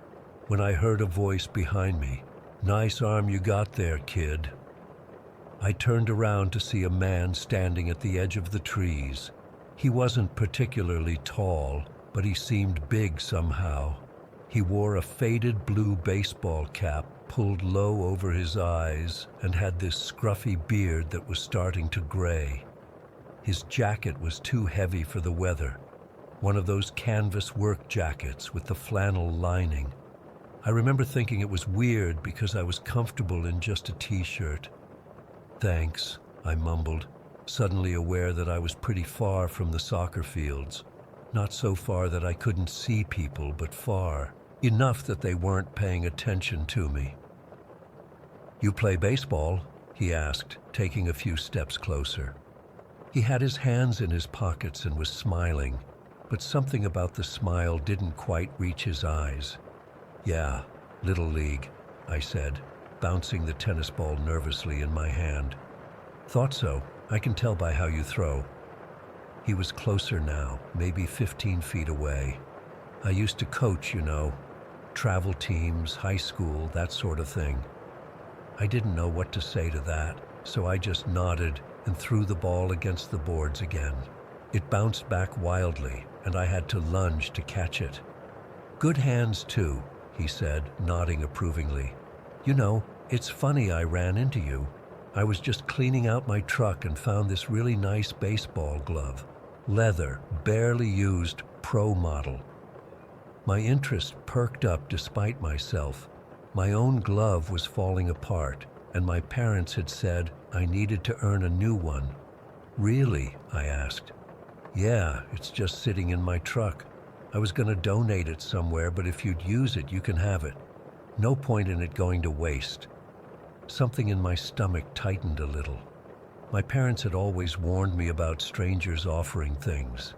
when I heard a voice behind me. "Nice arm you got there, kid." I turned around to see a man standing at the edge of the trees. He wasn't particularly tall, but he seemed big somehow. He wore a faded blue baseball cap pulled low over his eyes and had this scruffy beard that was starting to gray. His jacket was too heavy for the weather, one of those canvas work jackets with the flannel lining. I remember thinking it was weird because I was comfortable in just a t-shirt. "Thanks," I mumbled, suddenly aware that I was pretty far from the soccer fields. Not so far that I couldn't see people, but far, enough that they weren't paying attention to me. "You play baseball?" he asked, taking a few steps closer. He had his hands in his pockets and was smiling, but something about the smile didn't quite reach his eyes. "Yeah, Little League," I said, bouncing the tennis ball nervously in my hand. "Thought so. I can tell by how you throw." He was closer now, maybe 15 feet away. "I used to coach, you know. Travel teams, high school, that sort of thing." I didn't know what to say to that, so I just nodded and threw the ball against the boards again. It bounced back wildly, and I had to lunge to catch it. "Good hands, too," he said, nodding approvingly. "You know, it's funny I ran into you. I was just cleaning out my truck and found this really nice baseball glove. Leather, barely used, pro model." My interest perked up despite myself. My own glove was falling apart, and my parents had said I needed to earn a new one. "Really?" I asked. "Yeah, it's just sitting in my truck. I was going to donate it somewhere, but if you'd use it, you can have it. No point in it going to waste." Something in my stomach tightened a little. My parents had always warned me about strangers offering things.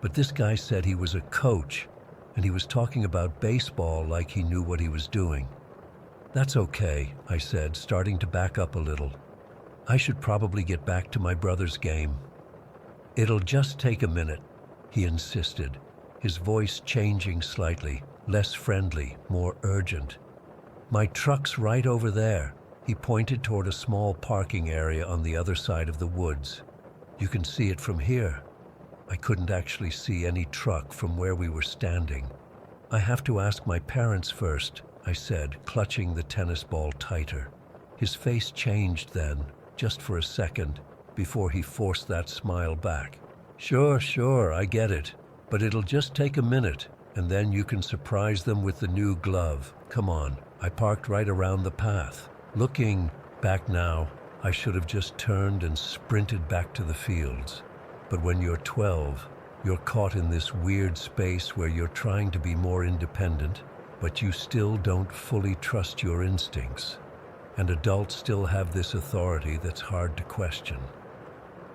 But this guy said he was a coach, and he was talking about baseball like he knew what he was doing. "That's okay," I said, starting to back up a little. "I should probably get back to my brother's game." "It'll just take a minute," he insisted, his voice changing slightly, less friendly, more urgent. "My truck's right over there." He pointed toward a small parking area on the other side of the woods. "You can see it from here." I couldn't actually see any truck from where we were standing. "I have to ask my parents first," I said, clutching the tennis ball tighter. His face changed then, just for a second, before he forced that smile back. Sure, I get it. But it'll just take a minute, and then you can surprise them with the new glove. Come on." I parked right around the path. Looking back now, I should have just turned and sprinted back to the fields. But when you're 12, you're caught in this weird space where you're trying to be more independent, but you still don't fully trust your instincts. And adults still have this authority that's hard to question.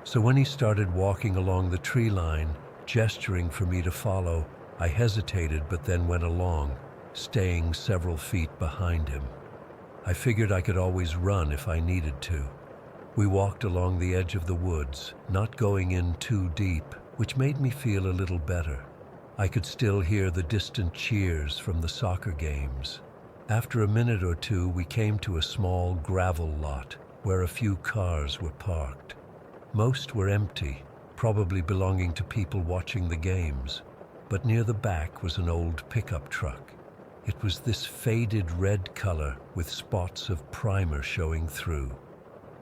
So when he started walking along the tree line, gesturing for me to follow, I hesitated but then went along, staying several feet behind him. I figured I could always run if I needed to. We walked along the edge of the woods, not going in too deep, which made me feel a little better. I could still hear the distant cheers from the soccer games. After a minute or two, we came to a small gravel lot where a few cars were parked. Most were empty, probably belonging to people watching the games, but near the back was an old pickup truck. It was this faded red color with spots of primer showing through.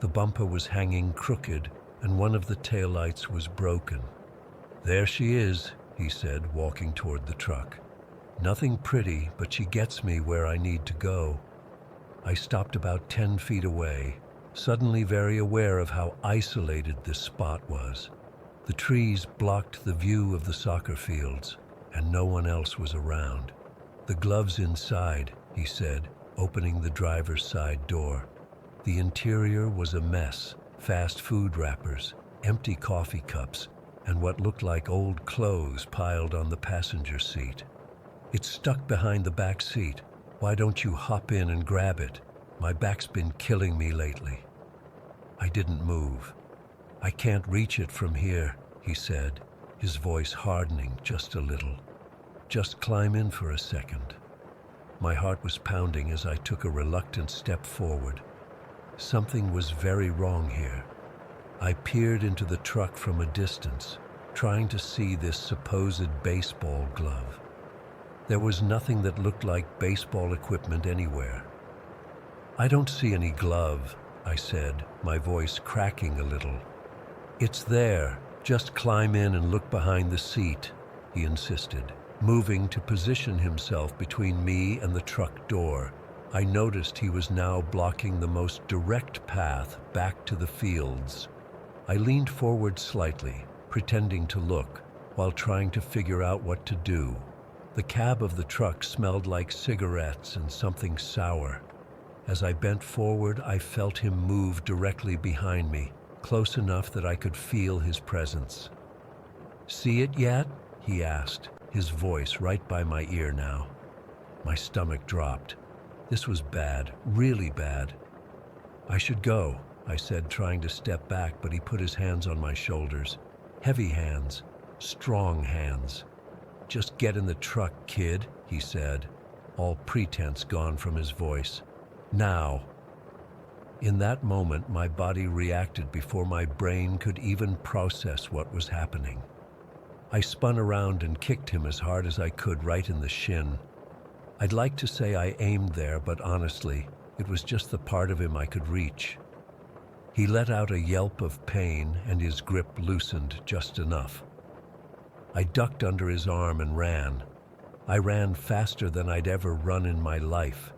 The bumper was hanging crooked, and one of the taillights was broken. "There she is," he said, walking toward the truck. "Nothing pretty, but she gets me where I need to go." I stopped about 10 feet away, suddenly very aware of how isolated this spot was. The trees blocked the view of the soccer fields, and no one else was around. "The glove's inside," he said, opening the driver's side door. The interior was a mess: fast food wrappers, empty coffee cups, and what looked like old clothes piled on the passenger seat. "It's stuck behind the back seat. Why don't you hop in and grab it? My back's been killing me lately." I didn't move. "I can't reach it from here," he said, his voice hardening just a little. "Just climb in for a second." My heart was pounding as I took a reluctant step forward. Something was very wrong here. I peered into the truck from a distance, trying to see this supposed baseball glove. There was nothing that looked like baseball equipment anywhere. "I don't see any glove," I said, my voice cracking a little. "It's there. Just climb in and look behind the seat," he insisted, moving to position himself between me and the truck door. I noticed he was now blocking the most direct path back to the fields. I leaned forward slightly, pretending to look, while trying to figure out what to do. The cab of the truck smelled like cigarettes and something sour. As I bent forward, I felt him move directly behind me, close enough that I could feel his presence. "See it yet?" he asked, his voice right by my ear now. My stomach dropped. This was bad, really bad. "I should go," I said, trying to step back, but he put his hands on my shoulders. Heavy hands, strong hands. "Just get in the truck, kid," he said, all pretense gone from his voice. "Now." In that moment, my body reacted before my brain could even process what was happening. I spun around and kicked him as hard as I could right in the shin. I'd like to say I aimed there, but honestly, it was just the part of him I could reach. He let out a yelp of pain and his grip loosened just enough. I ducked under his arm and ran. I ran faster than I'd ever run in my life.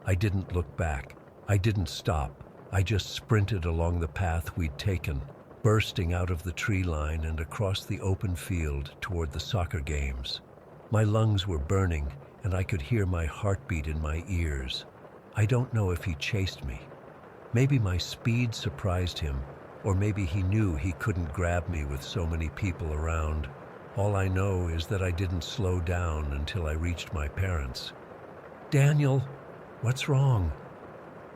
I didn't look back. I didn't stop. I just sprinted along the path we'd taken, bursting out of the tree line and across the open field toward the soccer games. My lungs were burning, and I could hear my heartbeat in my ears. I don't know if he chased me. Maybe my speed surprised him, or maybe he knew he couldn't grab me with so many people around. All I know is that I didn't slow down until I reached my parents. "Daniel, what's wrong?"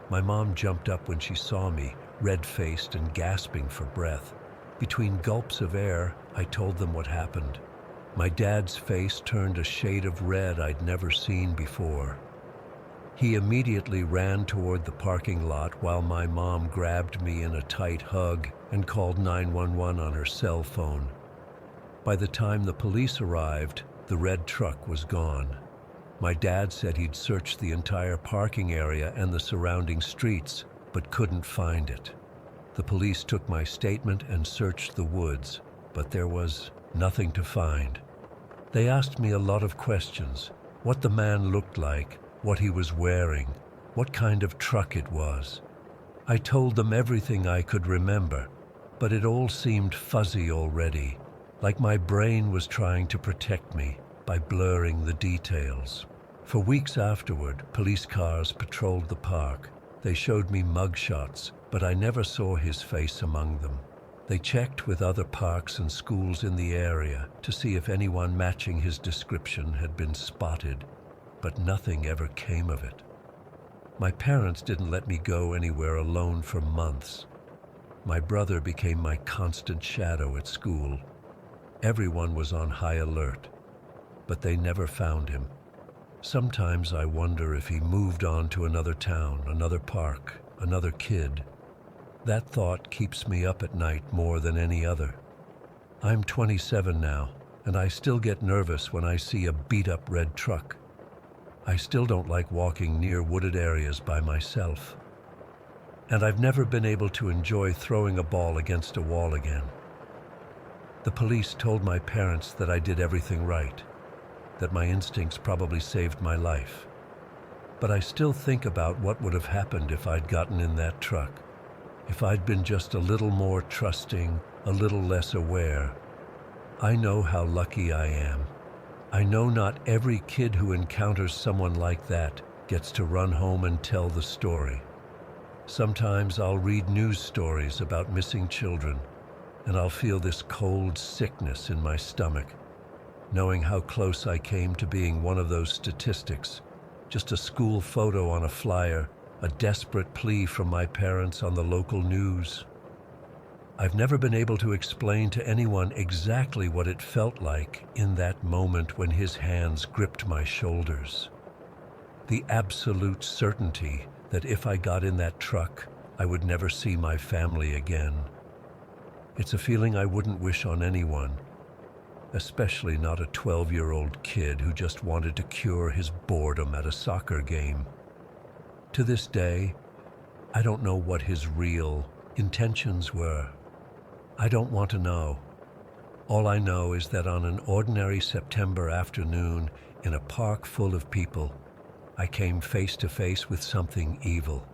My mom jumped up when she saw me, red-faced and gasping for breath. Between gulps of air, I told them what happened. My dad's face turned a shade of red I'd never seen before. He immediately ran toward the parking lot while my mom grabbed me in a tight hug and called 911 on her cell phone. By the time the police arrived, the red truck was gone. My dad said he'd searched the entire parking area and the surrounding streets, but couldn't find it. The police took my statement and searched the woods, but there was nothing to find. They asked me a lot of questions: what the man looked like, what he was wearing, what kind of truck it was. I told them everything I could remember, but it all seemed fuzzy already, like my brain was trying to protect me by blurring the details. For weeks afterward, police cars patrolled the park. They showed me mugshots, but I never saw his face among them. They checked with other parks and schools in the area to see if anyone matching his description had been spotted, but nothing ever came of it. My parents didn't let me go anywhere alone for months. My brother became my constant shadow at school. Everyone was on high alert, but they never found him. Sometimes I wonder if he moved on to another town, another park, another kid. That thought keeps me up at night more than any other. I'm 27 now, and I still get nervous when I see a beat-up red truck. I still don't like walking near wooded areas by myself. And I've never been able to enjoy throwing a ball against a wall again. The police told my parents that I did everything right, that my instincts probably saved my life. But I still think about what would have happened if I'd gotten in that truck, if I'd been just a little more trusting, a little less aware. I know how lucky I am. I know not every kid who encounters someone like that gets to run home and tell the story. Sometimes I'll read news stories about missing children, and I'll feel this cold sickness in my stomach, knowing how close I came to being one of those statistics, just a school photo on a flyer, a desperate plea from my parents on the local news. I've never been able to explain to anyone exactly what it felt like in that moment when his hands gripped my shoulders. The absolute certainty that if I got in that truck, I would never see my family again. It's a feeling I wouldn't wish on anyone, especially not a 12-year-old kid who just wanted to cure his boredom at a soccer game. To this day, I don't know what his real intentions were. I don't want to know. All I know is that on an ordinary September afternoon in a park full of people, I came face to face with something evil,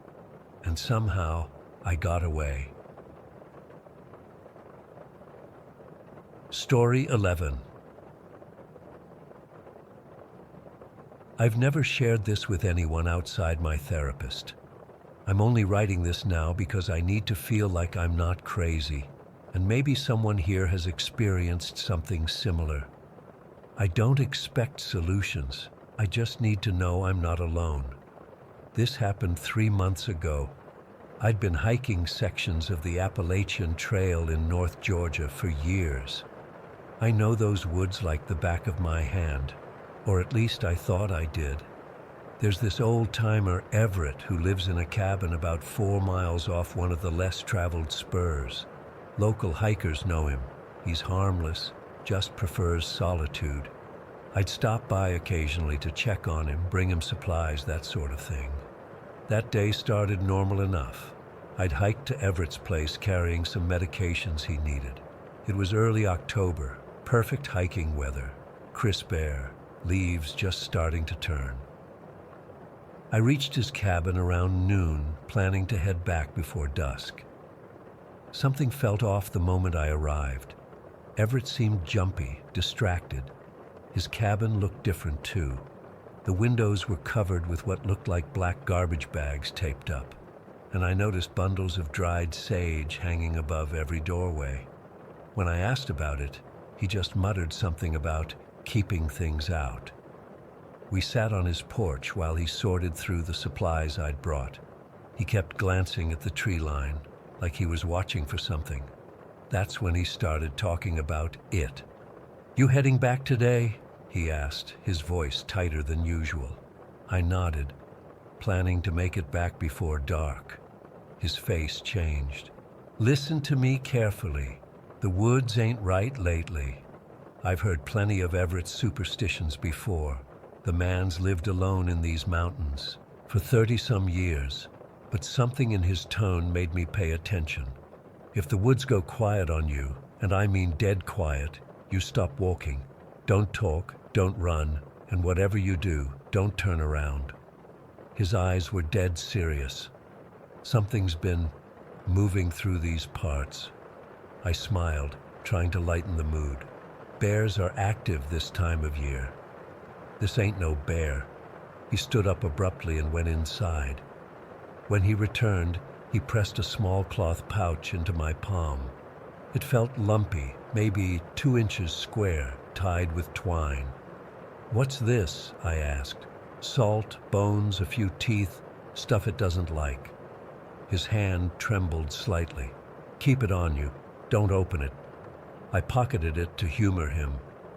and somehow I got away. Story 11. I've never shared this with anyone outside my therapist. I'm only writing this now because I need to feel like I'm not crazy, and maybe someone here has experienced something similar. I don't expect solutions. I just need to know I'm not alone. This happened 3 months ago. I'd been hiking sections of the Appalachian Trail in North Georgia for years. I know those woods like the back of my hand, or at least I thought I did. There's this old-timer Everett who lives in a cabin about 4 miles off one of the less-traveled spurs. Local hikers know him. He's harmless, just prefers solitude. I'd stop by occasionally to check on him, bring him supplies, that sort of thing. That day started normal enough. I'd hiked to Everett's place carrying some medications he needed. It was early October, perfect hiking weather, crisp air, leaves just starting to turn. I reached his cabin around noon, planning to head back before dusk. Something felt off the moment I arrived. Everett seemed jumpy, distracted. His cabin looked different too. The windows were covered with what looked like black garbage bags taped up, and I noticed bundles of dried sage hanging above every doorway. When I asked about it, he just muttered something about keeping things out. We sat on his porch while he sorted through the supplies I'd brought. He kept glancing at the tree line, like he was watching for something. That's when he started talking about it. "You heading back today?" he asked, his voice tighter than usual. I nodded, planning to make it back before dark. His face changed. "Listen to me carefully. The woods ain't right lately. I've heard plenty of Everett's superstitions before. The man's lived alone in these mountains for 30-some years, but something in his tone made me pay attention. If the woods go quiet on you, and I mean dead quiet, you stop walking. Don't talk, don't run, and whatever you do, don't turn around." His eyes were dead serious. "Something's been moving through these parts." I smiled, trying to lighten the mood. "Bears are active this time of year." "This ain't no bear." He stood up abruptly and went inside. When he returned, he pressed a small cloth pouch into my palm. It felt lumpy, maybe 2 inches square, tied with twine. "What's this?" I asked. "Salt, bones, a few teeth, stuff it doesn't like." His hand trembled slightly. "Keep it on you. Don't open it." I pocketed it to humor him,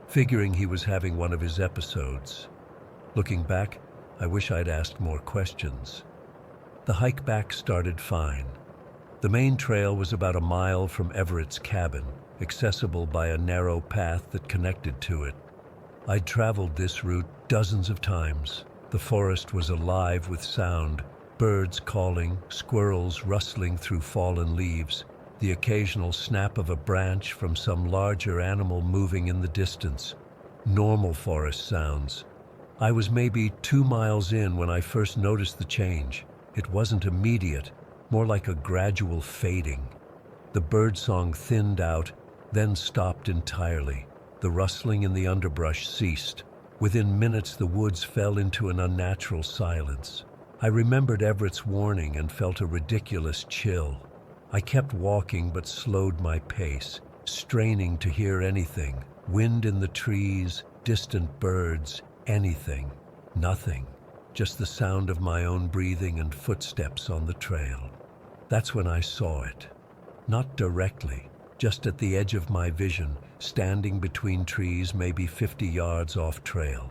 figuring he was having one of his episodes. Looking back, I wish I'd asked more questions. The hike back started fine. The main trail was about a mile from Everett's cabin, accessible by a narrow path that connected to it. I'd traveled this route dozens of times. The forest was alive with sound, birds calling, squirrels rustling through fallen leaves, the occasional snap of a branch from some larger animal moving in the distance. Normal forest sounds. I was maybe 2 miles in when I first noticed the change. It wasn't immediate, more like a gradual fading. The birdsong thinned out, then stopped entirely. The rustling in the underbrush ceased. Within minutes, the woods fell into an unnatural silence. I remembered Everett's warning and felt a ridiculous chill. I kept walking but slowed my pace, straining to hear anything. Wind in the trees, distant birds, anything. Nothing. Just the sound of my own breathing and footsteps on the trail. That's when I saw it. Not directly, just at the edge of my vision, standing between trees maybe 50 yards off trail.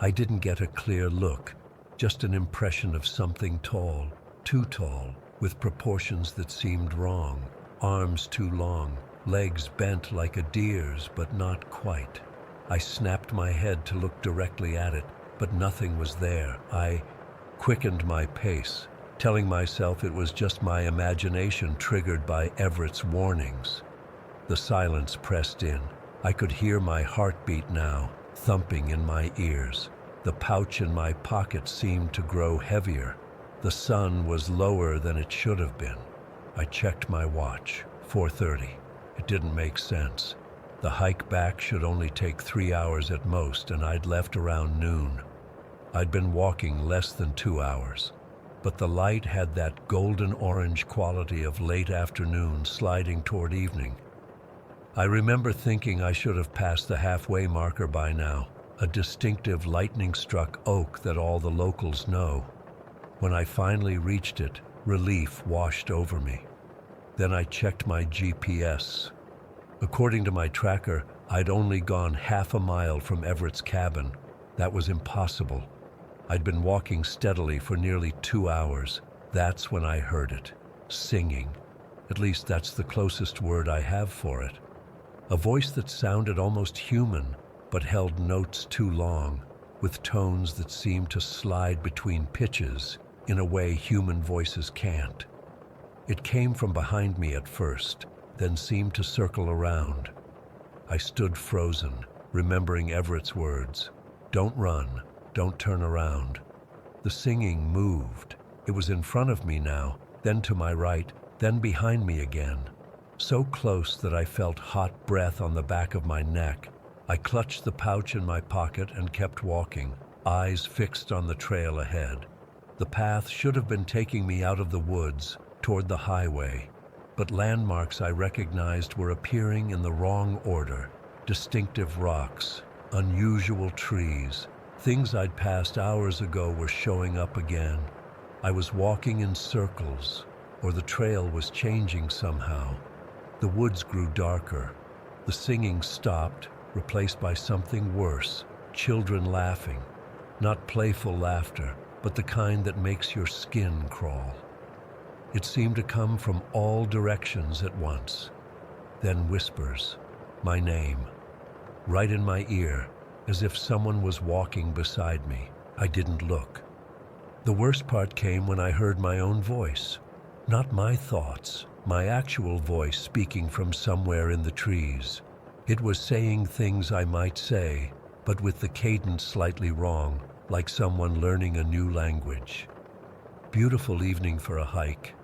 I didn't get a clear look, just an impression of something tall, too tall, with proportions that seemed wrong. Arms too long, legs bent like a deer's, but not quite. I snapped my head to look directly at it, but nothing was there. I quickened my pace, telling myself it was just my imagination triggered by Everett's warnings. The silence pressed in. I could hear my heartbeat now, thumping in my ears. The pouch in my pocket seemed to grow heavier. The sun was lower than it should have been. I checked my watch. 4:30. It didn't make sense. The hike back should only take 3 hours at most, and I'd left around noon. I'd been walking less than 2 hours, but the light had that golden orange quality of late afternoon sliding toward evening. I remember thinking I should have passed the halfway marker by now, a distinctive lightning-struck oak that all the locals know. When I finally reached it, relief washed over me. Then I checked my GPS. According to my tracker, I'd only gone half a mile from Everett's cabin. That was impossible. I'd been walking steadily for nearly 2 hours. That's when I heard it. Singing. At least that's the closest word I have for it. A voice that sounded almost human, but held notes too long, with tones that seemed to slide between pitches in a way human voices can't. It came from behind me at first, then seemed to circle around. I stood frozen, remembering Everett's words. Don't run, don't turn around. The singing moved. It was in front of me now, then to my right, then behind me again. So close that I felt hot breath on the back of my neck. I clutched the pouch in my pocket and kept walking, eyes fixed on the trail ahead. The path should have been taking me out of the woods, toward the highway, but landmarks I recognized were appearing in the wrong order. Distinctive rocks, unusual trees, things I'd passed hours ago were showing up again. I was walking in circles, or the trail was changing somehow. The woods grew darker. The singing stopped, replaced by something worse, children laughing. Not playful laughter, but the kind that makes your skin crawl. It seemed to come from all directions at once. Then whispers, my name, right in my ear, as if someone was walking beside me. I didn't look. The worst part came when I heard my own voice. Not my thoughts, my actual voice speaking from somewhere in the trees. It was saying things I might say, but with the cadence slightly wrong, like someone learning a new language. Beautiful evening for a hike.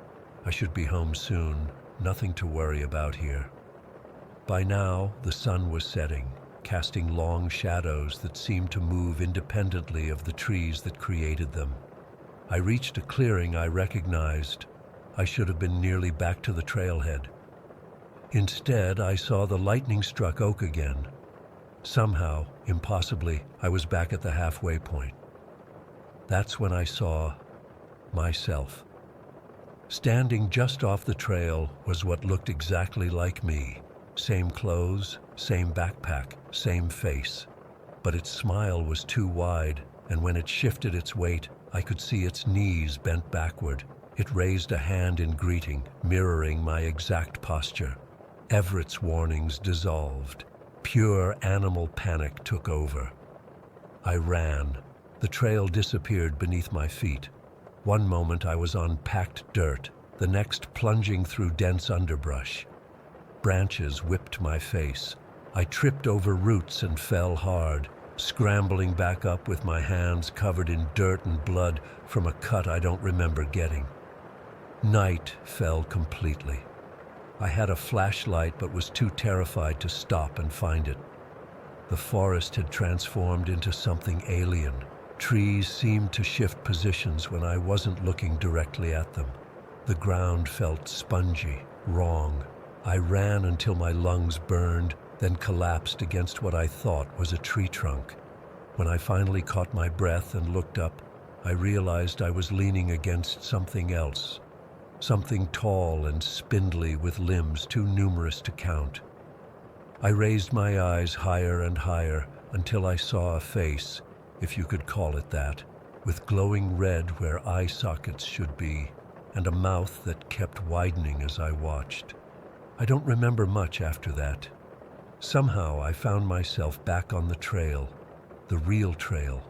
I should be home soon, nothing to worry about here. By now, the sun was setting, casting long shadows that seemed to move independently of the trees that created them. I reached a clearing I recognized. I should have been nearly back to the trailhead. Instead, I saw the lightning-struck oak again. Somehow, impossibly, I was back at the halfway point. That's when I saw myself. Standing just off the trail was what looked exactly like me. Same clothes, same backpack, same face. But its smile was too wide, and when it shifted its weight, I could see its knees bent backward. It raised a hand in greeting, mirroring my exact posture. Everett's warnings dissolved. Pure animal panic took over. I ran. The trail disappeared beneath my feet. One moment I was on packed dirt, the next plunging through dense underbrush. Branches whipped my face. I tripped over roots and fell hard, scrambling back up with my hands covered in dirt and blood from a cut I don't remember getting. Night fell completely. I had a flashlight but was too terrified to stop and find it. The forest had transformed into something alien. Trees seemed to shift positions when I wasn't looking directly at them. The ground felt spongy, wrong. I ran until my lungs burned, then collapsed against what I thought was a tree trunk. When I finally caught my breath and looked up, I realized I was leaning against something else. Something tall and spindly with limbs too numerous to count. I raised my eyes higher and higher until I saw a face, if you could call it that, with glowing red where eye sockets should be, and a mouth that kept widening as I watched. I don't remember much after that. Somehow I found myself back on the trail, the real trail.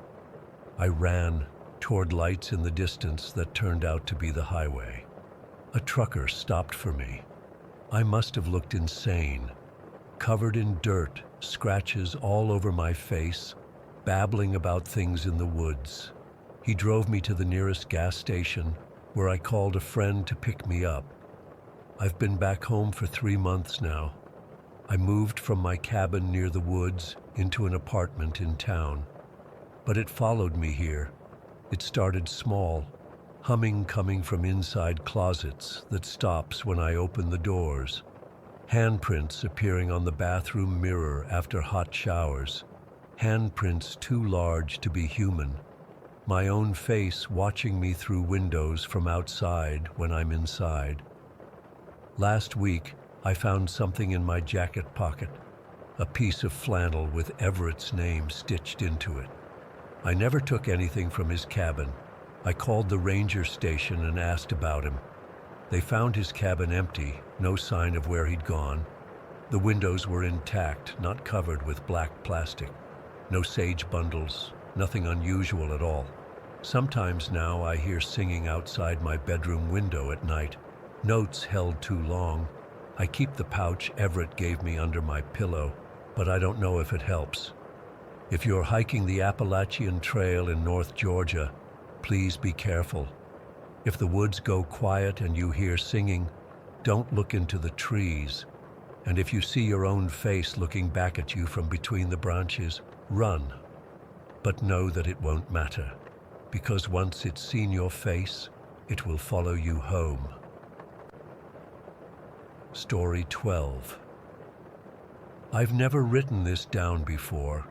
I ran toward lights in the distance that turned out to be the highway. A trucker stopped for me. I must have looked insane, covered in dirt, scratches all over my face, babbling about things in the woods. He drove me to the nearest gas station, where I called a friend to pick me up. I've been back home for 3 months now. I moved from my cabin near the woods into an apartment in town. But it followed me here. It started small, humming coming from inside closets that stops when I open the doors. Handprints appearing on the bathroom mirror after hot showers. Handprints too large to be human. My own face watching me through windows from outside when I'm inside. Last week, I found something in my jacket pocket, a piece of flannel with Everett's name stitched into it. I never took anything from his cabin. I called the ranger station and asked about him. They found his cabin empty, no sign of where he'd gone. The windows were intact, not covered with black plastic. No sage bundles, nothing unusual at all. Sometimes now I hear singing outside my bedroom window at night. Notes held too long. I keep the pouch Everett gave me under my pillow, but I don't know if it helps. If you're hiking the Appalachian Trail in North Georgia, please be careful. If the woods go quiet and you hear singing, don't look into the trees. And if you see your own face looking back at you from between the branches, run. But know that it won't matter, because once it's seen your face, it will follow you home. Story 12. I've never written this down before.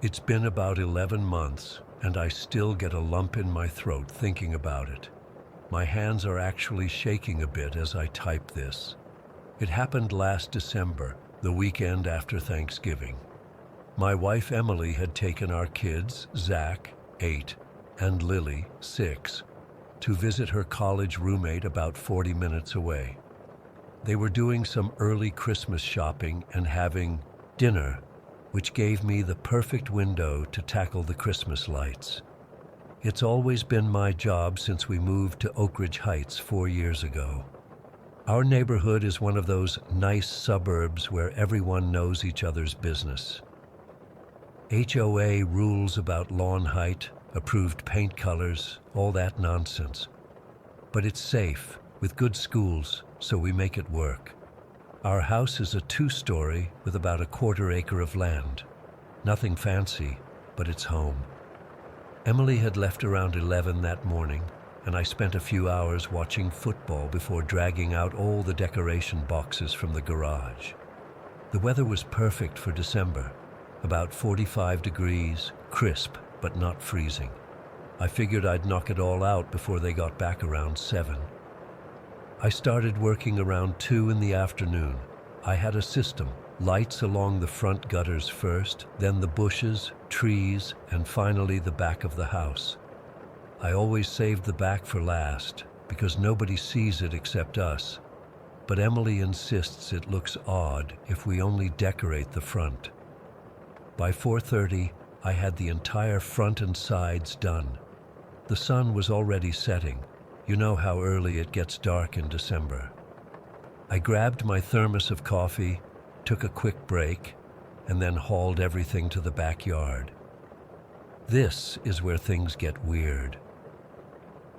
It's been about 11 months, and I still get a lump in my throat thinking about it. My hands are actually shaking a bit as I type this. It happened last December, the weekend after Thanksgiving. My wife Emily had taken our kids, Zach, 8, and Lily, 6, to visit her college roommate about 40 minutes away. They were doing some early Christmas shopping and having dinner, which gave me the perfect window to tackle the Christmas lights. It's always been my job since we moved to Oak Ridge Heights 4 years ago. Our neighborhood is one of those nice suburbs where everyone knows each other's business. HOA rules about lawn height, approved paint colors, all that nonsense. But it's safe, with good schools, so we make it work. Our house is a 2-story with about a 1/4 acre of land. Nothing fancy, but it's home. Emily had left around 11 that morning, and I spent a few hours watching football before dragging out all the decoration boxes from the garage. The weather was perfect for December, about 45 degrees, crisp but not freezing. I figured I'd knock it all out before they got back around 7. I started working around 2 in the afternoon. I had a system, lights along the front gutters first, then the bushes, trees, and finally the back of the house. I always saved the back for last, because nobody sees it except us. But Emily insists it looks odd if we only decorate the front. By 4:30, I had the entire front and sides done. The sun was already setting. You know how early it gets dark in December. I grabbed my thermos of coffee, took a quick break, and then hauled everything to the backyard. This is where things get weird.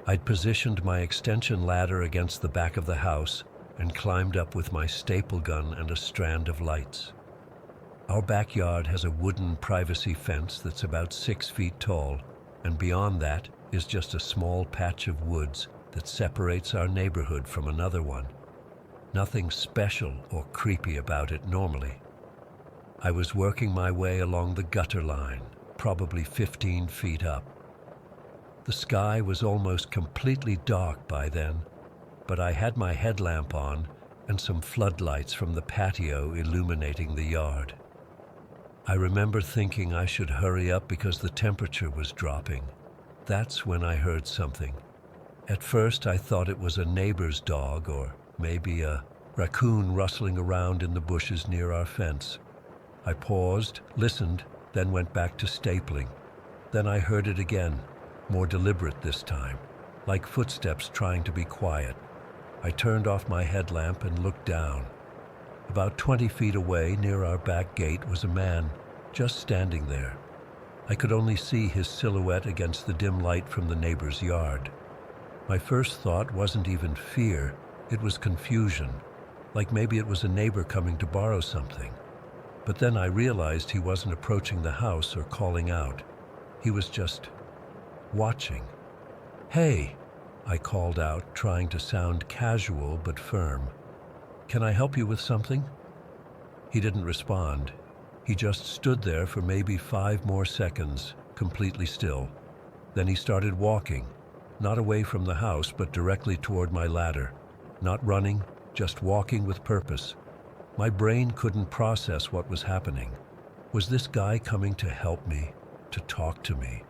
I'd positioned my extension ladder against the back of the house and climbed up with my staple gun and a strand of lights. Our backyard has a wooden privacy fence that's about 6 feet tall, and beyond that is just a small patch of woods that separates our neighborhood from another one. Nothing special or creepy about it normally. I was working my way along the gutter line, probably 15 feet up. The sky was almost completely dark by then, but I had my headlamp on and some floodlights from the patio illuminating the yard. I remember thinking I should hurry up because the temperature was dropping. That's when I heard something. At first I thought it was a neighbor's dog or maybe a raccoon rustling around in the bushes near our fence. I paused, listened, then went back to stapling. Then I heard it again, more deliberate this time, like footsteps trying to be quiet. I turned off my headlamp and looked down. About 20 feet away, near our back gate, was a man, just standing there. I could only see his silhouette against the dim light from the neighbor's yard. My first thought wasn't even fear, it was confusion, like maybe it was a neighbor coming to borrow something. But then I realized he wasn't approaching the house or calling out. He was just watching. "Hey," I called out, trying to sound casual but firm. "Can I help you with something?" He didn't respond. He just stood there for maybe 5 more seconds, completely still. Then he started walking, not away from the house, but directly toward my ladder. Not running, just walking with purpose. My brain couldn't process what was happening. Was this guy coming to help me, to talk to me,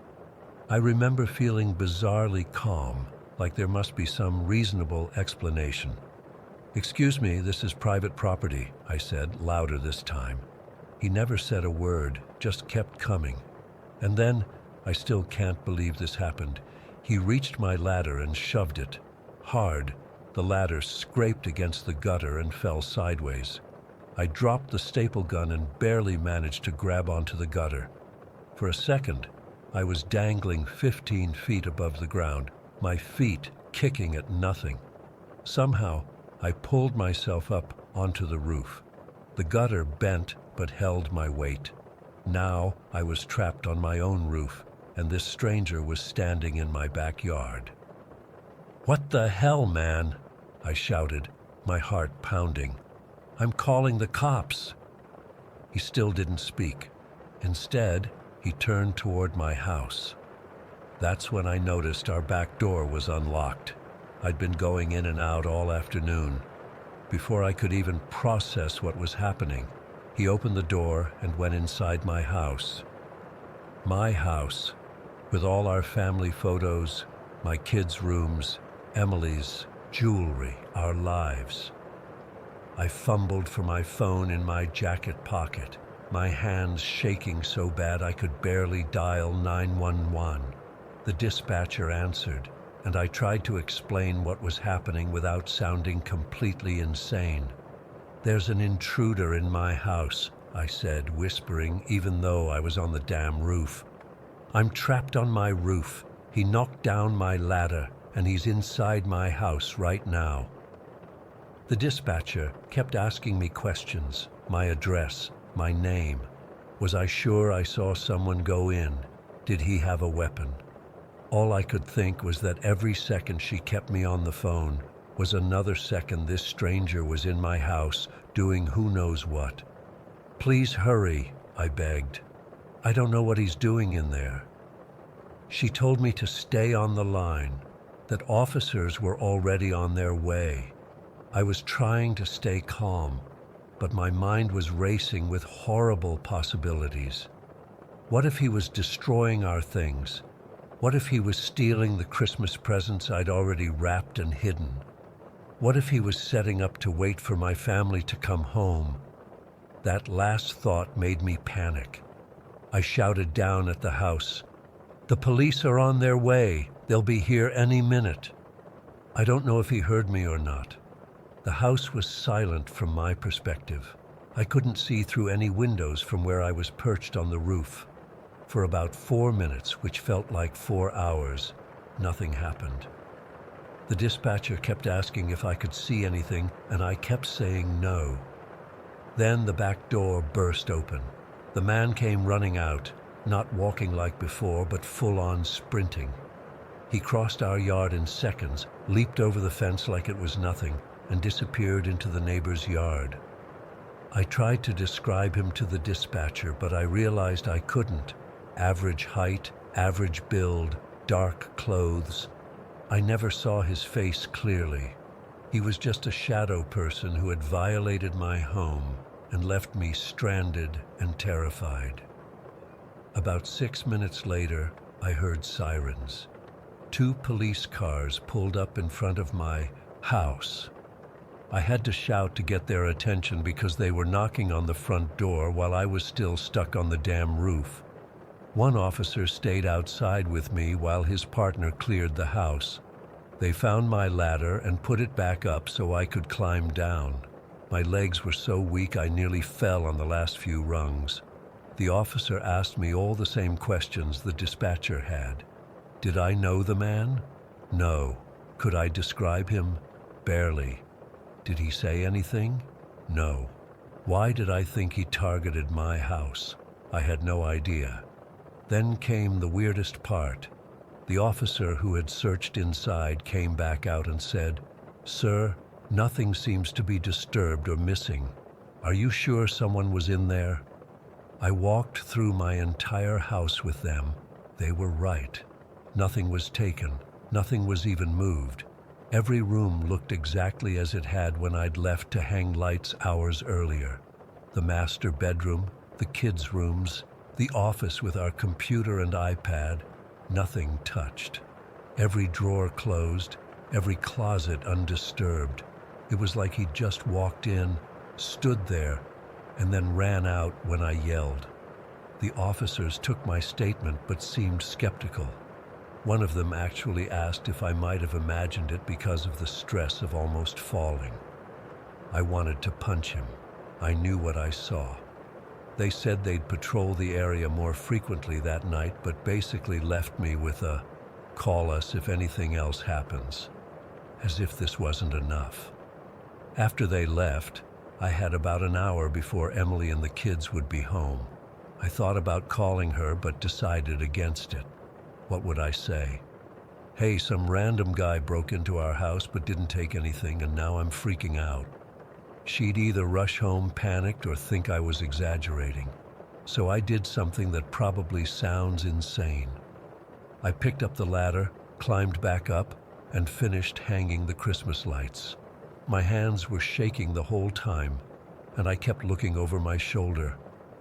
I remember feeling bizarrely calm, like there must be some reasonable explanation. "Excuse me, this is private property," I said, louder this time. He never said a word, just kept coming. And then, I still can't believe this happened, he reached my ladder and shoved it. Hard, the ladder scraped against the gutter and fell sideways. I dropped the staple gun and barely managed to grab onto the gutter. For a second, I was dangling 15 feet above the ground, my feet kicking at nothing. Somehow, I pulled myself up onto the roof. The gutter bent but held my weight. Now I was trapped on my own roof, and this stranger was standing in my backyard. "What the hell, man?" I shouted, my heart pounding. "I'm calling the cops." He still didn't speak. Instead, he turned toward my house. That's when I noticed our back door was unlocked. I'd been going in and out all afternoon. Before I could even process what was happening, he opened the door and went inside my house. My house, with all our family photos, my kids' rooms, Emily's, jewelry, our lives. I fumbled for my phone in my jacket pocket, my hands shaking so bad I could barely dial 911. The dispatcher answered, and I tried to explain what was happening without sounding completely insane. "There's an intruder in my house," I said, whispering even though I was on the damn roof. "I'm trapped on my roof. He knocked down my ladder, and he's inside my house right now." The dispatcher kept asking me questions, my address, my name. Was I sure I saw someone go in? Did he have a weapon? All I could think was that every second she kept me on the phone was another second this stranger was in my house doing who knows what. "Please hurry," I begged. "I don't know what he's doing in there." She told me to stay on the line, that officers were already on their way. I was trying to stay calm, but my mind was racing with horrible possibilities. What if he was destroying our things? What if he was stealing the Christmas presents I'd already wrapped and hidden? What if he was setting up to wait for my family to come home? That last thought made me panic. I shouted down at the house, "The police are on their way. They'll be here any minute." I don't know if he heard me or not. The house was silent from my perspective. I couldn't see through any windows from where I was perched on the roof. For about 4 minutes, which felt like 4 hours, nothing happened. The dispatcher kept asking if I could see anything, and I kept saying no. Then the back door burst open. The man came running out, not walking like before, but full-on sprinting. He crossed our yard in seconds, leaped over the fence like it was nothing, and disappeared into the neighbor's yard. I tried to describe him to the dispatcher, but I realized I couldn't. Average height, average build, dark clothes. I never saw his face clearly. He was just a shadow person who had violated my home and left me stranded and terrified. About 6 minutes later, I heard sirens. 2 police cars pulled up in front of my house. I had to shout to get their attention because they were knocking on the front door while I was still stuck on the damn roof. One officer stayed outside with me while his partner cleared the house. They found my ladder and put it back up so I could climb down. My legs were so weak I nearly fell on the last few rungs. The officer asked me all the same questions the dispatcher had. Did I know the man? No. Could I describe him? Barely. Did he say anything? No. Why did I think he targeted my house? I had no idea. Then came the weirdest part. The officer who had searched inside came back out and said, "Sir, nothing seems to be disturbed or missing. Are you sure someone was in there?" I walked through my entire house with them. They were right. Nothing was taken. Nothing was even moved. Every room looked exactly as it had when I'd left to hang lights hours earlier. The master bedroom, the kids' rooms, the office with our computer and iPad. Nothing touched. Every drawer closed, every closet undisturbed. It was like he'd just walked in, stood there, and then ran out when I yelled. The officers took my statement but seemed skeptical. One of them actually asked if I might have imagined it because of the stress of almost falling. I wanted to punch him. I knew what I saw. They said they'd patrol the area more frequently that night, but basically left me with a "call us if anything else happens," as if this wasn't enough. After they left, I had about an hour before Emily and the kids would be home. I thought about calling her, but decided against it. What would I say? Hey, some random guy broke into our house but didn't take anything, and now I'm freaking out. She'd either rush home panicked or think I was exaggerating. So I did something that probably sounds insane. I picked up the ladder, climbed back up, and finished hanging the Christmas lights. My hands were shaking the whole time, and I kept looking over my shoulder,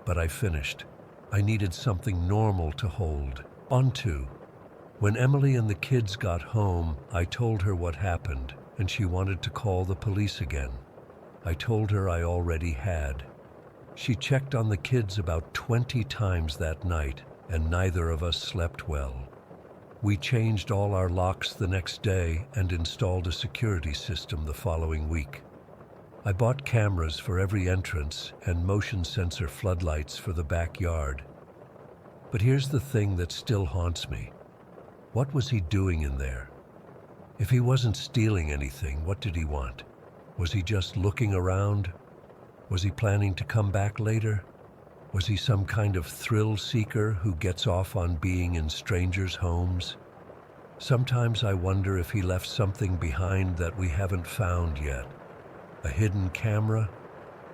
but I finished. I needed something normal to hold onto. When Emily and the kids got home, I told her what happened, and she wanted to call the police again. I told her I already had. She checked on the kids about 20 times that night, and neither of us slept well. We changed all our locks the next day and installed a security system the following week. I bought cameras for every entrance and motion sensor floodlights for the backyard. But here's the thing that still haunts me. What was he doing in there? If he wasn't stealing anything, what did he want? Was he just looking around? Was he planning to come back later? Was he some kind of thrill seeker who gets off on being in strangers' homes? Sometimes I wonder if he left something behind that we haven't found yet. A hidden camera?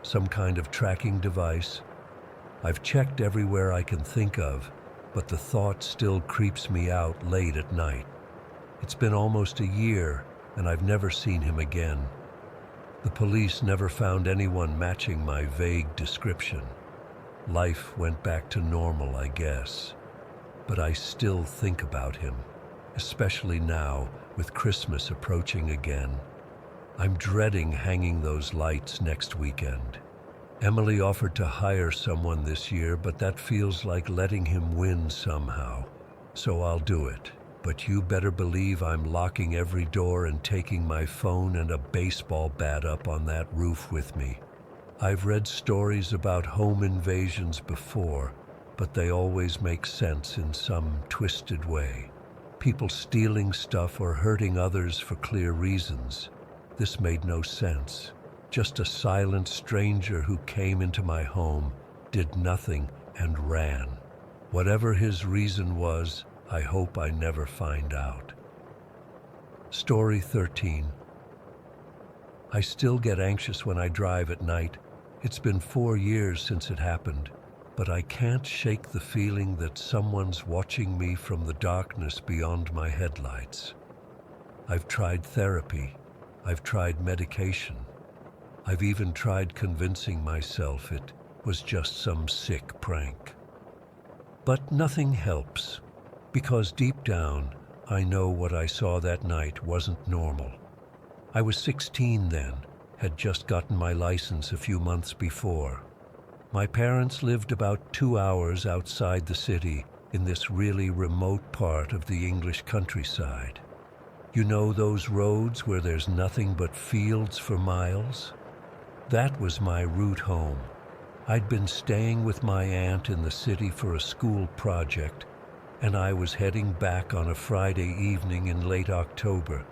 Some kind of tracking device? I've checked everywhere I can think of, but the thought still creeps me out late at night. It's been almost a year, and I've never seen him again. The police never found anyone matching my vague description. Life went back to normal, I guess. But I still think about him, especially now with Christmas approaching again. I'm dreading hanging those lights next weekend. Emily offered to hire someone this year, but that feels like letting him win somehow. So I'll do it. But you better believe I'm locking every door and taking my phone and a baseball bat up on that roof with me. I've read stories about home invasions before, but they always make sense in some twisted way. People stealing stuff or hurting others for clear reasons. This made no sense. Just a silent stranger who came into my home, did nothing, and ran. Whatever his reason was, I hope I never find out. Story 13. I still get anxious when I drive at night. It's been 4 years since it happened, but I can't shake the feeling that someone's watching me from the darkness beyond my headlights. I've tried therapy. I've tried medication. I've even tried convincing myself it was just some sick prank. But nothing helps, because deep down, I know what I saw that night wasn't normal. I was 16 then, had just gotten my license a few months before. My parents lived about 2 hours outside the city in this really remote part of the English countryside. You know those roads where there's nothing but fields for miles? That was my route home. I'd been staying with my aunt in the city for a school project, and I was heading back on a Friday evening in late October.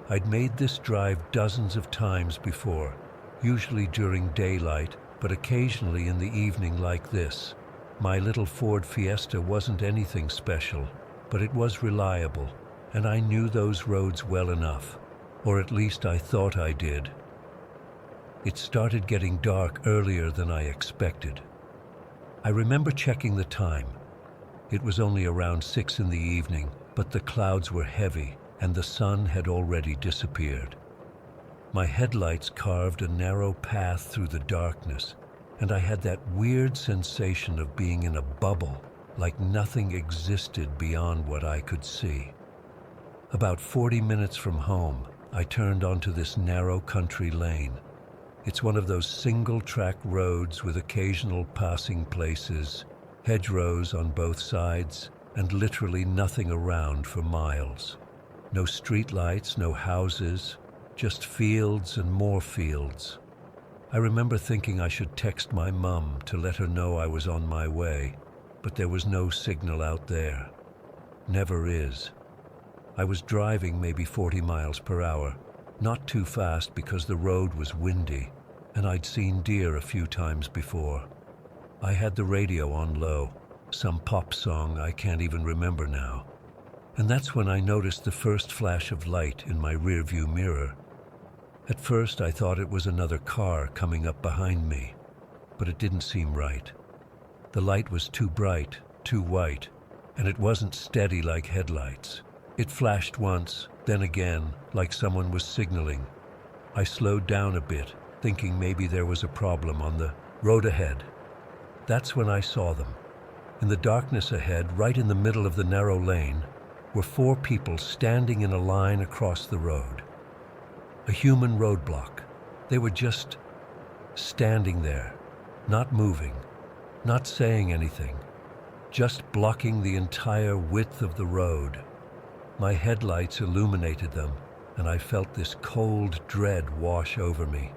I'd made this drive dozens of times before, usually during daylight, but occasionally in the evening like this. My little Ford Fiesta wasn't anything special, but it was reliable, and I knew those roads well enough, or at least I thought I did. It started getting dark earlier than I expected. I remember checking the time. It was only around 6 in the evening, but the clouds were heavy and the sun had already disappeared. My headlights carved a narrow path through the darkness, and I had that weird sensation of being in a bubble, like nothing existed beyond what I could see. About 40 minutes from home, I turned onto this narrow country lane. It's one of those single-track roads with occasional passing places, hedgerows on both sides, and literally nothing around for miles. No streetlights, no houses, just fields and more fields. I remember thinking I should text my mum to let her know I was on my way, but there was no signal out there. Never is. I was driving maybe 40 miles per hour, not too fast because the road was windy, and I'd seen deer a few times before. I had the radio on low, some pop song I can't even remember now. And that's when I noticed the first flash of light in my rearview mirror. At first I thought it was another car coming up behind me, but it didn't seem right. The light was too bright, too white, and it wasn't steady like headlights. It flashed once, then again, like someone was signaling. I slowed down a bit, thinking maybe there was a problem on the road ahead. That's when I saw them. In the darkness ahead, right in the middle of the narrow lane, were 4 people standing in a line across the road. A human roadblock. They were just standing there, not moving, not saying anything, just blocking the entire width of the road. My headlights illuminated them, and I felt this cold dread wash over me.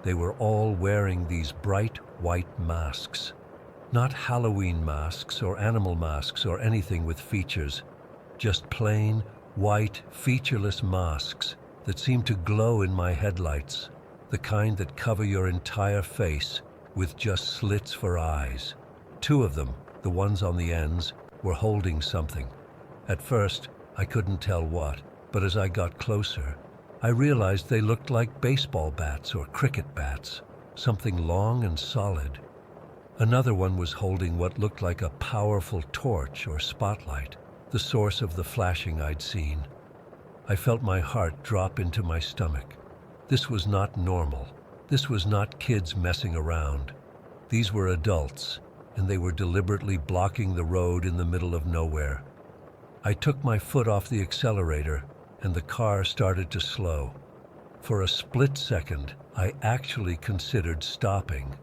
They were all wearing these bright white masks. Not Halloween masks or animal masks or anything with features. Just plain, white, featureless masks that seemed to glow in my headlights, the kind that cover your entire face with just slits for eyes. 2 of them, the ones on the ends, were holding something. At first, I couldn't tell what, but as I got closer, I realized they looked like baseball bats or cricket bats, something long and solid. Another one was holding what looked like a powerful torch or spotlight, the source of the flashing I'd seen. I felt my heart drop into my stomach. This was not normal. This was not kids messing around. These were adults, and they were deliberately blocking the road in the middle of nowhere. I took my foot off the accelerator, and the car started to slow. For a split second, I actually considered stopping.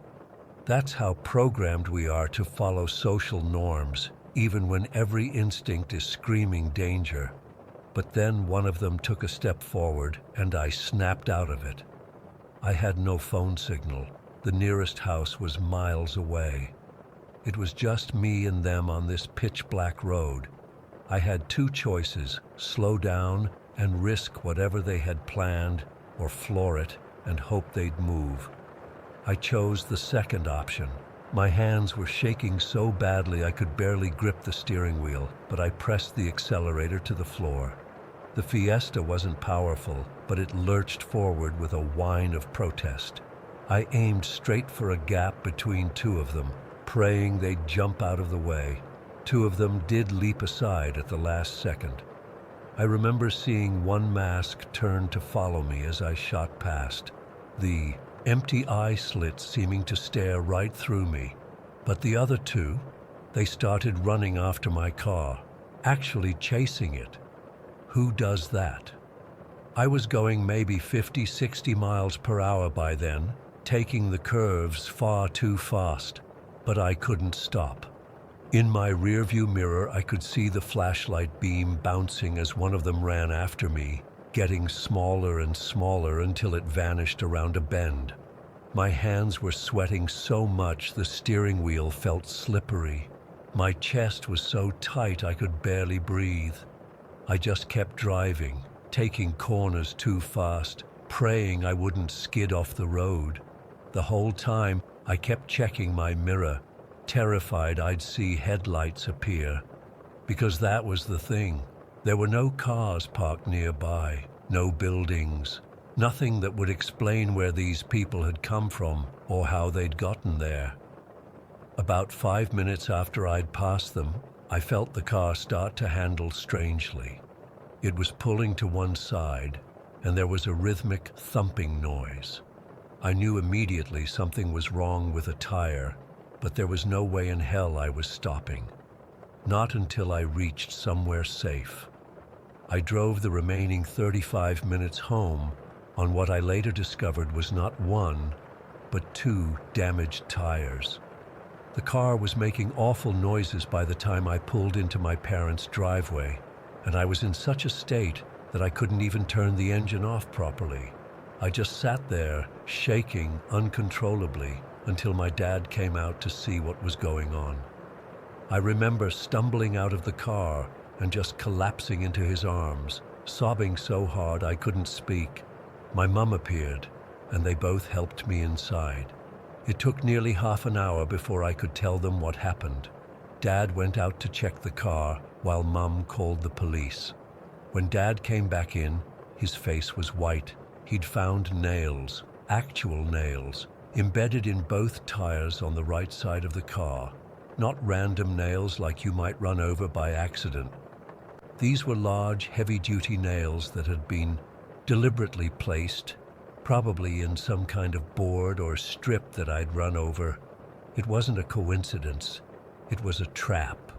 That's how programmed we are to follow social norms, even when every instinct is screaming danger. But then one of them took a step forward, and I snapped out of it. I had no phone signal. The nearest house was miles away. It was just me and them on this pitch-black road. I had 2 choices: slow down and risk whatever they had planned, or floor it and hope they'd move. I chose the second option. My hands were shaking so badly I could barely grip the steering wheel, but I pressed the accelerator to the floor. The Fiesta wasn't powerful, but it lurched forward with a whine of protest. I aimed straight for a gap between 2 of them, praying they'd jump out of the way. 2 of them did leap aside at the last second. I remember seeing one mask turn to follow me as I shot past, the empty eye slits seeming to stare right through me. But the other 2, they started running after my car, actually chasing it. Who does that? I was going maybe 50, 60 miles per hour by then, taking the curves far too fast, but I couldn't stop. In my rearview mirror, I could see the flashlight beam bouncing as one of them ran after me, getting smaller and smaller until it vanished around a bend. My hands were sweating so much the steering wheel felt slippery. My chest was so tight I could barely breathe. I just kept driving, taking corners too fast, praying I wouldn't skid off the road. The whole time, I kept checking my mirror, terrified I'd see headlights appear. Because that was the thing. There were no cars parked nearby, no buildings, nothing that would explain where these people had come from or how they'd gotten there. About 5 minutes after I'd passed them, I felt the car start to handle strangely. It was pulling to one side, and there was a rhythmic thumping noise. I knew immediately something was wrong with a tire, but there was no way in hell I was stopping. Not until I reached somewhere safe. I drove the remaining 35 minutes home on what I later discovered was not one, but two damaged tires. The car was making awful noises by the time I pulled into my parents' driveway, and I was in such a state that I couldn't even turn the engine off properly. I just sat there, shaking uncontrollably, until my dad came out to see what was going on. I remember stumbling out of the car and just collapsing into his arms, sobbing so hard I couldn't speak. My mum appeared, and they both helped me inside. It took nearly half an hour before I could tell them what happened. Dad went out to check the car while Mum called the police. When Dad came back in, his face was white. He'd found nails, actual nails, embedded in both tires on the right side of the car. Not random nails like you might run over by accident. These were large, heavy-duty nails that had been deliberately placed, probably in some kind of board or strip that I'd run over. It wasn't a coincidence. It was a trap.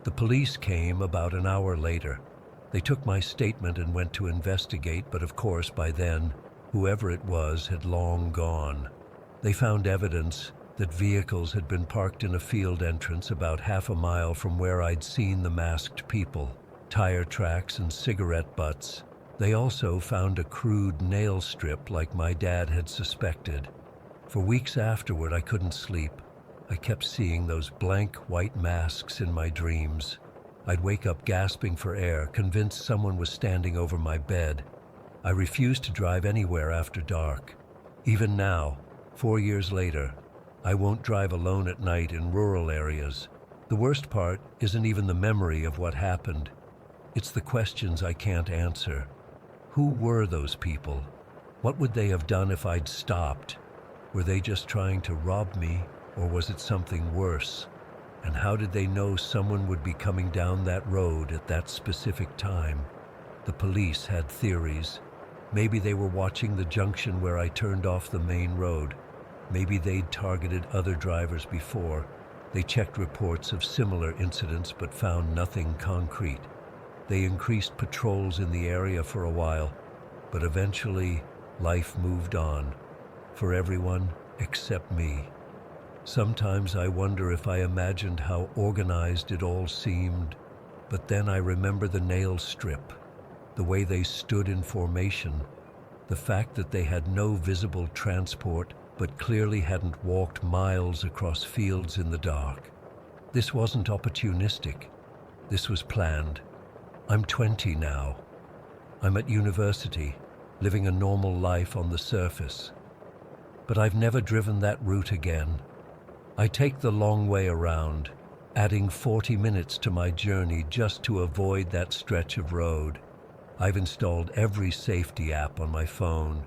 The police came about an hour later. They took my statement and went to investigate, but of course by then, whoever it was had long gone. They found evidence that vehicles had been parked in a field entrance about half a mile from where I'd seen the masked people, tire tracks and cigarette butts. They also found a crude nail strip like my dad had suspected. For weeks afterward, I couldn't sleep. I kept seeing those blank white masks in my dreams. I'd wake up gasping for air, convinced someone was standing over my bed. I refused to drive anywhere after dark. Even now, 4 years later, I won't drive alone at night in rural areas. The worst part isn't even the memory of what happened. It's the questions I can't answer. Who were those people? What would they have done if I'd stopped? Were they just trying to rob me, or was it something worse? And how did they know someone would be coming down that road at that specific time? The police had theories. Maybe they were watching the junction where I turned off the main road. Maybe they'd targeted other drivers before. They checked reports of similar incidents but found nothing concrete. They increased patrols in the area for a while, but eventually life moved on, for everyone except me. Sometimes I wonder if I imagined how organized it all seemed, but then I remember the nail strip, the way they stood in formation, the fact that they had no visible transport but clearly hadn't walked miles across fields in the dark. This wasn't opportunistic. This was planned. I'm 20 now. I'm at university, living a normal life on the surface. But I've never driven that route again. I take the long way around, adding 40 minutes to my journey just to avoid that stretch of road. I've installed every safety app on my phone.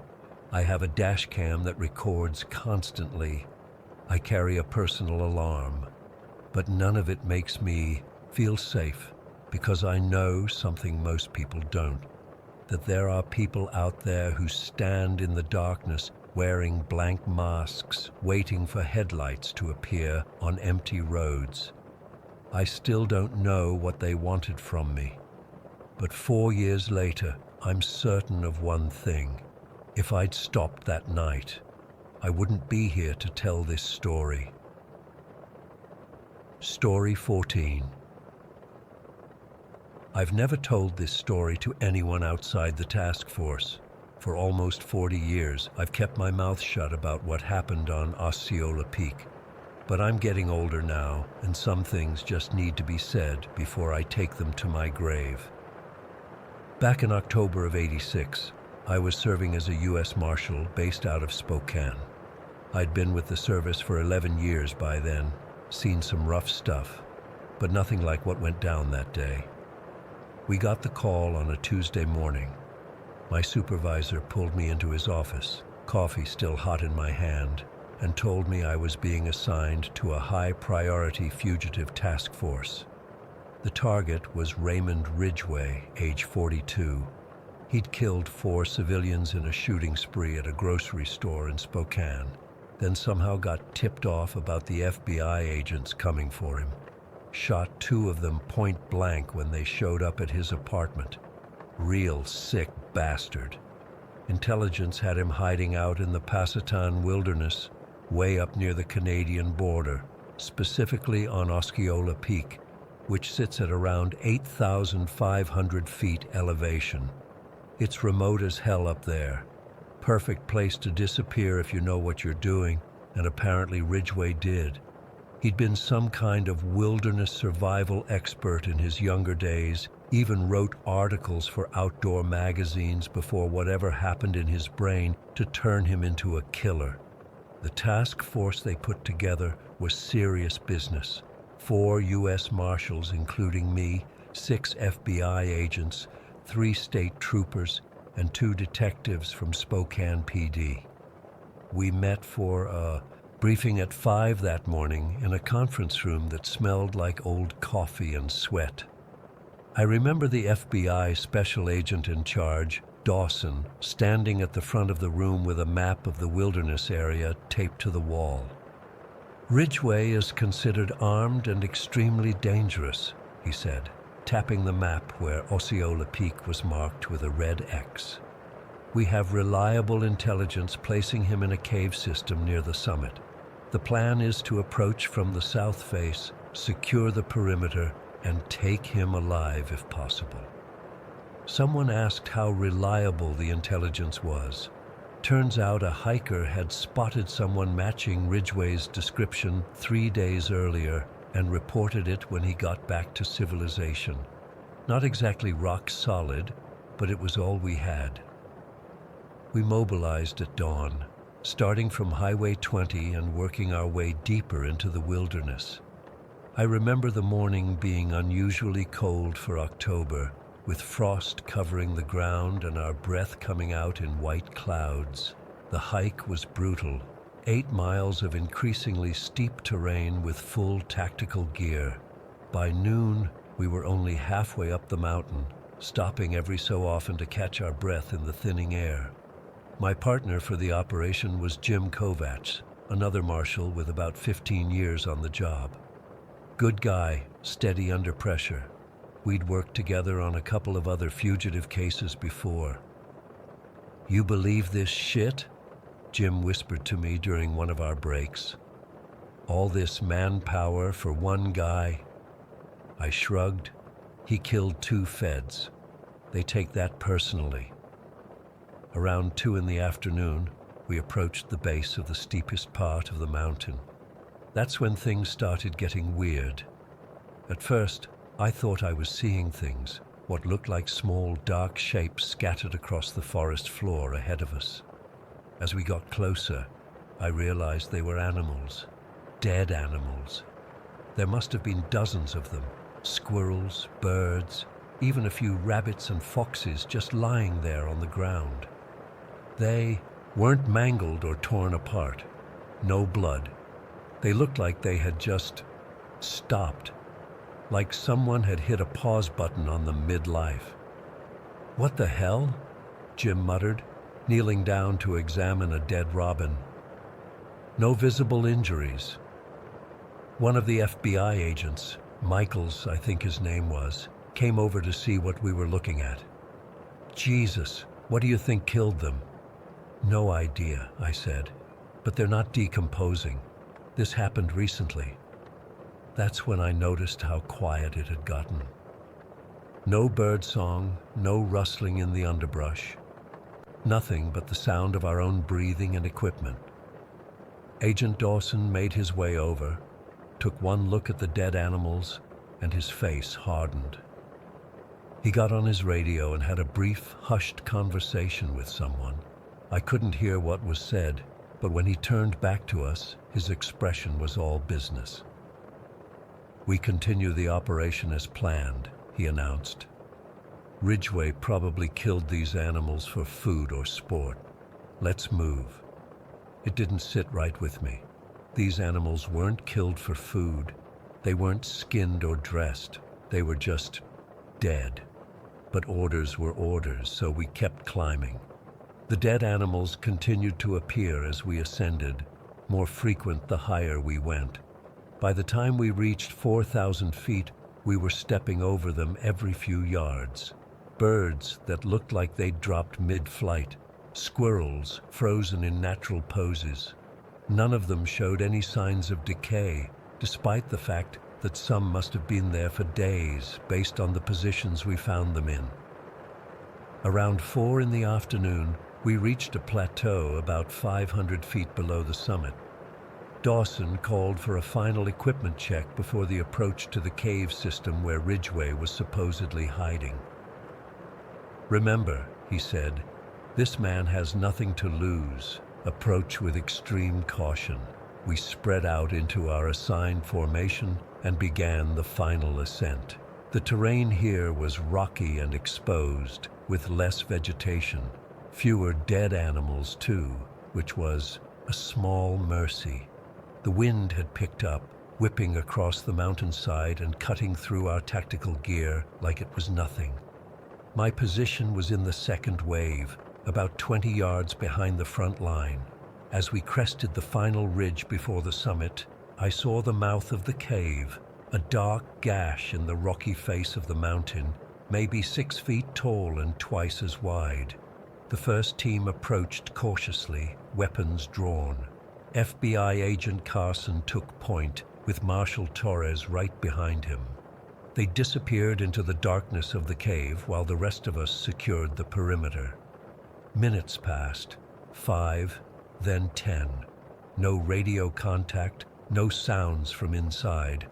I have a dash cam that records constantly. I carry a personal alarm. But none of it makes me feel safe, because I know something most people don't, that there are people out there who stand in the darkness wearing blank masks, waiting for headlights to appear on empty roads. I still don't know what they wanted from me. But 4 years later, I'm certain of one thing. If I'd stopped that night, I wouldn't be here to tell this story. Story 14. I've never told this story to anyone outside the task force. For almost 40 years, I've kept my mouth shut about what happened on Osceola Peak. But I'm getting older now, and some things just need to be said before I take them to my grave. Back in October of '86, I was serving as a U.S. Marshal based out of Spokane. I'd been with the service for 11 years by then, seen some rough stuff, but nothing like what went down that day. We got the call on a Tuesday morning. My supervisor pulled me into his office, coffee still hot in my hand, and told me I was being assigned to a high-priority fugitive task force. The target was Raymond Ridgway, age 42. He'd killed 4 civilians in a shooting spree at a grocery store in Spokane, then somehow got tipped off about the FBI agents coming for him. Shot two of them point blank when they showed up at his apartment. Real sick bastard. Intelligence had him hiding out in the Passaton wilderness, way up near the Canadian border, specifically on Osceola Peak, which sits at around 8,500 feet elevation. It's remote as hell up there. Perfect place to disappear if you know what you're doing, and apparently Ridgway did. He'd been some kind of wilderness survival expert in his younger days, even wrote articles for outdoor magazines before whatever happened in his brain to turn him into a killer. The task force they put together was serious business. 4 U.S. Marshals, including me, 6 FBI agents, 3 state troopers, and 2 detectives from Spokane PD. We met for a briefing at 5 that morning in a conference room that smelled like old coffee and sweat. I remember the FBI special agent in charge, Dawson, standing at the front of the room with a map of the wilderness area taped to the wall. "Ridgway is considered armed and extremely dangerous," he said, tapping the map where Osceola Peak was marked with a red X. "We have reliable intelligence placing him in a cave system near the summit. The plan is to approach from the south face, secure the perimeter, and take him alive if possible." Someone asked how reliable the intelligence was. Turns out a hiker had spotted someone matching Ridgway's description 3 days earlier and reported it when he got back to civilization. Not exactly rock solid, but it was all we had. We mobilized at dawn, starting from Highway 20 and working our way deeper into the wilderness. I remember the morning being unusually cold for October, with frost covering the ground and our breath coming out in white clouds. The hike was brutal, 8 miles of increasingly steep terrain with full tactical gear. By noon, we were only halfway up the mountain, stopping every so often to catch our breath in the thinning air. My partner for the operation was Jim Kovacs, another marshal with about 15 years on the job. Good guy, steady under pressure. We'd worked together on a couple of other fugitive cases before. "You believe this shit?" Jim whispered to me during one of our breaks. "All this manpower for one guy?" I shrugged. "He killed 2 feds. They take that personally." Around 2 in the afternoon, we approached the base of the steepest part of the mountain. That's when things started getting weird. At first, I thought I was seeing things, what looked like small, dark shapes scattered across the forest floor ahead of us. As we got closer, I realized they were animals, dead animals. There must have been dozens of them, squirrels, birds, even a few rabbits and foxes just lying there on the ground. They weren't mangled or torn apart. No blood. They looked like they had just stopped, like someone had hit a pause button on them mid-life. "What the hell?" Jim muttered, kneeling down to examine a dead robin. "No visible injuries." One of the FBI agents, Michaels, I think his name was, came over to see what we were looking at. "Jesus, what do you think killed them?" "No idea," I said, "but they're not decomposing. This happened recently." That's when I noticed how quiet it had gotten. No bird song, no rustling in the underbrush. Nothing but the sound of our own breathing and equipment. Agent Dawson made his way over, took one look at the dead animals, and his face hardened. He got on his radio and had a brief, hushed conversation with someone. I couldn't hear what was said, but when he turned back to us, his expression was all business. "We continue the operation as planned," he announced. "Ridgway probably killed these animals for food or sport. Let's move." It didn't sit right with me. These animals weren't killed for food. They weren't skinned or dressed. They were just dead. But orders were orders, so we kept climbing. The dead animals continued to appear as we ascended, more frequent the higher we went. By the time we reached 4,000 feet, we were stepping over them every few yards. Birds that looked like they'd dropped mid-flight. Squirrels frozen in natural poses. None of them showed any signs of decay, despite the fact that some must have been there for days based on the positions we found them in. Around 4 in the afternoon, we reached a plateau about 500 feet below the summit. Dawson called for a final equipment check before the approach to the cave system where Ridgway was supposedly hiding. "Remember," he said, "this man has nothing to lose. Approach with extreme caution." We spread out into our assigned formation and began the final ascent. The terrain here was rocky and exposed, with less vegetation. Fewer dead animals, too, which was a small mercy. The wind had picked up, whipping across the mountainside and cutting through our tactical gear like it was nothing. My position was in the second wave, about 20 yards behind the front line. As we crested the final ridge before the summit, I saw the mouth of the cave, a dark gash in the rocky face of the mountain, maybe 6 feet tall and twice as wide. The first team approached cautiously, weapons drawn. FBI agent Carson took point, with Marshal Torres right behind him. They disappeared into the darkness of the cave while the rest of us secured the perimeter. Minutes passed, 5, then 10. No radio contact, no sounds from inside.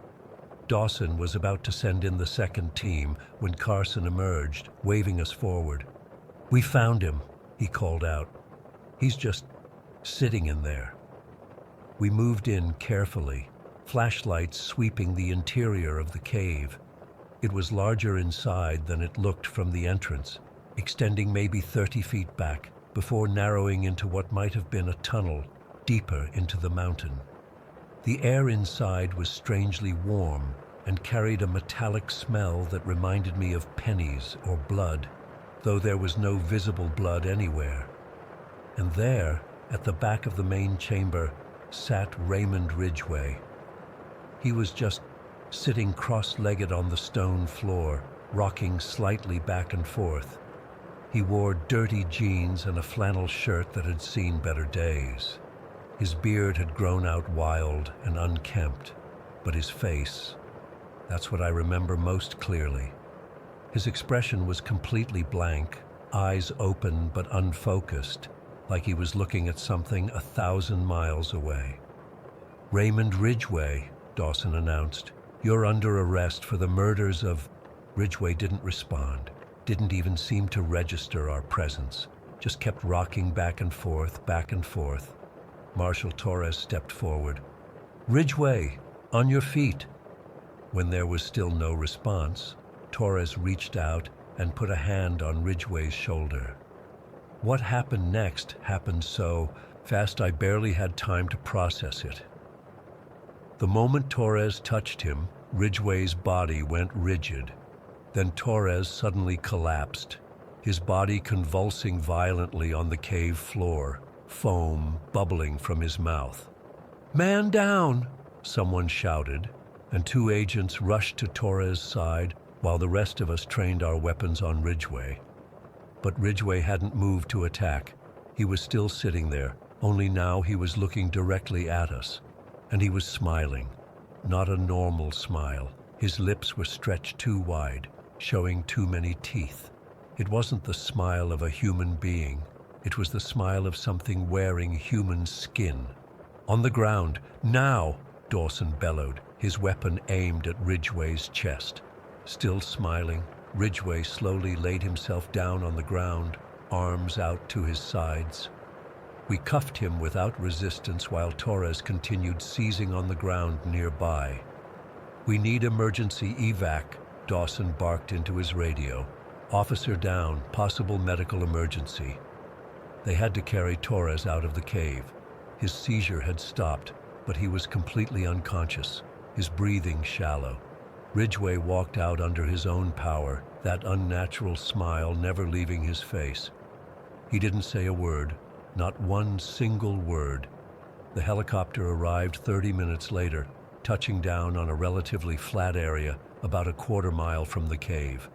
Dawson was about to send in the second team when Carson emerged, waving us forward. "We found him," he called out. "He's just sitting in there." We moved in carefully, flashlights sweeping the interior of the cave. It was larger inside than it looked from the entrance, extending maybe 30 feet back before narrowing into what might have been a tunnel deeper into the mountain. The air inside was strangely warm and carried a metallic smell that reminded me of pennies or blood, though there was no visible blood anywhere. And there, at the back of the main chamber, sat Raymond Ridgway. He was just sitting cross-legged on the stone floor, rocking slightly back and forth. He wore dirty jeans and a flannel shirt that had seen better days. His beard had grown out wild and unkempt, but his face, that's what I remember most clearly. His expression was completely blank, eyes open but unfocused, like he was looking at something 1,000 miles away. "Raymond Ridgway," Dawson announced, "you're under arrest for the murders of—" Ridgway didn't respond, didn't even seem to register our presence, just kept rocking back and forth, back and forth. Marshal Torres stepped forward. "Ridgway, on your feet." When there was still no response, Torres reached out and put a hand on Ridgway's shoulder. What happened next happened so fast I barely had time to process it. The moment Torres touched him, Ridgway's body went rigid. Then Torres suddenly collapsed, his body convulsing violently on the cave floor, foam bubbling from his mouth. "Man down!" someone shouted, and 2 agents rushed to Torres' side while the rest of us trained our weapons on Ridgway. But Ridgway hadn't moved to attack. He was still sitting there, only now he was looking directly at us. And he was smiling. Not a normal smile. His lips were stretched too wide, showing too many teeth. It wasn't the smile of a human being. It was the smile of something wearing human skin. "On the ground, now!" Dawson bellowed, his weapon aimed at Ridgway's chest. Still smiling, Ridgway slowly laid himself down on the ground, arms out to his sides. We cuffed him without resistance while Torres continued seizing on the ground nearby. "We need emergency evac," Dawson barked into his radio. "Officer down, possible medical emergency." They had to carry Torres out of the cave. His seizure had stopped, but he was completely unconscious, his breathing shallow. Ridgway walked out under his own power, that unnatural smile never leaving his face. He didn't say a word, not one single word. The helicopter arrived 30 minutes later, touching down on a relatively flat area about a quarter-mile from the cave.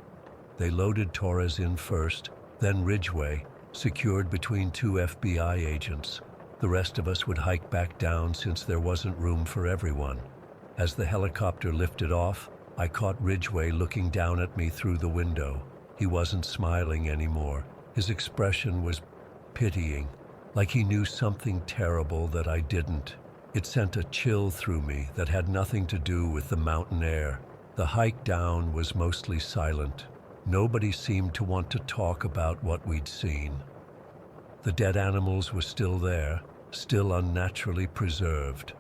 They loaded Torres in first, then Ridgway, secured between two FBI agents. The rest of us would hike back down since there wasn't room for everyone. As the helicopter lifted off, I caught Ridgway looking down at me through the window. He wasn't smiling anymore. His expression was pitying, like he knew something terrible that I didn't. It sent a chill through me that had nothing to do with the mountain air. The hike down was mostly silent. Nobody seemed to want to talk about what we'd seen. The dead animals were still there, still unnaturally preserved.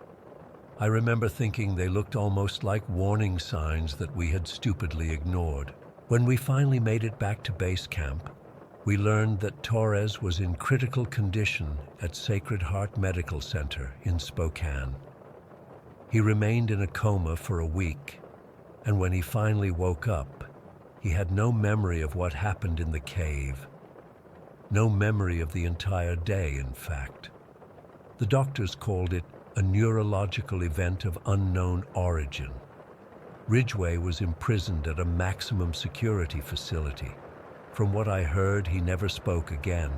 I remember thinking they looked almost like warning signs that we had stupidly ignored. When we finally made it back to base camp, we learned that Torres was in critical condition at Sacred Heart Medical Center in Spokane. He remained in a coma for a week, and when he finally woke up, he had no memory of what happened in the cave. No memory of the entire day, in fact. The doctors called it a neurological event of unknown origin. Ridgway was imprisoned at a maximum security facility. From what I heard, he never spoke again.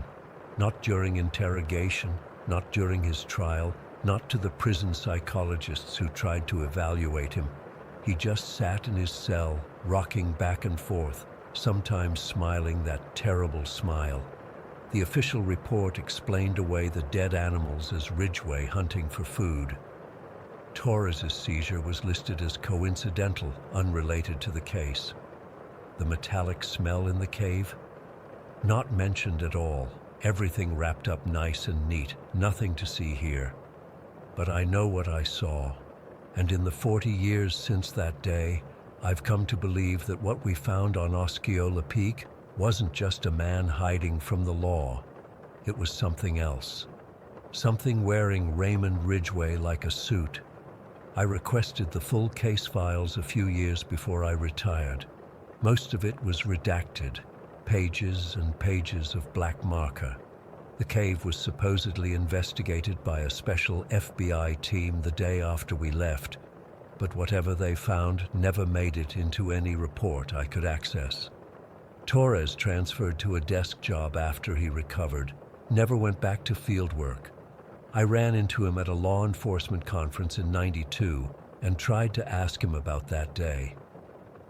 Not during interrogation, not during his trial, not to the prison psychologists who tried to evaluate him. He just sat in his cell, rocking back and forth, sometimes smiling that terrible smile. The official report explained away the dead animals as Ridgway hunting for food. Torres's seizure was listed as coincidental, unrelated to the case. The metallic smell in the cave? Not mentioned at all. Everything wrapped up nice and neat, nothing to see here. But I know what I saw, and in the 40 years since that day, I've come to believe that what we found on Osceola Peak wasn't just a man hiding from the law. It was something else. Something wearing Raymond Ridgway like a suit. I requested the full case files a few years before I retired. Most of it was redacted, pages and pages of black marker. The cave was supposedly investigated by a special FBI team the day after we left, but whatever they found never made it into any report I could access. Torres transferred to a desk job after he recovered, never went back to field work. I ran into him at a law enforcement conference in '92 and tried to ask him about that day.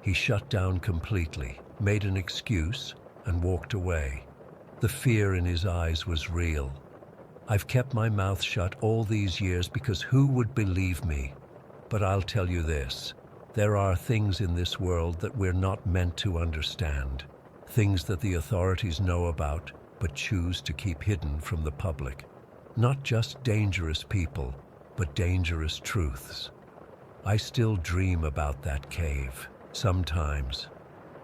He shut down completely, made an excuse, and walked away. The fear in his eyes was real. I've kept my mouth shut all these years because who would believe me? But I'll tell you this, there are things in this world that we're not meant to understand. Things that the authorities know about, but choose to keep hidden from the public. Not just dangerous people, but dangerous truths. I still dream about that cave. Sometimes,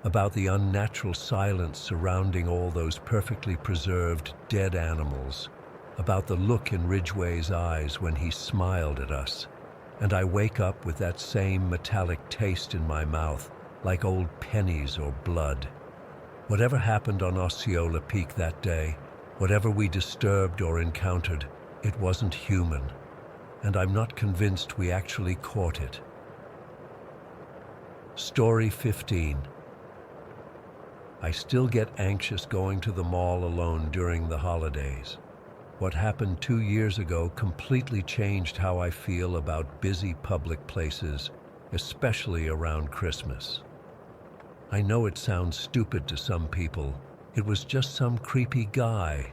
about the unnatural silence surrounding all those perfectly preserved dead animals, about the look in Ridgway's eyes when he smiled at us, and I wake up with that same metallic taste in my mouth, like old pennies or blood. Whatever happened on Osceola Peak that day, whatever we disturbed or encountered, it wasn't human, and I'm not convinced we actually caught it. Story 15. I still get anxious going to the mall alone during the holidays. What happened 2 years ago completely changed how I feel about busy public places, especially around Christmas. I know it sounds stupid to some people. It was just some creepy guy.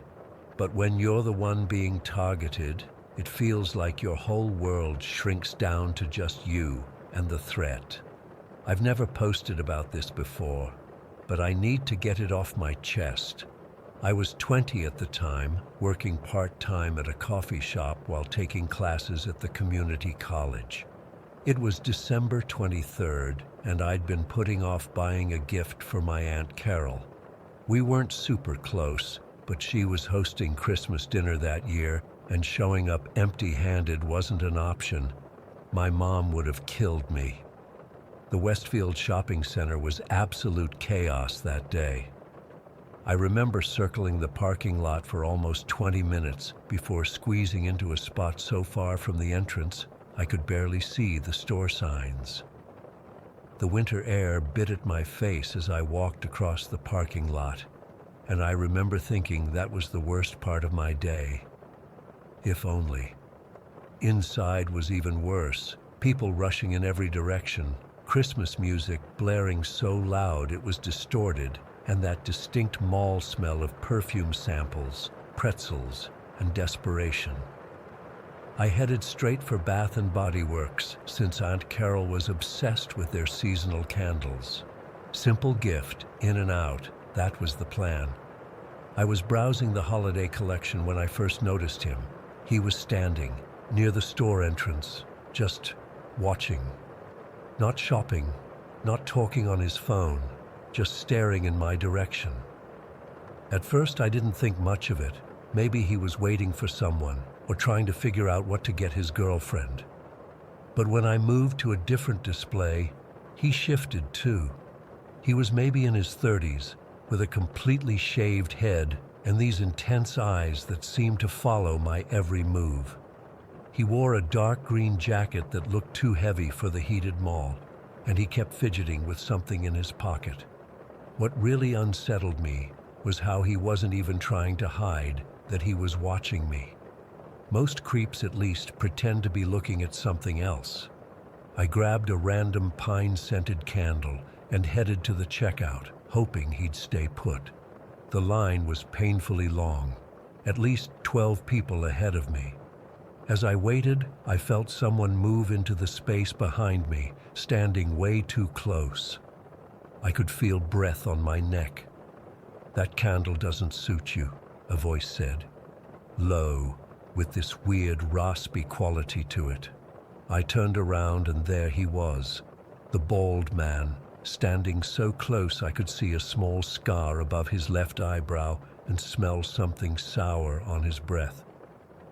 But when you're the one being targeted, it feels like your whole world shrinks down to just you and the threat. I've never posted about this before, but I need to get it off my chest. I was 20 at the time, working part-time at a coffee shop while taking classes at the community college. It was December 23rd, and I'd been putting off buying a gift for my Aunt Carol. We weren't super close, but she was hosting Christmas dinner that year, and showing up empty-handed wasn't an option. My mom would have killed me. The Westfield shopping center was absolute chaos that day. I remember circling the parking lot for almost 20 minutes before squeezing into a spot so far from the entrance I could barely see the store signs. The winter air bit at my face as I walked across the parking lot, and I remember thinking that was the worst part of my day. If only. Inside was even worse, people rushing in every direction, Christmas music blaring so loud it was distorted, and that distinct mall smell of perfume samples, pretzels, and desperation. I headed straight for Bath & Body Works, since Aunt Carol was obsessed with their seasonal candles. Simple gift, in and out, that was the plan. I was browsing the holiday collection when I first noticed him. He was standing, near the store entrance, just watching. Not shopping, not talking on his phone, just staring in my direction. At first I didn't think much of it. Maybe he was waiting for someone, or trying to figure out what to get his girlfriend. But when I moved to a different display, he shifted too. He was maybe in his 30s, with a completely shaved head and these intense eyes that seemed to follow my every move. He wore a dark green jacket that looked too heavy for the heated mall, and he kept fidgeting with something in his pocket. What really unsettled me was how he wasn't even trying to hide that he was watching me. Most creeps at least pretend to be looking at something else. I grabbed a random pine-scented candle and headed to the checkout, hoping he'd stay put. The line was painfully long, at least 12 people ahead of me. As I waited, I felt someone move into the space behind me, standing way too close. I could feel breath on my neck. "That candle doesn't suit you," a voice said, low, with this weird raspy quality to it. I turned around and there he was, the bald man, standing so close I could see a small scar above his left eyebrow and smell something sour on his breath.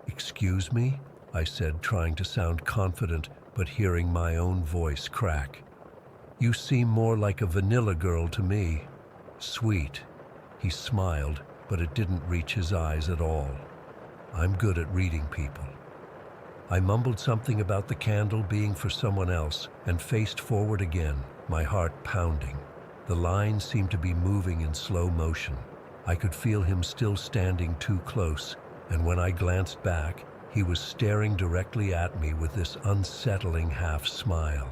"Excuse me?" I said, trying to sound confident, but hearing my own voice crack. "You seem more like a vanilla girl to me." "Sweet." He smiled, but it didn't reach his eyes at all. I'm good at reading people. I mumbled something about the candle being for someone else and faced forward again, my heart pounding. The line seemed to be moving in slow motion. I could feel him still standing too close, and when I glanced back, he was staring directly at me with this unsettling half-smile.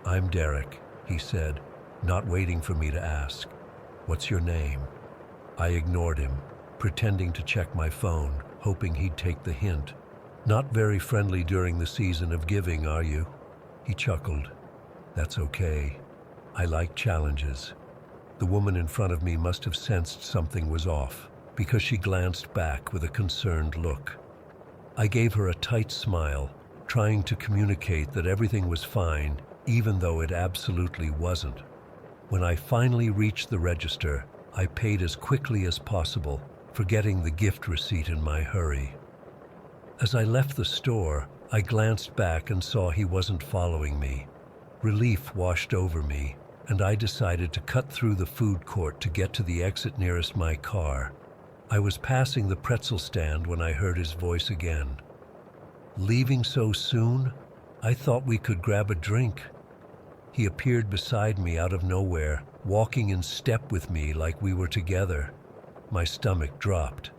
"I'm Derek," he said, not waiting for me to ask. "What's your name?" I ignored him, pretending to check my phone, hoping he'd take the hint. "Not very friendly during the season of giving, are you?" He chuckled. "That's okay. I like challenges." The woman in front of me must have sensed something was off, because she glanced back with a concerned look. I gave her a tight smile, trying to communicate that everything was fine, even though it absolutely wasn't. When I finally reached the register, I paid as quickly as possible, forgetting the gift receipt in my hurry. As I left the store, I glanced back and saw he wasn't following me. Relief washed over me, and I decided to cut through the food court to get to the exit nearest my car. I was passing the pretzel stand when I heard his voice again. "Leaving so soon? I thought we could grab a drink." He appeared beside me out of nowhere, walking in step with me like we were together. My stomach dropped.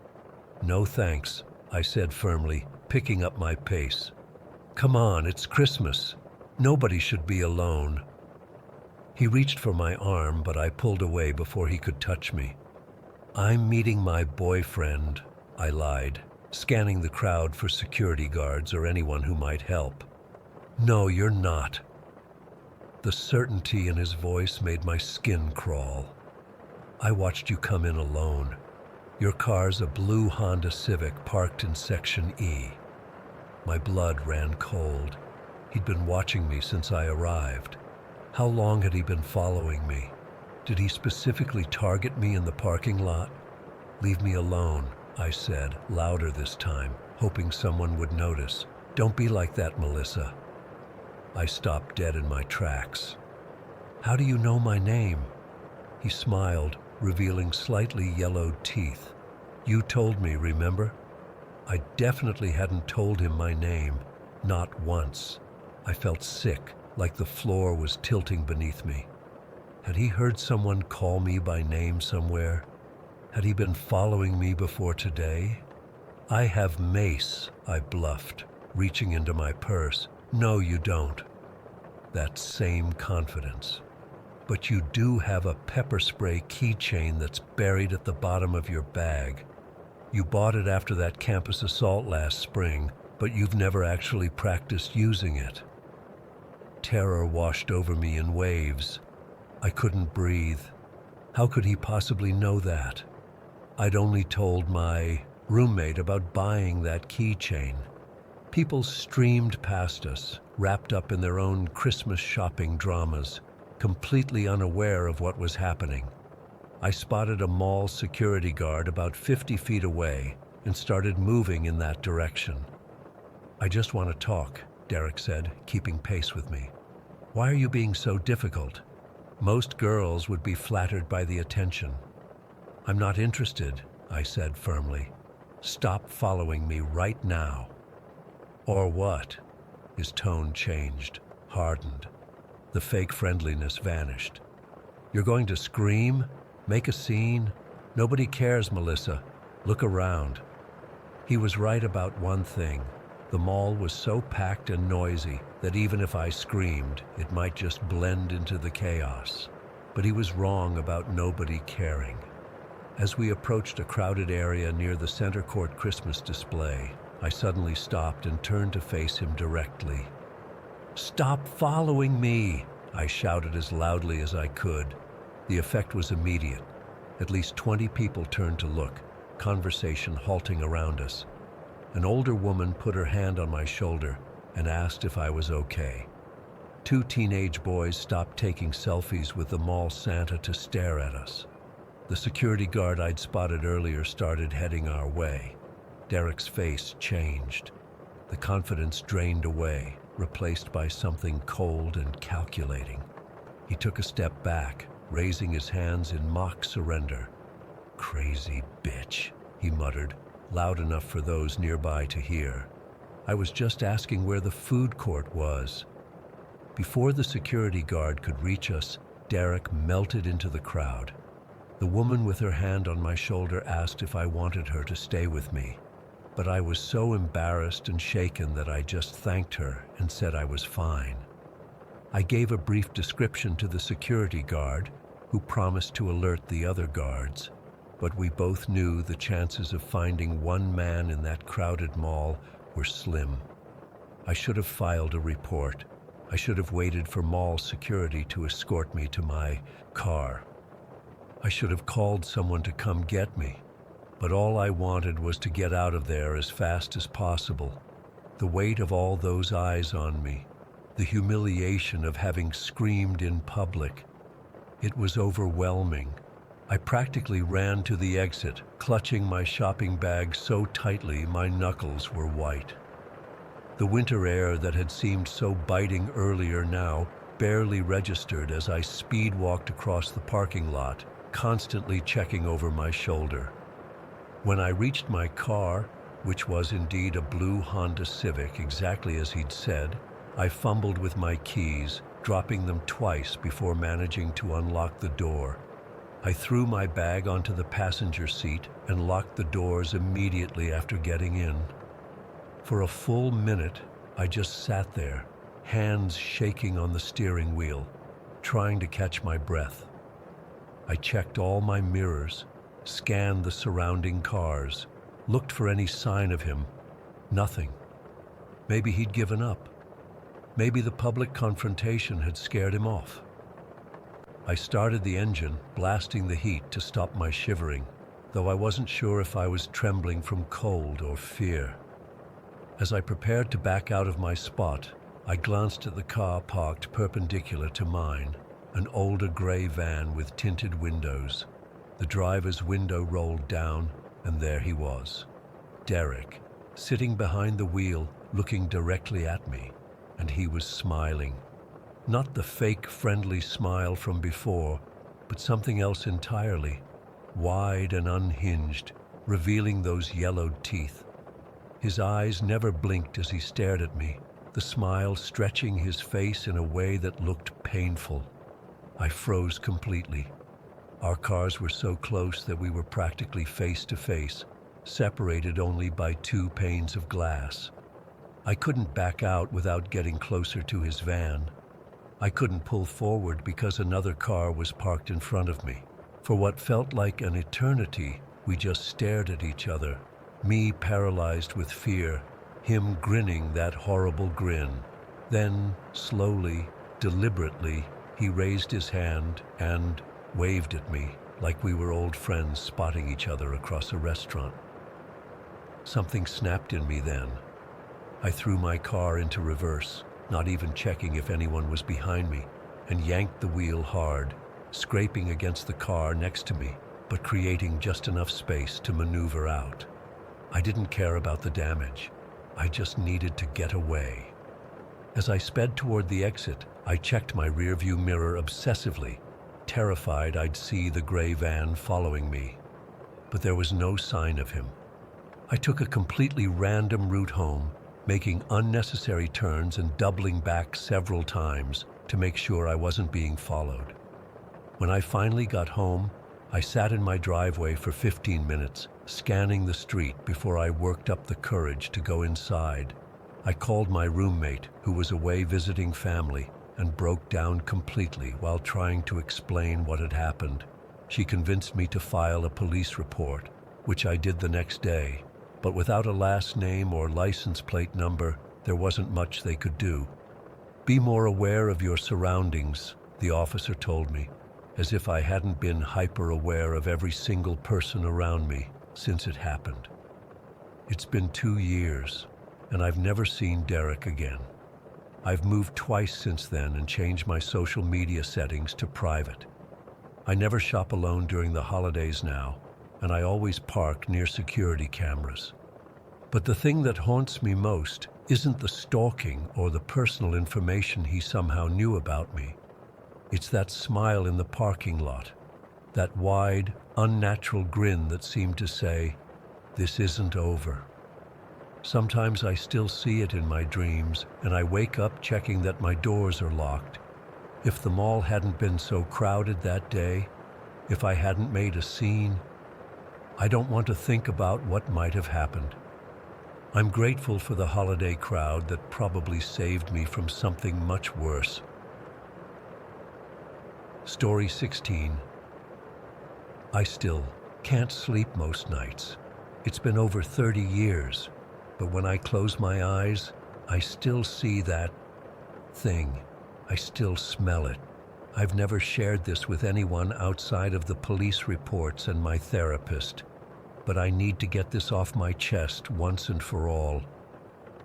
"No thanks," I said firmly, picking up my pace. "Come on, it's Christmas. Nobody should be alone." He reached for my arm, but I pulled away before he could touch me. "I'm meeting my boyfriend," I lied, scanning the crowd for security guards or anyone who might help. "No, you're not." The certainty in his voice made my skin crawl. "I watched you come in alone. Your car's a blue Honda Civic parked in Section E." My blood ran cold. He'd been watching me since I arrived. How long had he been following me? Did he specifically target me in the parking lot? "Leave me alone," I said, louder this time, hoping someone would notice. "Don't be like that, Melissa." I stopped dead in my tracks. "How do you know my name?" He smiled, revealing slightly yellowed teeth. "You told me, remember?" I definitely hadn't told him my name, Not once. I felt sick, like the floor was tilting beneath me. Had he heard someone call me by name somewhere? Had he been following me before today? "I have mace," I bluffed, reaching into my purse. "No, you don't." That same confidence. "But you do have a pepper spray keychain that's buried at the bottom of your bag. You bought it after that campus assault last spring, but you've never actually practiced using it." Terror washed over me in waves. I couldn't breathe. How could he possibly know that? I'd only told my roommate about buying that keychain. People streamed past us, wrapped up in their own Christmas shopping dramas, completely unaware of what was happening. I spotted a mall security guard about 50 feet away and started moving in that direction. "I just want to talk," Derek said, keeping pace with me. "Why are you being so difficult? Most girls would be flattered by the attention." "I'm not interested," I said firmly. "Stop following me right now." "Or what?" His tone changed, hardened. The fake friendliness vanished. "You're going to scream? Make a scene? Nobody cares, Melissa. Look around." He was right about one thing. The mall was so packed and noisy that even if I screamed, it might just blend into the chaos. But he was wrong about nobody caring. As we approached a crowded area near the center court Christmas display, I suddenly stopped and turned to face him directly. "Stop following me!" I shouted as loudly as I could. The effect was immediate. At least 20 people turned to look, conversation halting around us. An older woman put her hand on my shoulder and asked if I was okay. 2 teenage boys stopped taking selfies with the mall Santa to stare at us. The security guard I'd spotted earlier started heading our way. Derek's face changed. The confidence drained away, replaced by something cold and calculating. He took a step back, raising his hands in mock surrender. "Crazy bitch," he muttered, loud enough for those nearby to hear. "I was just asking where the food court was." Before the security guard could reach us, Derek melted into the crowd. The woman with her hand on my shoulder asked if I wanted her to stay with me, but I was so embarrassed and shaken that I just thanked her and said I was fine. I gave a brief description to the security guard, who promised to alert the other guards, but we both knew the chances of finding one man in that crowded mall were slim. I should have filed a report. I should have waited for mall security to escort me to my car. I should have called someone to come get me, but all I wanted was to get out of there as fast as possible. The weight of all those eyes on me, the humiliation of having screamed in public, it was overwhelming. I practically ran to the exit, clutching my shopping bag so tightly my knuckles were white. The winter air that had seemed so biting earlier now barely registered as I speed-walked across the parking lot, constantly checking over my shoulder. When I reached my car, which was indeed a blue Honda Civic exactly as he'd said, I fumbled with my keys, dropping them twice before managing to unlock the door. I threw my bag onto the passenger seat and locked the doors immediately after getting in. For a full minute, I just sat there, hands shaking on the steering wheel, trying to catch my breath. I checked all my mirrors, scanned the surrounding cars, looked for any sign of him. Nothing. Maybe he'd given up. Maybe the public confrontation had scared him off. I started the engine, blasting the heat to stop my shivering, though I wasn't sure if I was trembling from cold or fear. As I prepared to back out of my spot, I glanced at the car parked perpendicular to mine, an older gray van with tinted windows. The driver's window rolled down, and there he was, Derek, sitting behind the wheel, looking directly at me, and he was smiling. Not the fake, friendly smile from before, but something else entirely, wide and unhinged, revealing those yellowed teeth. His eyes never blinked as he stared at me, the smile stretching his face in a way that looked painful. I froze completely. Our cars were so close that we were practically face to face, separated only by 2 panes of glass. I couldn't back out without getting closer to his van. I couldn't pull forward because another car was parked in front of me. For what felt like an eternity, we just stared at each other, me paralyzed with fear, him grinning that horrible grin. Then, slowly, deliberately, he raised his hand and waved at me like we were old friends spotting each other across a restaurant. Something snapped in me then. I threw my car into reverse, not even checking if anyone was behind me, and yanked the wheel hard, scraping against the car next to me, but creating just enough space to maneuver out. I didn't care about the damage. I just needed to get away. As I sped toward the exit, I checked my rearview mirror obsessively, terrified I'd see the gray van following me. But there was no sign of him. I took a completely random route home, making unnecessary turns and doubling back several times to make sure I wasn't being followed. When I finally got home, I sat in my driveway for 15 minutes, scanning the street before I worked up the courage to go inside. I called my roommate, who was away visiting family, and broke down completely while trying to explain what had happened. She convinced me to file a police report, which I did the next day. But without a last name or license plate number, there wasn't much they could do. Be more aware of your surroundings, the officer told me, as if I hadn't been hyper-aware of every single person around me since it happened. It's been 2 years, and I've never seen Derek again. I've moved twice since then and changed my social media settings to private. I never shop alone during the holidays now, and I always park near security cameras. But the thing that haunts me most isn't the stalking or the personal information he somehow knew about me. It's that smile in the parking lot, that wide, unnatural grin that seemed to say, "This isn't over." Sometimes I still see it in my dreams, and I wake up checking that my doors are locked. If the mall hadn't been so crowded that day, if I hadn't made a scene, I don't want to think about what might have happened. I'm grateful for the holiday crowd that probably saved me from something much worse. Story 16. I still can't sleep most nights. It's been over 30 years, but when I close my eyes, I still see that thing. I still smell it. I've never shared this with anyone outside of the police reports and my therapist, but I need to get this off my chest once and for all.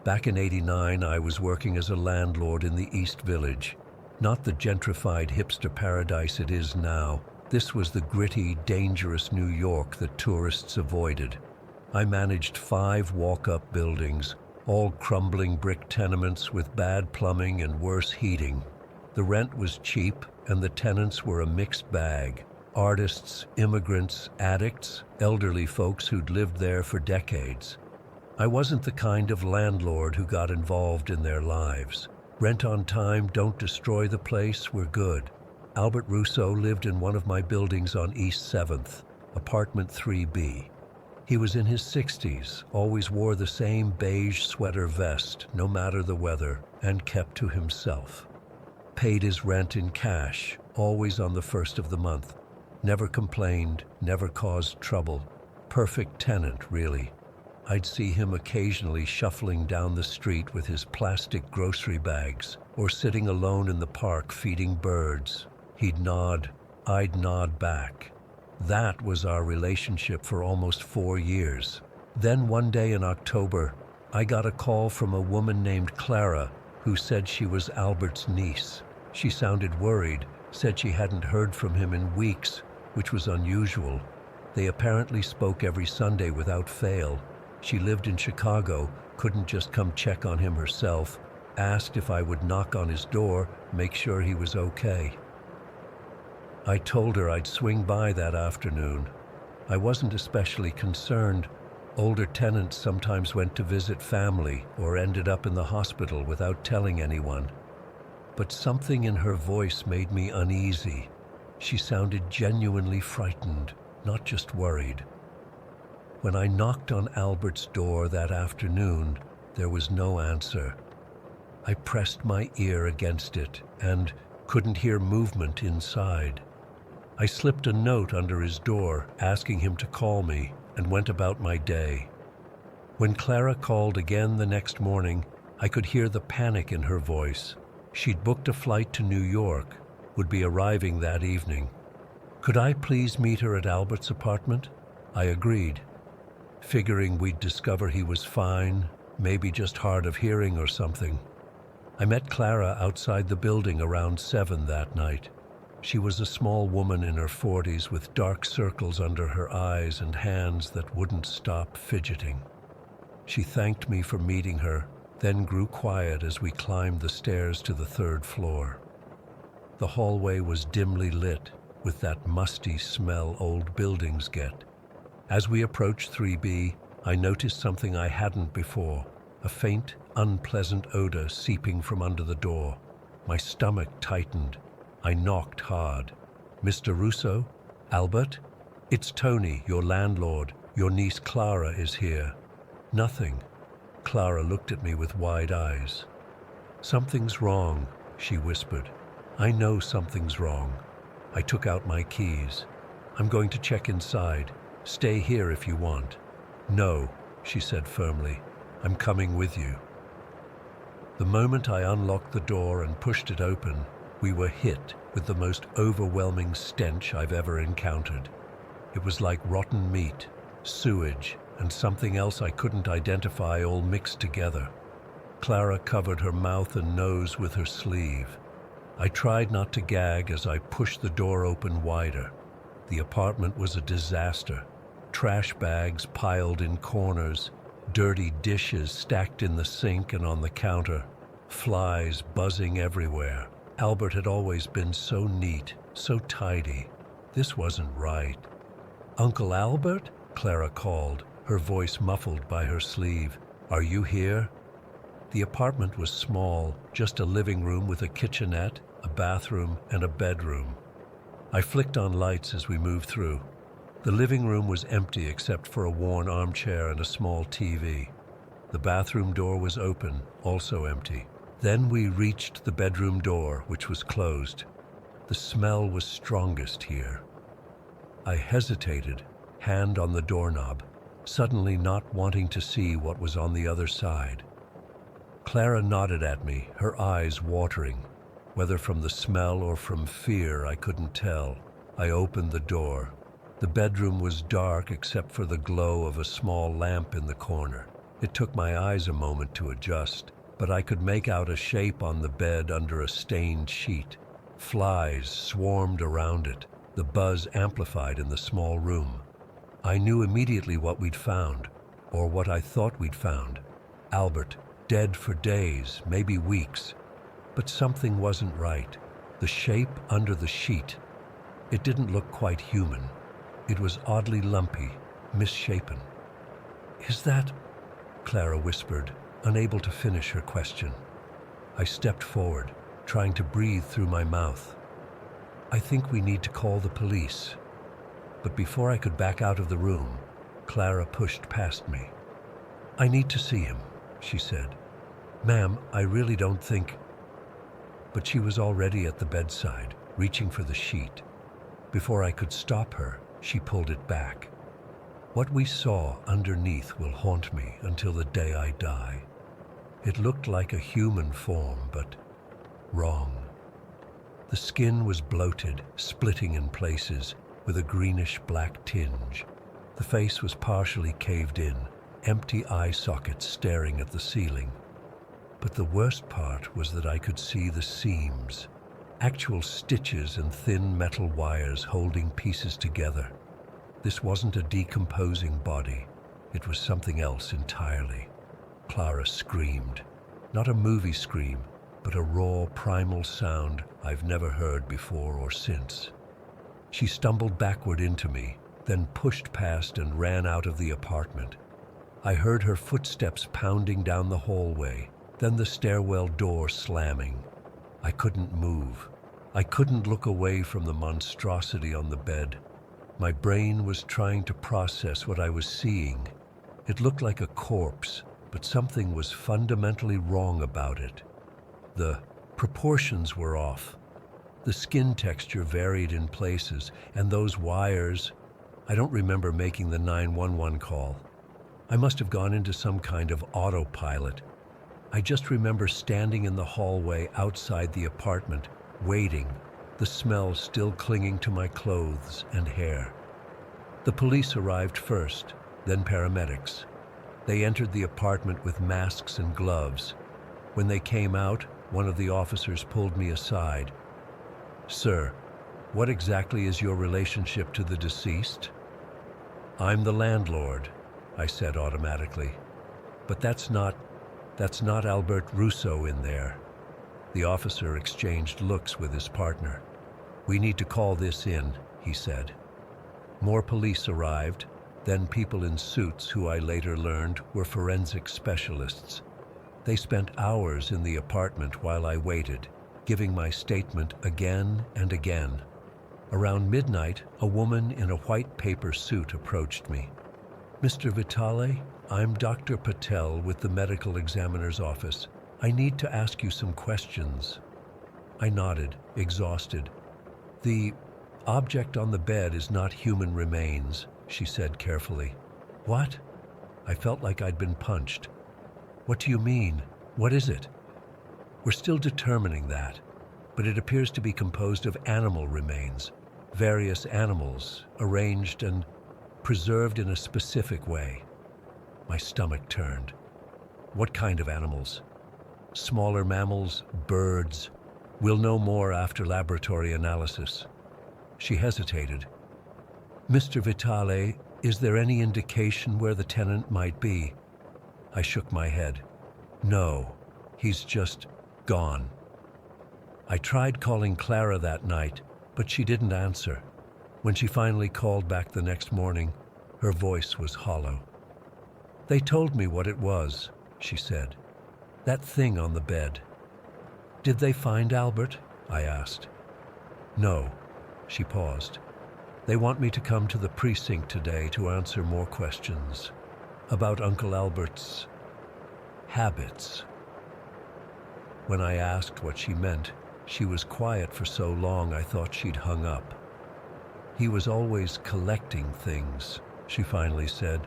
Back in '89, I was working as a landlord in the East Village. Not the gentrified hipster paradise it is now. This was the gritty, dangerous New York that tourists avoided. I managed 5 walk-up buildings, all crumbling brick tenements with bad plumbing and worse heating. The rent was cheap, and the tenants were a mixed bag. Artists, immigrants, addicts, elderly folks who'd lived there for decades. I wasn't the kind of landlord who got involved in their lives. Rent on time, don't destroy the place, we're good. Albert Russo lived in one of my buildings on East 7th, apartment 3B. He was in his 60s, always wore the same beige sweater vest, no matter the weather, and kept to himself. Paid his rent in cash, always on the first of the month. Never complained, never caused trouble. Perfect tenant, really. I'd see him occasionally shuffling down the street with his plastic grocery bags, or sitting alone in the park feeding birds. He'd nod, I'd nod back. That was our relationship for almost 4 years. Then one day in October, I got a call from a woman named Clara who said she was Albert's niece. She sounded worried, said she hadn't heard from him in weeks, which was unusual. They apparently spoke every Sunday without fail. She lived in Chicago, couldn't just come check on him herself, asked if I would knock on his door, make sure he was okay. I told her I'd swing by that afternoon. I wasn't especially concerned, Older tenants sometimes went to visit family or ended up in the hospital without telling anyone. But something in her voice made me uneasy. She sounded genuinely frightened, not just worried. When I knocked on Albert's door that afternoon, there was no answer. I pressed my ear against it and couldn't hear movement inside. I slipped a note under his door asking him to call me and went about my day. When Clara called again the next morning, I could hear the panic in her voice. She'd booked a flight to New York, would be arriving that evening. Could I please meet her at Albert's apartment? I agreed, figuring we'd discover he was fine, maybe just hard of hearing or something. I met Clara outside the building around 7 that night. She was a small woman in her 40s with dark circles under her eyes and hands that wouldn't stop fidgeting. She thanked me for meeting her, then grew quiet as we climbed the stairs to the 3rd floor. The hallway was dimly lit, with that musty smell old buildings get. As we approached 3B, I noticed something I hadn't before, a faint, unpleasant odor seeping from under the door. My stomach tightened. I knocked hard. "Mr. Russo? Albert? It's Tony, your landlord. Your niece Clara is here." "Nothing." Clara looked at me with wide eyes. "Something's wrong," she whispered. "I know something's wrong." I took out my keys. "I'm going to check inside. Stay here if you want." "No," she said firmly. "I'm coming with you." The moment I unlocked the door and pushed it open, we were hit with the most overwhelming stench I've ever encountered. It was like rotten meat, sewage, and something else I couldn't identify all mixed together. Clara covered her mouth and nose with her sleeve. I tried not to gag as I pushed the door open wider. The apartment was a disaster. Trash bags piled in corners, dirty dishes stacked in the sink and on the counter, flies buzzing everywhere. Albert had always been so neat, so tidy. This wasn't right. "Uncle Albert?" Clara called, her voice muffled by her sleeve. "Are you here?" The apartment was small, just a living room with a kitchenette, a bathroom, and a bedroom. I flicked on lights as we moved through. The living room was empty except for a worn armchair and a small TV. The bathroom door was open, also empty. Then we reached the bedroom door, which was closed. The smell was strongest here. I hesitated, hand on the doorknob, suddenly not wanting to see what was on the other side. Clara nodded at me, her eyes watering. Whether from the smell or from fear, I couldn't tell. I opened the door. The bedroom was dark except for the glow of a small lamp in the corner. It took my eyes a moment to adjust, but I could make out a shape on the bed under a stained sheet. Flies swarmed around it, the buzz amplified in the small room. I knew immediately what we'd found, or what I thought we'd found. Albert, dead for days, maybe weeks. But something wasn't right. The shape under the sheet. It didn't look quite human. It was oddly lumpy, misshapen. "Is that?" Clara whispered, unable to finish her question. I stepped forward, trying to breathe through my mouth. "I think we need to call the police." But before I could back out of the room, Clara pushed past me. "I need to see him," she said. "Ma'am, I really don't think—" But she was already at the bedside, reaching for the sheet. Before I could stop her, she pulled it back. What we saw underneath will haunt me until the day I die. It looked like a human form, but wrong. The skin was bloated, splitting in places, with a greenish-black tinge. The face was partially caved in, empty eye sockets staring at the ceiling. But the worst part was that I could see the seams, actual stitches and thin metal wires holding pieces together. This wasn't a decomposing body. It was something else entirely. Clara screamed. Not a movie scream, but a raw, primal sound I've never heard before or since. She stumbled backward into me, then pushed past and ran out of the apartment. I heard her footsteps pounding down the hallway, then the stairwell door slamming. I couldn't move. I couldn't look away from the monstrosity on the bed. My brain was trying to process what I was seeing. It looked like a corpse, but something was fundamentally wrong about it. The proportions were off. The skin texture varied in places, and those wires, I don't remember making the 911 call. I must have gone into some kind of autopilot. I just remember standing in the hallway outside the apartment, waiting, the smell still clinging to my clothes and hair. The police arrived first, then paramedics. They entered the apartment with masks and gloves. When they came out, one of the officers pulled me aside. "Sir, what exactly is your relationship to the deceased?" "I'm the landlord," I said automatically. "But that's not Albert Russo in there." The officer exchanged looks with his partner. "We need to call this in," he said. More police arrived, then people in suits who I later learned were forensic specialists. They spent hours in the apartment while I waited, giving my statement again and again. Around midnight, a woman in a white paper suit approached me. "Mr. Vitale, I'm Dr. Patel with the medical examiner's office. I need to ask you some questions." I nodded, exhausted. "The object on the bed is not human remains," she said carefully. "What?" I felt like I'd been punched. "What do you mean? What is it?" "We're still determining that, but it appears to be composed of animal remains, various animals, arranged and preserved in a specific way." My stomach turned. "What kind of animals?" "Smaller mammals, birds. We'll know more after laboratory analysis." She hesitated. "Mr. Vitale, is there any indication where the tenant might be?" I shook my head. "No, he's just gone." I tried calling Clara that night, but she didn't answer. When she finally called back the next morning, her voice was hollow. "They told me what it was," she said. "That thing on the bed." "Did they find Albert?" I asked. "No." She paused. "They want me to come to the precinct today to answer more questions about Uncle Albert's habits." When I asked what she meant, she was quiet for so long I thought she'd hung up. "He was always collecting things," she finally said.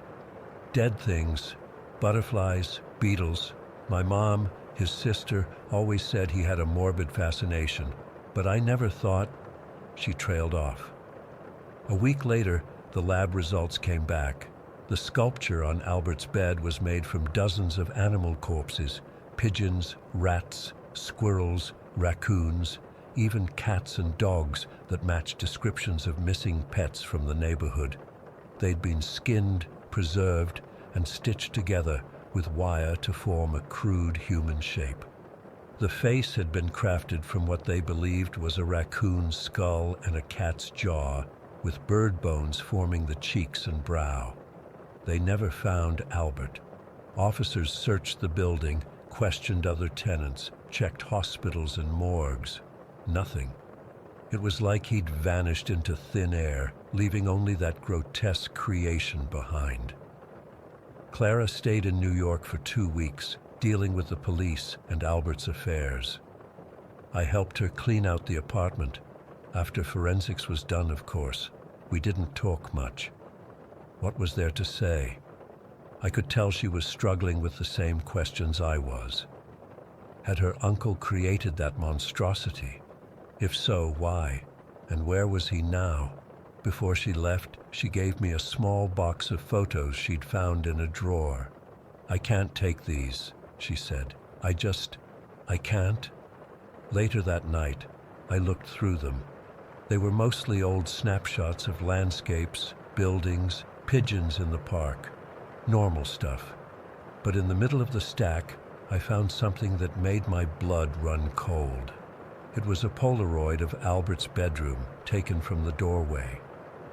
"Dead things, butterflies, beetles. My mom, his sister, always said he had a morbid fascination, but I never thought—" She trailed off. A week later, the lab results came back. The sculpture on Albert's bed was made from dozens of animal corpses, pigeons, rats, squirrels, raccoons, even cats and dogs that matched descriptions of missing pets from the neighborhood. They'd been skinned, preserved, and stitched together with wire to form a crude human shape. The face had been crafted from what they believed was a raccoon's skull and a cat's jaw, with bird bones forming the cheeks and brow. They never found Albert. Officers searched the building, questioned other tenants, checked hospitals and morgues. Nothing. It was like he'd vanished into thin air, leaving only that grotesque creation behind. Clara stayed in New York for 2 weeks, dealing with the police and Albert's affairs. I helped her clean out the apartment. After forensics was done, of course, we didn't talk much. What was there to say? I could tell she was struggling with the same questions I was. Had her uncle created that monstrosity? If so, why? And where was he now? Before she left, she gave me a small box of photos she'd found in a drawer. "I can't take these," she said. I can't." Later that night, I looked through them. They were mostly old snapshots of landscapes, buildings, pigeons in the park. Normal stuff. But in the middle of the stack, I found something that made my blood run cold. It was a Polaroid of Albert's bedroom, taken from the doorway.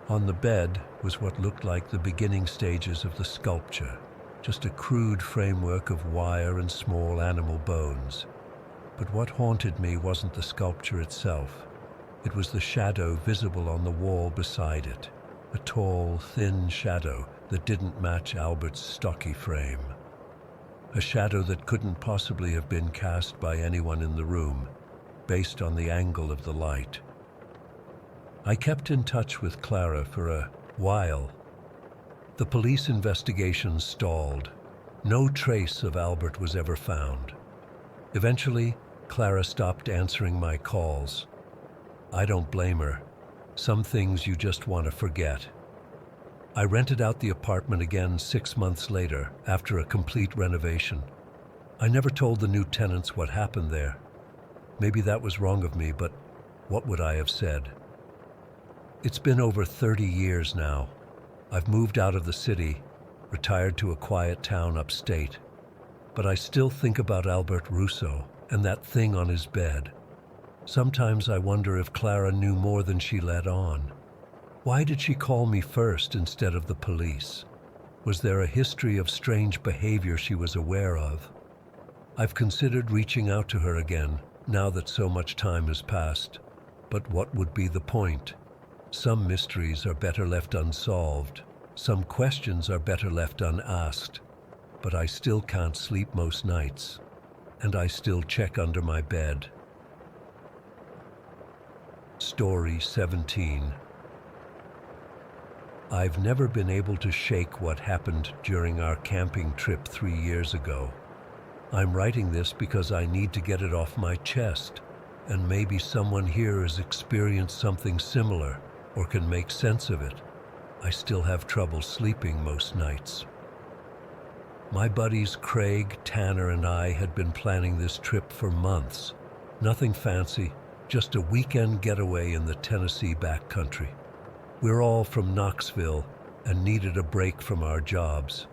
On the bed was what looked like the beginning stages of the sculpture. just a crude framework of wire and small animal bones. But what haunted me wasn't the sculpture itself. It was the shadow visible on the wall beside it, a tall, thin shadow that didn't match Albert's stocky frame. A shadow that couldn't possibly have been cast by anyone in the room, based on the angle of the light. I kept in touch with Clara for a while. The police investigation stalled. No trace of Albert was ever found. Eventually, Clara stopped answering my calls. I don't blame her. Some things you just want to forget. I rented out the apartment again 6 months later, after a complete renovation. I never told the new tenants what happened there. Maybe that was wrong of me, but what would I have said? It's been over 30 years now. I've moved out of the city, retired to a quiet town upstate. But I still think about Albert Russo and that thing on his bed. Sometimes I wonder if Clara knew more than she let on. Why did she call me first instead of the police? Was there a history of strange behavior she was aware of? I've considered reaching out to her again, now that so much time has passed. But what would be the point? Some mysteries are better left unsolved. Some questions are better left unasked. But I still can't sleep most nights. And I still check under my bed. Story 17. I've never been able to shake what happened during our camping trip 3 years ago. I'm writing this because I need to get it off my chest, and maybe someone here has experienced something similar or can make sense of it. I still have trouble sleeping most nights. My buddies Craig, Tanner, and I had been planning this trip for months. Nothing fancy, just a weekend getaway in the Tennessee backcountry. We're all from Knoxville and needed a break from our jobs.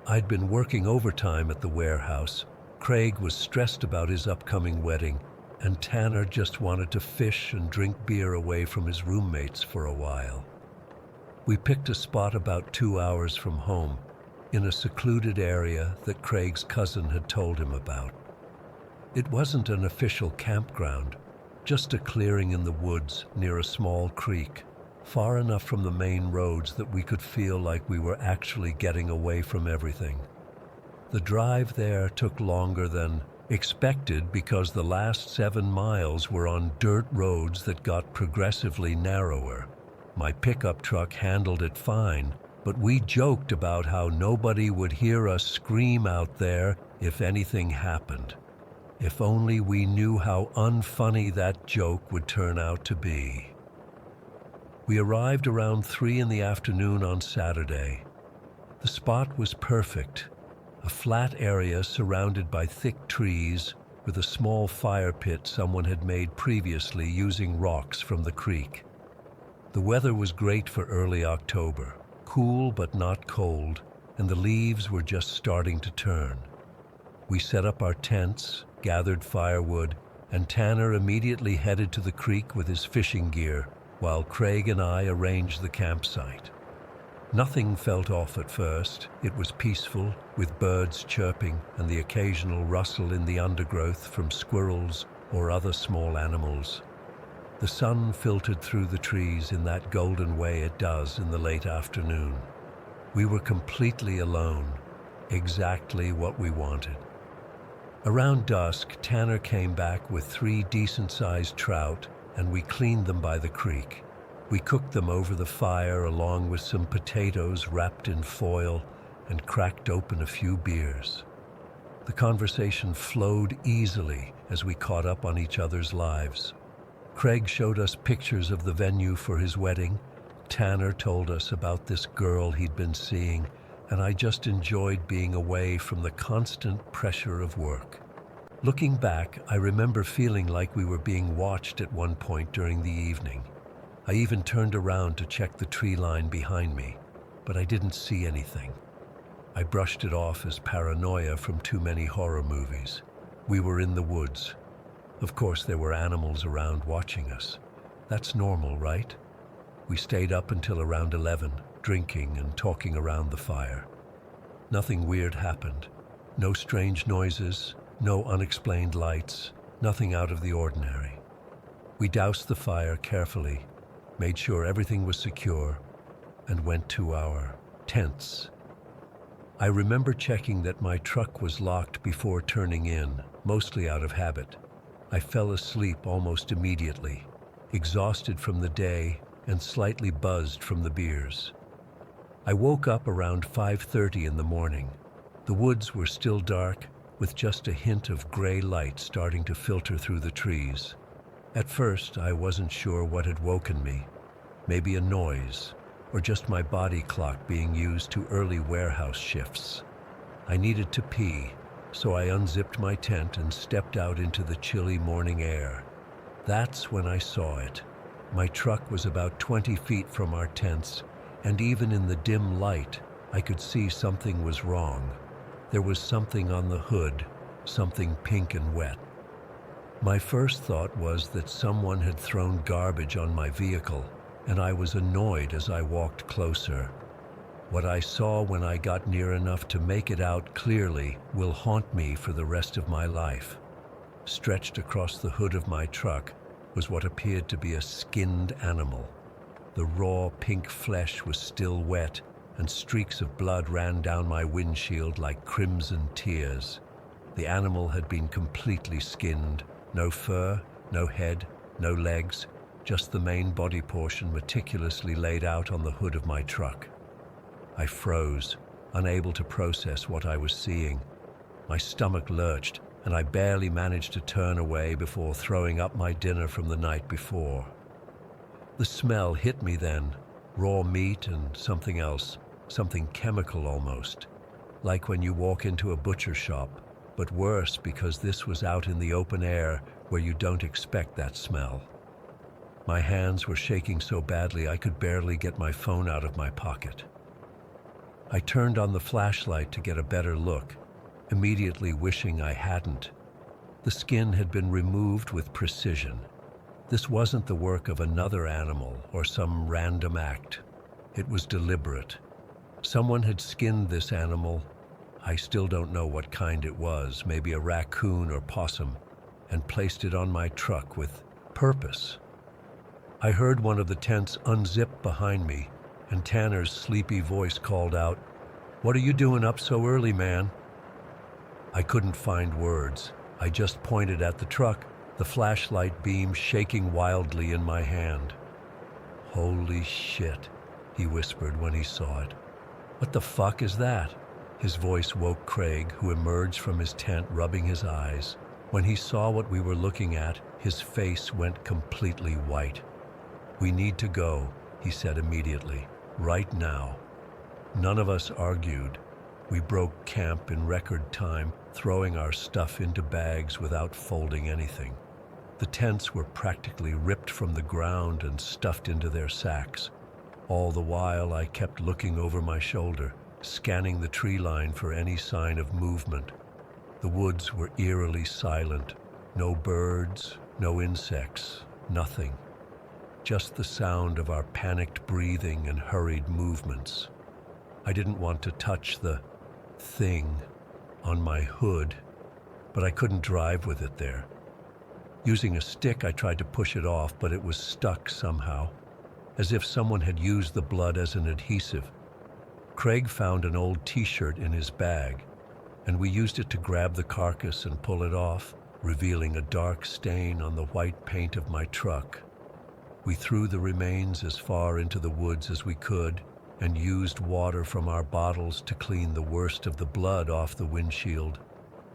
I'd been working overtime at the warehouse. Craig was stressed about his upcoming wedding, and Tanner just wanted to fish and drink beer away from his roommates for a while. We picked a spot about 2 hours from home, in a secluded area that Craig's cousin had told him about. It wasn't an official campground, just a clearing in the woods near a small creek, far enough from the main roads that we could feel like we were actually getting away from everything. The drive there took longer than expected because the last 7 miles were on dirt roads that got progressively narrower. My pickup truck handled it fine, but we joked about how nobody would hear us scream out there if anything happened. If only we knew how unfunny that joke would turn out to be. We arrived around 3 in the afternoon on Saturday. The spot was perfect, a flat area surrounded by thick trees with a small fire pit someone had made previously using rocks from the creek. The weather was great for early October, cool but not cold, and the leaves were just starting to turn. We set up our tents, gathered firewood, and Tanner immediately headed to the creek with his fishing gear, while Craig and I arranged the campsite. Nothing felt off at first. It was peaceful, with birds chirping and the occasional rustle in the undergrowth from squirrels or other small animals. The sun filtered through the trees in that golden way it does in the late afternoon. We were completely alone, exactly what we wanted. Around dusk, Tanner came back with 3 decent-sized trout, and we cleaned them by the creek. We cooked them over the fire along with some potatoes wrapped in foil and cracked open a few beers. The conversation flowed easily as we caught up on each other's lives. Craig showed us pictures of the venue for his wedding. Tanner told us about this girl he'd been seeing, and I just enjoyed being away from the constant pressure of work. Looking back, I remember feeling like we were being watched at one point during the evening. I even turned around to check the tree line behind me, but I didn't see anything. I brushed it off as paranoia from too many horror movies. We were in the woods. Of course, there were animals around watching us. That's normal, right? We stayed up until around 11, drinking and talking around the fire. Nothing weird happened. No strange noises, no unexplained lights, nothing out of the ordinary. We doused the fire carefully, made sure everything was secure, and went to our tents. I remember checking that my truck was locked before turning in, mostly out of habit. I fell asleep almost immediately, exhausted from the day and slightly buzzed from the beers. I woke up around 5:30 in the morning. The woods were still dark, with just a hint of gray light starting to filter through the trees. At first, I wasn't sure what had woken me. Maybe a noise, or just my body clock being used to early warehouse shifts. I needed to pee, so I unzipped my tent and stepped out into the chilly morning air. That's when I saw it. My truck was about 20 feet from our tents, and even in the dim light, I could see something was wrong. There was something on the hood, something pink and wet. My first thought was that someone had thrown garbage on my vehicle, and I was annoyed as I walked closer. What I saw when I got near enough to make it out clearly will haunt me for the rest of my life. Stretched across the hood of my truck was what appeared to be a skinned animal. The raw pink flesh was still wet, and streaks of blood ran down my windshield like crimson tears. The animal had been completely skinned. No fur, no head, no legs, just the main body portion meticulously laid out on the hood of my truck. I froze, unable to process what I was seeing. My stomach lurched, and I barely managed to turn away before throwing up my dinner from the night before. The smell hit me then, raw meat and something else, something chemical almost, like when you walk into a butcher shop, but worse because this was out in the open air where you don't expect that smell. My hands were shaking so badly I could barely get my phone out of my pocket. I turned on the flashlight to get a better look, immediately wishing I hadn't. The skin had been removed with precision. This wasn't the work of another animal or some random act. It was deliberate. Someone had skinned this animal, I still don't know what kind it was, maybe a raccoon or possum, and placed it on my truck with purpose. I heard one of the tents unzip behind me, and Tanner's sleepy voice called out, "What are you doing up so early, man?" I couldn't find words. I just pointed at the truck, the flashlight beam shaking wildly in my hand. "Holy shit," he whispered when he saw it. "What the fuck is that?" His voice woke Craig, who emerged from his tent rubbing his eyes. When he saw what we were looking at, his face went completely white. "We need to go," he said immediately. "Right now." None of us argued. We broke camp in record time, throwing our stuff into bags without folding anything. The tents were practically ripped from the ground and stuffed into their sacks. All the while, I kept looking over my shoulder, scanning the tree line for any sign of movement. The woods were eerily silent. No birds, no insects, nothing. Just the sound of our panicked breathing and hurried movements. I didn't want to touch the thing on my hood, but I couldn't drive with it there. Using a stick, I tried to push it off, but it was stuck somehow, as if someone had used the blood as an adhesive. Craig found an old t-shirt in his bag, and we used it to grab the carcass and pull it off, revealing a dark stain on the white paint of my truck. We threw the remains as far into the woods as we could and used water from our bottles to clean the worst of the blood off the windshield.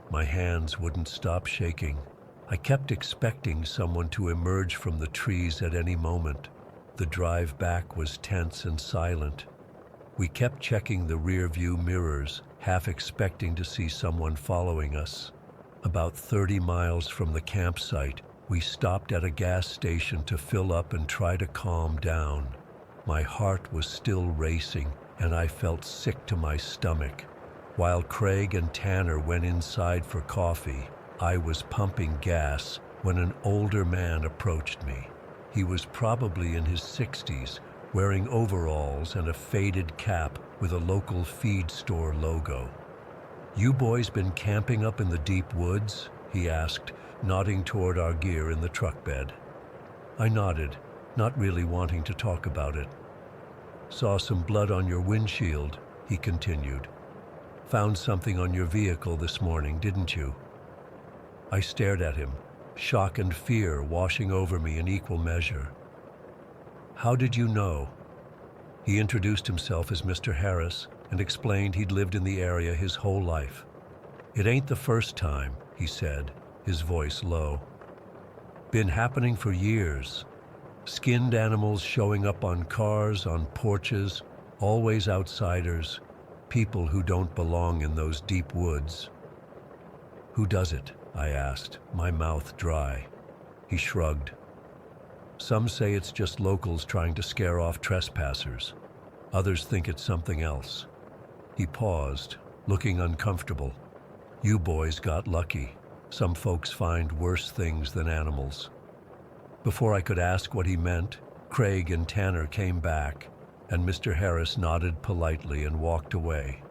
My hands wouldn't stop shaking. I kept expecting someone to emerge from the trees at any moment. The drive back was tense and silent. We kept checking the rear-view mirrors, half expecting to see someone following us. About 30 miles from the campsite, we stopped at a gas station to fill up and try to calm down. My heart was still racing, and I felt sick to my stomach. While Craig and Tanner went inside for coffee, I was pumping gas when an older man approached me. He was probably in his 60s, wearing overalls and a faded cap with a local feed store logo. "You boys been camping up in the deep woods?" he asked, nodding toward our gear in the truck bed. I nodded, not really wanting to talk about it. "Saw some blood on your windshield," he continued. "Found something on your vehicle this morning, didn't you?" I stared at him, shock and fear washing over me in equal measure. "How did you know?" He introduced himself as Mr. Harris and explained he'd lived in the area his whole life. "It ain't the first time," he said, his voice low. "Been happening for years. Skinned animals showing up on cars, on porches, always outsiders, people who don't belong in those deep woods." "Who does it?" I asked, my mouth dry. He shrugged. "Some say it's just locals trying to scare off trespassers. Others think it's something else." He paused, looking uncomfortable. "You boys got lucky. Some folks find worse things than animals." Before I could ask what he meant, Craig and Tanner came back, and Mr. Harris nodded politely and walked away.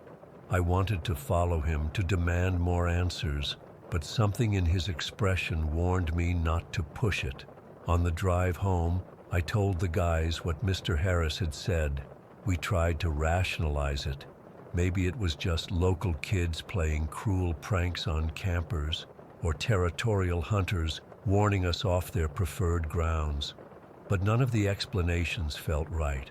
I wanted to follow him to demand more answers, but something in his expression warned me not to push it. On the drive home, I told the guys what Mr. Harris had said. We tried to rationalize it. Maybe it was just local kids playing cruel pranks on campers, or territorial hunters warning us off their preferred grounds. But none of the explanations felt right.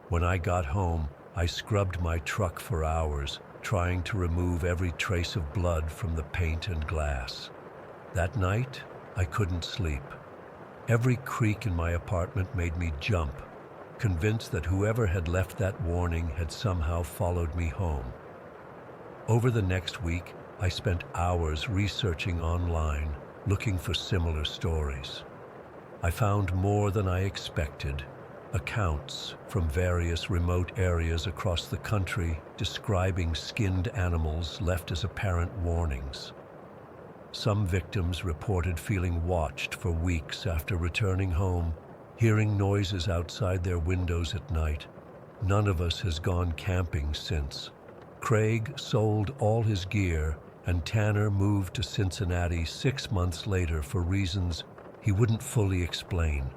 When I got home, I scrubbed my truck for hours, trying to remove every trace of blood from the paint and glass. That night, I couldn't sleep. Every creak in my apartment made me jump, convinced that whoever had left that warning had somehow followed me home. Over the next week, I spent hours researching online, looking for similar stories. I found more than I expected. Accounts from various remote areas across the country describing skinned animals left as apparent warnings. Some victims reported feeling watched for weeks after returning home, hearing noises outside their windows at night. None of us has gone camping since. Craig sold all his gear, and Tanner moved to Cincinnati 6 months later for reasons he wouldn't fully explain.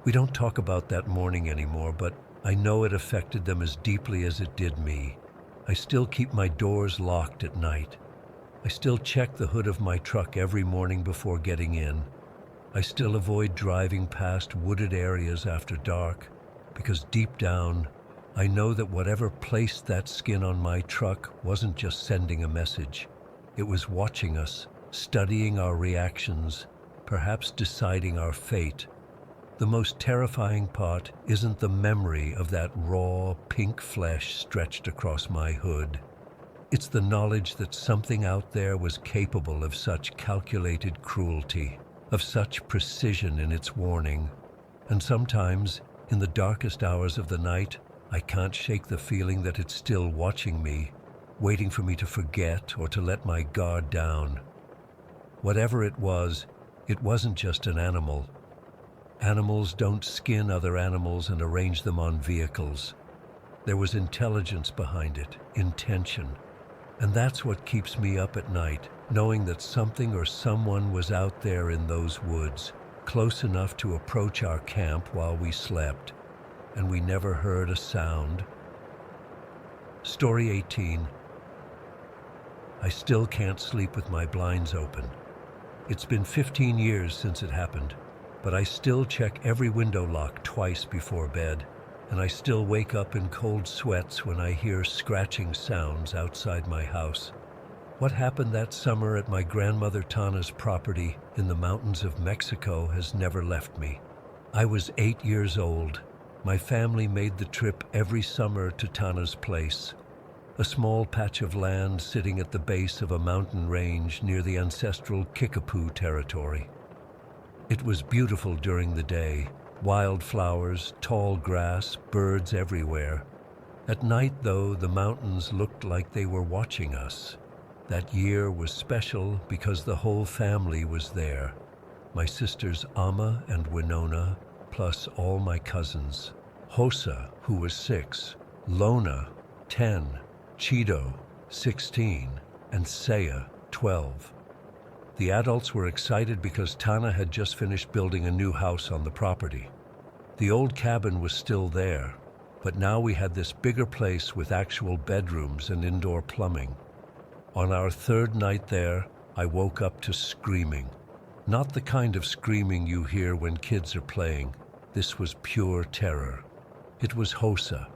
We don't talk about that morning anymore, but I know it affected them as deeply as it did me. I still keep my doors locked at night. I still check the hood of my truck every morning before getting in. I still avoid driving past wooded areas after dark, because deep down, I know that whatever placed that skin on my truck wasn't just sending a message. It was watching us, studying our reactions, perhaps deciding our fate. The most terrifying part isn't the memory of that raw, pink flesh stretched across my hood. It's the knowledge that something out there was capable of such calculated cruelty, of such precision in its warning. And sometimes, in the darkest hours of the night, I can't shake the feeling that it's still watching me, waiting for me to forget or to let my guard down. Whatever it wasn't just an animal. Animals don't skin other animals and arrange them on vehicles. There was intelligence behind it, intention. And that's what keeps me up at night, knowing that something or someone was out there in those woods, close enough to approach our camp while we slept, and we never heard a sound. Story 18. I still can't sleep with my blinds open. It's been 15 years since it happened, but I still check every window lock twice before bed, and I still wake up in cold sweats when I hear scratching sounds outside my house. What happened that summer at my grandmother Tana's property in the mountains of Mexico has never left me. I was 8 years old. My family made the trip every summer to Tana's place, a small patch of land sitting at the base of a mountain range near the ancestral Kickapoo territory. It was beautiful during the day, wildflowers, tall grass, birds everywhere. At night, though, the mountains looked like they were watching us. That year was special because the whole family was there. My sisters Amma and Winona, plus all my cousins. Hosa, who was 6, Lona, 10, Cheeto, 16, and Saya, 12. The adults were excited because Tana had just finished building a new house on the property. The old cabin was still there, but now we had this bigger place with actual bedrooms and indoor plumbing. On our third night there, I woke up to screaming. Not the kind of screaming you hear when kids are playing. This was pure terror. It was Hosa.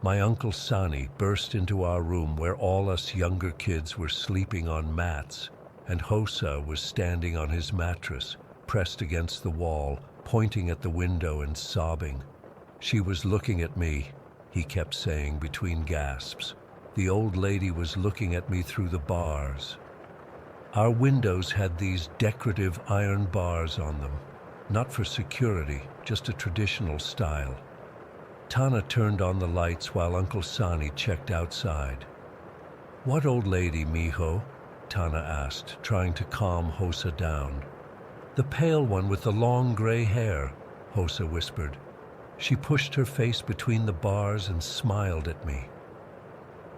My uncle Sani burst into our room where all us younger kids were sleeping on mats, and Hosa was standing on his mattress, pressed against the wall, pointing at the window and sobbing. She was looking at me, he kept saying between gasps. The old lady was looking at me through the bars. Our windows had these decorative iron bars on them, not for security, just a traditional style. Tana turned on the lights while Uncle Sani checked outside. "What old lady, mijo?" Tana asked, trying to calm Hosa down. "The pale one with the long gray hair," Hosa whispered. She pushed her face between the bars and smiled at me.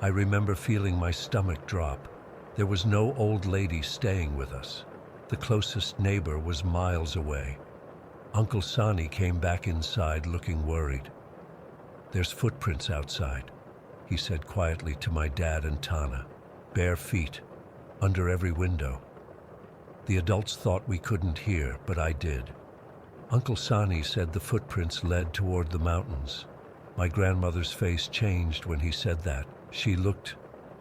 I remember feeling my stomach drop. There was no old lady staying with us. The closest neighbor was miles away. Uncle Sani came back inside looking worried. "There's footprints outside," he said quietly to my dad and Tana. "Bare feet, under every window." The adults thought we couldn't hear, but I did. Uncle Sani said the footprints led toward the mountains. My grandmother's face changed when he said that. She looked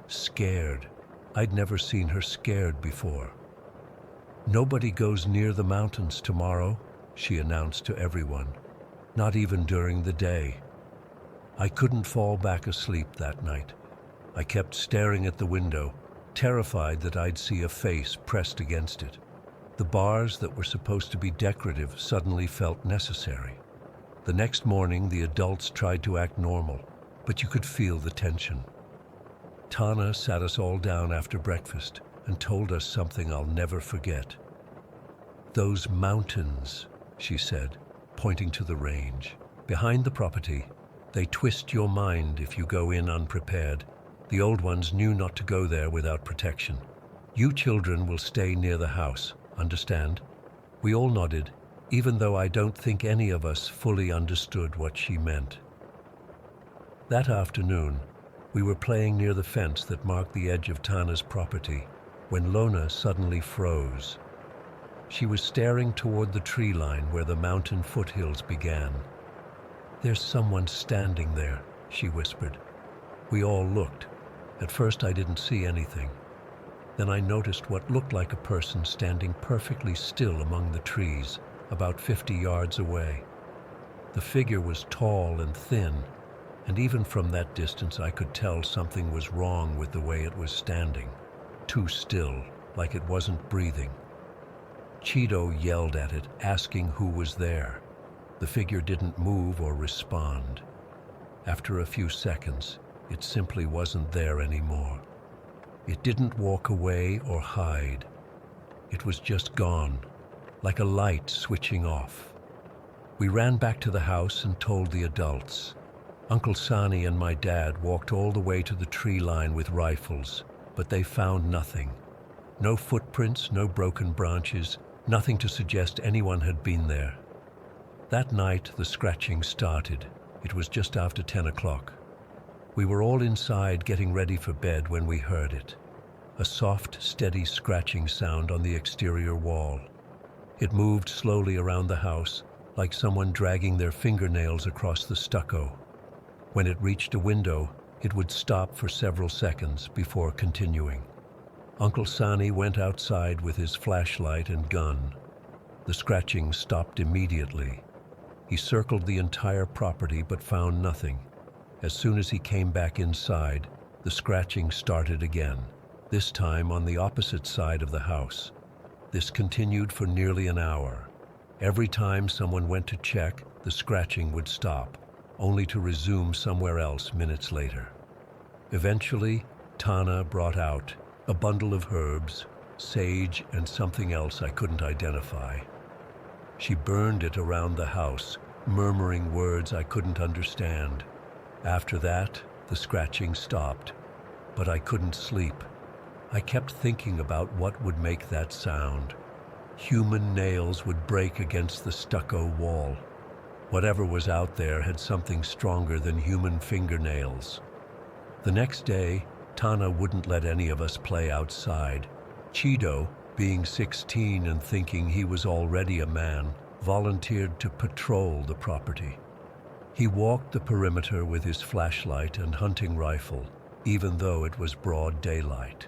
scared. I'd never seen her scared before. "Nobody goes near the mountains tomorrow," she announced to everyone. "Not even during the day." I couldn't fall back asleep that night. I kept staring at the window, terrified that I'd see a face pressed against it. The bars that were supposed to be decorative suddenly felt necessary. The next morning, the adults tried to act normal, but you could feel the tension. Tana sat us all down after breakfast and told us something I'll never forget. "Those mountains," she said, pointing to the range. "Behind the property, they twist your mind if you go in unprepared. The old ones knew not to go there without protection. You children will stay near the house, understand?" We all nodded, even though I don't think any of us fully understood what she meant. That afternoon, we were playing near the fence that marked the edge of Tana's property when Lona suddenly froze. She was staring toward the tree line where the mountain foothills began. "There's someone standing there," she whispered. We all looked. At first I didn't see anything. Then I noticed what looked like a person standing perfectly still among the trees, about 50 yards away. The figure was tall and thin, and even from that distance I could tell something was wrong with the way it was standing. Too still, like it wasn't breathing. Cheeto yelled at it, asking who was there. The figure didn't move or respond. After a few seconds, it simply wasn't there anymore. It didn't walk away or hide. It was just gone, like a light switching off. We ran back to the house and told the adults. Uncle Sani and my dad walked all the way to the tree line with rifles, but they found nothing. No footprints, no broken branches, nothing to suggest anyone had been there. That night, the scratching started. It was just after 10 o'clock. We were all inside getting ready for bed when we heard it. A soft, steady scratching sound on the exterior wall. It moved slowly around the house, like someone dragging their fingernails across the stucco. When it reached a window, it would stop for several seconds before continuing. Uncle Sani went outside with his flashlight and gun. The scratching stopped immediately. He circled the entire property but found nothing. As soon as he came back inside, the scratching started again, this time on the opposite side of the house. This continued for nearly an hour. Every time someone went to check, the scratching would stop, only to resume somewhere else minutes later. Eventually, Tana brought out a bundle of herbs, sage, and something else I couldn't identify. She burned it around the house, murmuring words I couldn't understand. After that, the scratching stopped, but I couldn't sleep. I kept thinking about what would make that sound. Human nails would break against the stucco wall. Whatever was out there had something stronger than human fingernails. The next day, Tana wouldn't let any of us play outside. Cheeto, being 16 and thinking he was already a man, volunteered to patrol the property. He walked the perimeter with his flashlight and hunting rifle, even though it was broad daylight.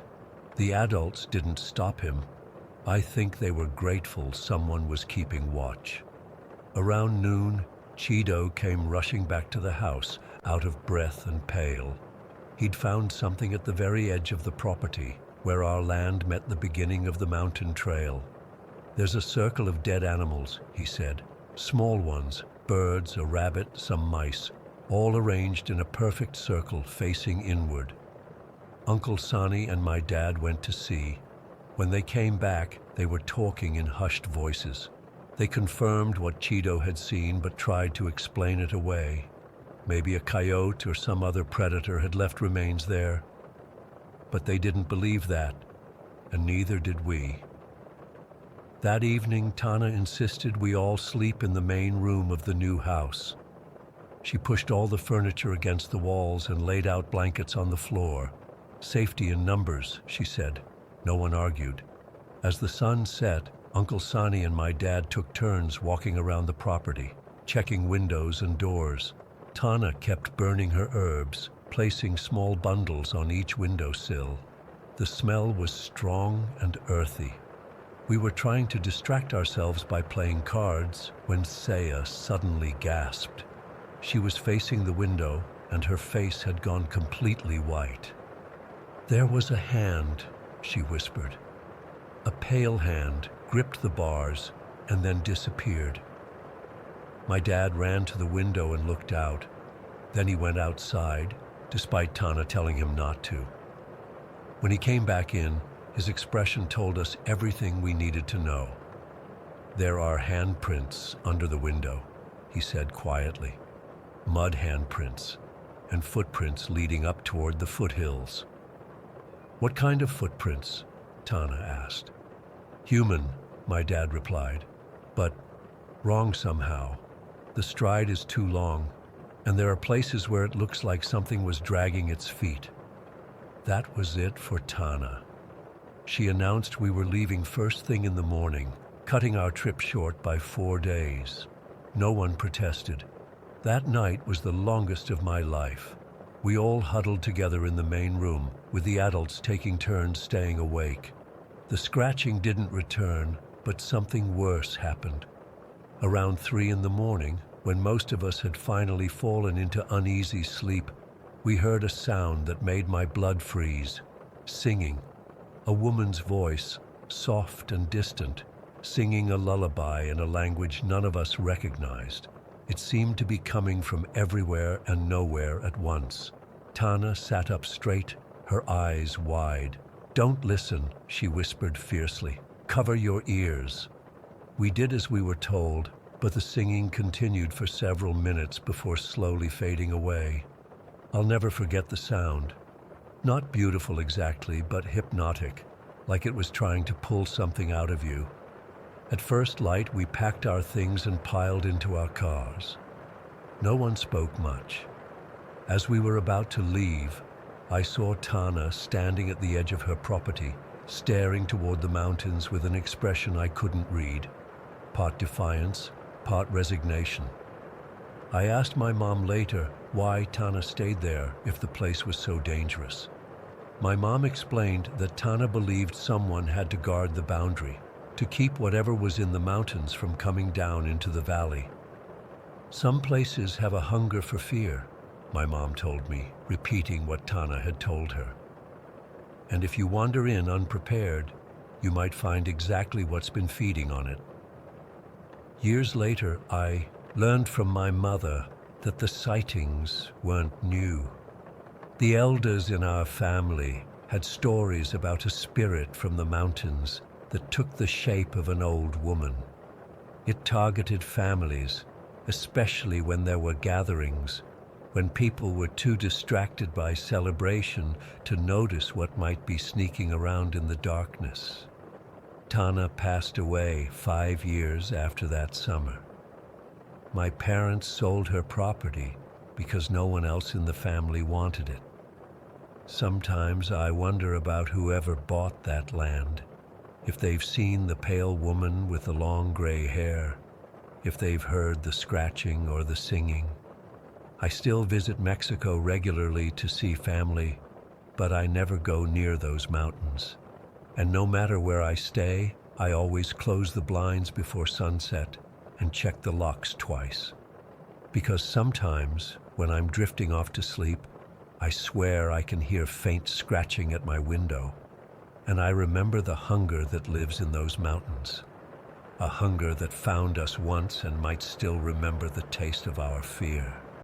The adults didn't stop him. I think they were grateful someone was keeping watch. Around noon, Cheeto came rushing back to the house, out of breath and pale. He'd found something at the very edge of the property, where our land met the beginning of the mountain trail. "There's a circle of dead animals," he said. "Small ones, birds, a rabbit, some mice, all arranged in a perfect circle facing inward." Uncle Sani and my dad went to see. When they came back, they were talking in hushed voices. They confirmed what Cheeto had seen but tried to explain it away. Maybe a coyote or some other predator had left remains there. But they didn't believe that, and neither did we. That evening, Tana insisted we all sleep in the main room of the new house. She pushed all the furniture against the walls and laid out blankets on the floor. "Safety in numbers," she said. No one argued. As the sun set, Uncle Sani and my dad took turns walking around the property, checking windows and doors. Tana kept burning her herbs, placing small bundles on each windowsill. The smell was strong and earthy. We were trying to distract ourselves by playing cards when Saya suddenly gasped. She was facing the window and her face had gone completely white. "There was a hand," she whispered. A pale hand gripped the bars and then disappeared. My dad ran to the window and looked out. Then he went outside, despite Tana telling him not to. When he came back in, his expression told us everything we needed to know. "There are handprints under the window," he said quietly. "Mud handprints, and footprints leading up toward the foothills." "What kind of footprints?" Tana asked. "Human," my dad replied, "but wrong somehow. The stride is too long, and there are places where it looks like something was dragging its feet." That was it for Tana. She announced we were leaving first thing in the morning, cutting our trip short by 4 days. No one protested. That night was the longest of my life. We all huddled together in the main room, with the adults taking turns staying awake. The scratching didn't return, but something worse happened. Around 3 in the morning, when most of us had finally fallen into uneasy sleep, we heard a sound that made my blood freeze. Singing. A woman's voice, soft and distant, singing a lullaby in a language none of us recognized. It seemed to be coming from everywhere and nowhere at once. Tana sat up straight, her eyes wide. "Don't listen," she whispered fiercely. "Cover your ears." We did as we were told, but the singing continued for several minutes before slowly fading away. I'll never forget the sound. Not beautiful exactly, but hypnotic, like it was trying to pull something out of you. At first light, we packed our things and piled into our cars. No one spoke much. As we were about to leave, I saw Tana standing at the edge of her property, staring toward the mountains with an expression I couldn't read, part defiance, part resignation. I asked my mom later why Tana stayed there if the place was so dangerous. My mom explained that Tana believed someone had to guard the boundary, to keep whatever was in the mountains from coming down into the valley. "Some places have a hunger for fear," my mom told me, repeating what Tana had told her. "And if you wander in unprepared, you might find exactly what's been feeding on it." Years later, I learned from my mother that the sightings weren't new. The elders in our family had stories about a spirit from the mountains that took the shape of an old woman. It targeted families, especially when there were gatherings, when people were too distracted by celebration to notice what might be sneaking around in the darkness. Tana passed away 5 years after that summer. My parents sold her property because no one else in the family wanted it. Sometimes I wonder about whoever bought that land, if they've seen the pale woman with the long gray hair, if they've heard the scratching or the singing. I still visit Mexico regularly to see family, but I never go near those mountains. And no matter where I stay, I always close the blinds before sunset and check the locks twice. Because sometimes, when I'm drifting off to sleep, I swear I can hear faint scratching at my window, and I remember the hunger that lives in those mountains. A hunger that found us once and might still remember the taste of our fear.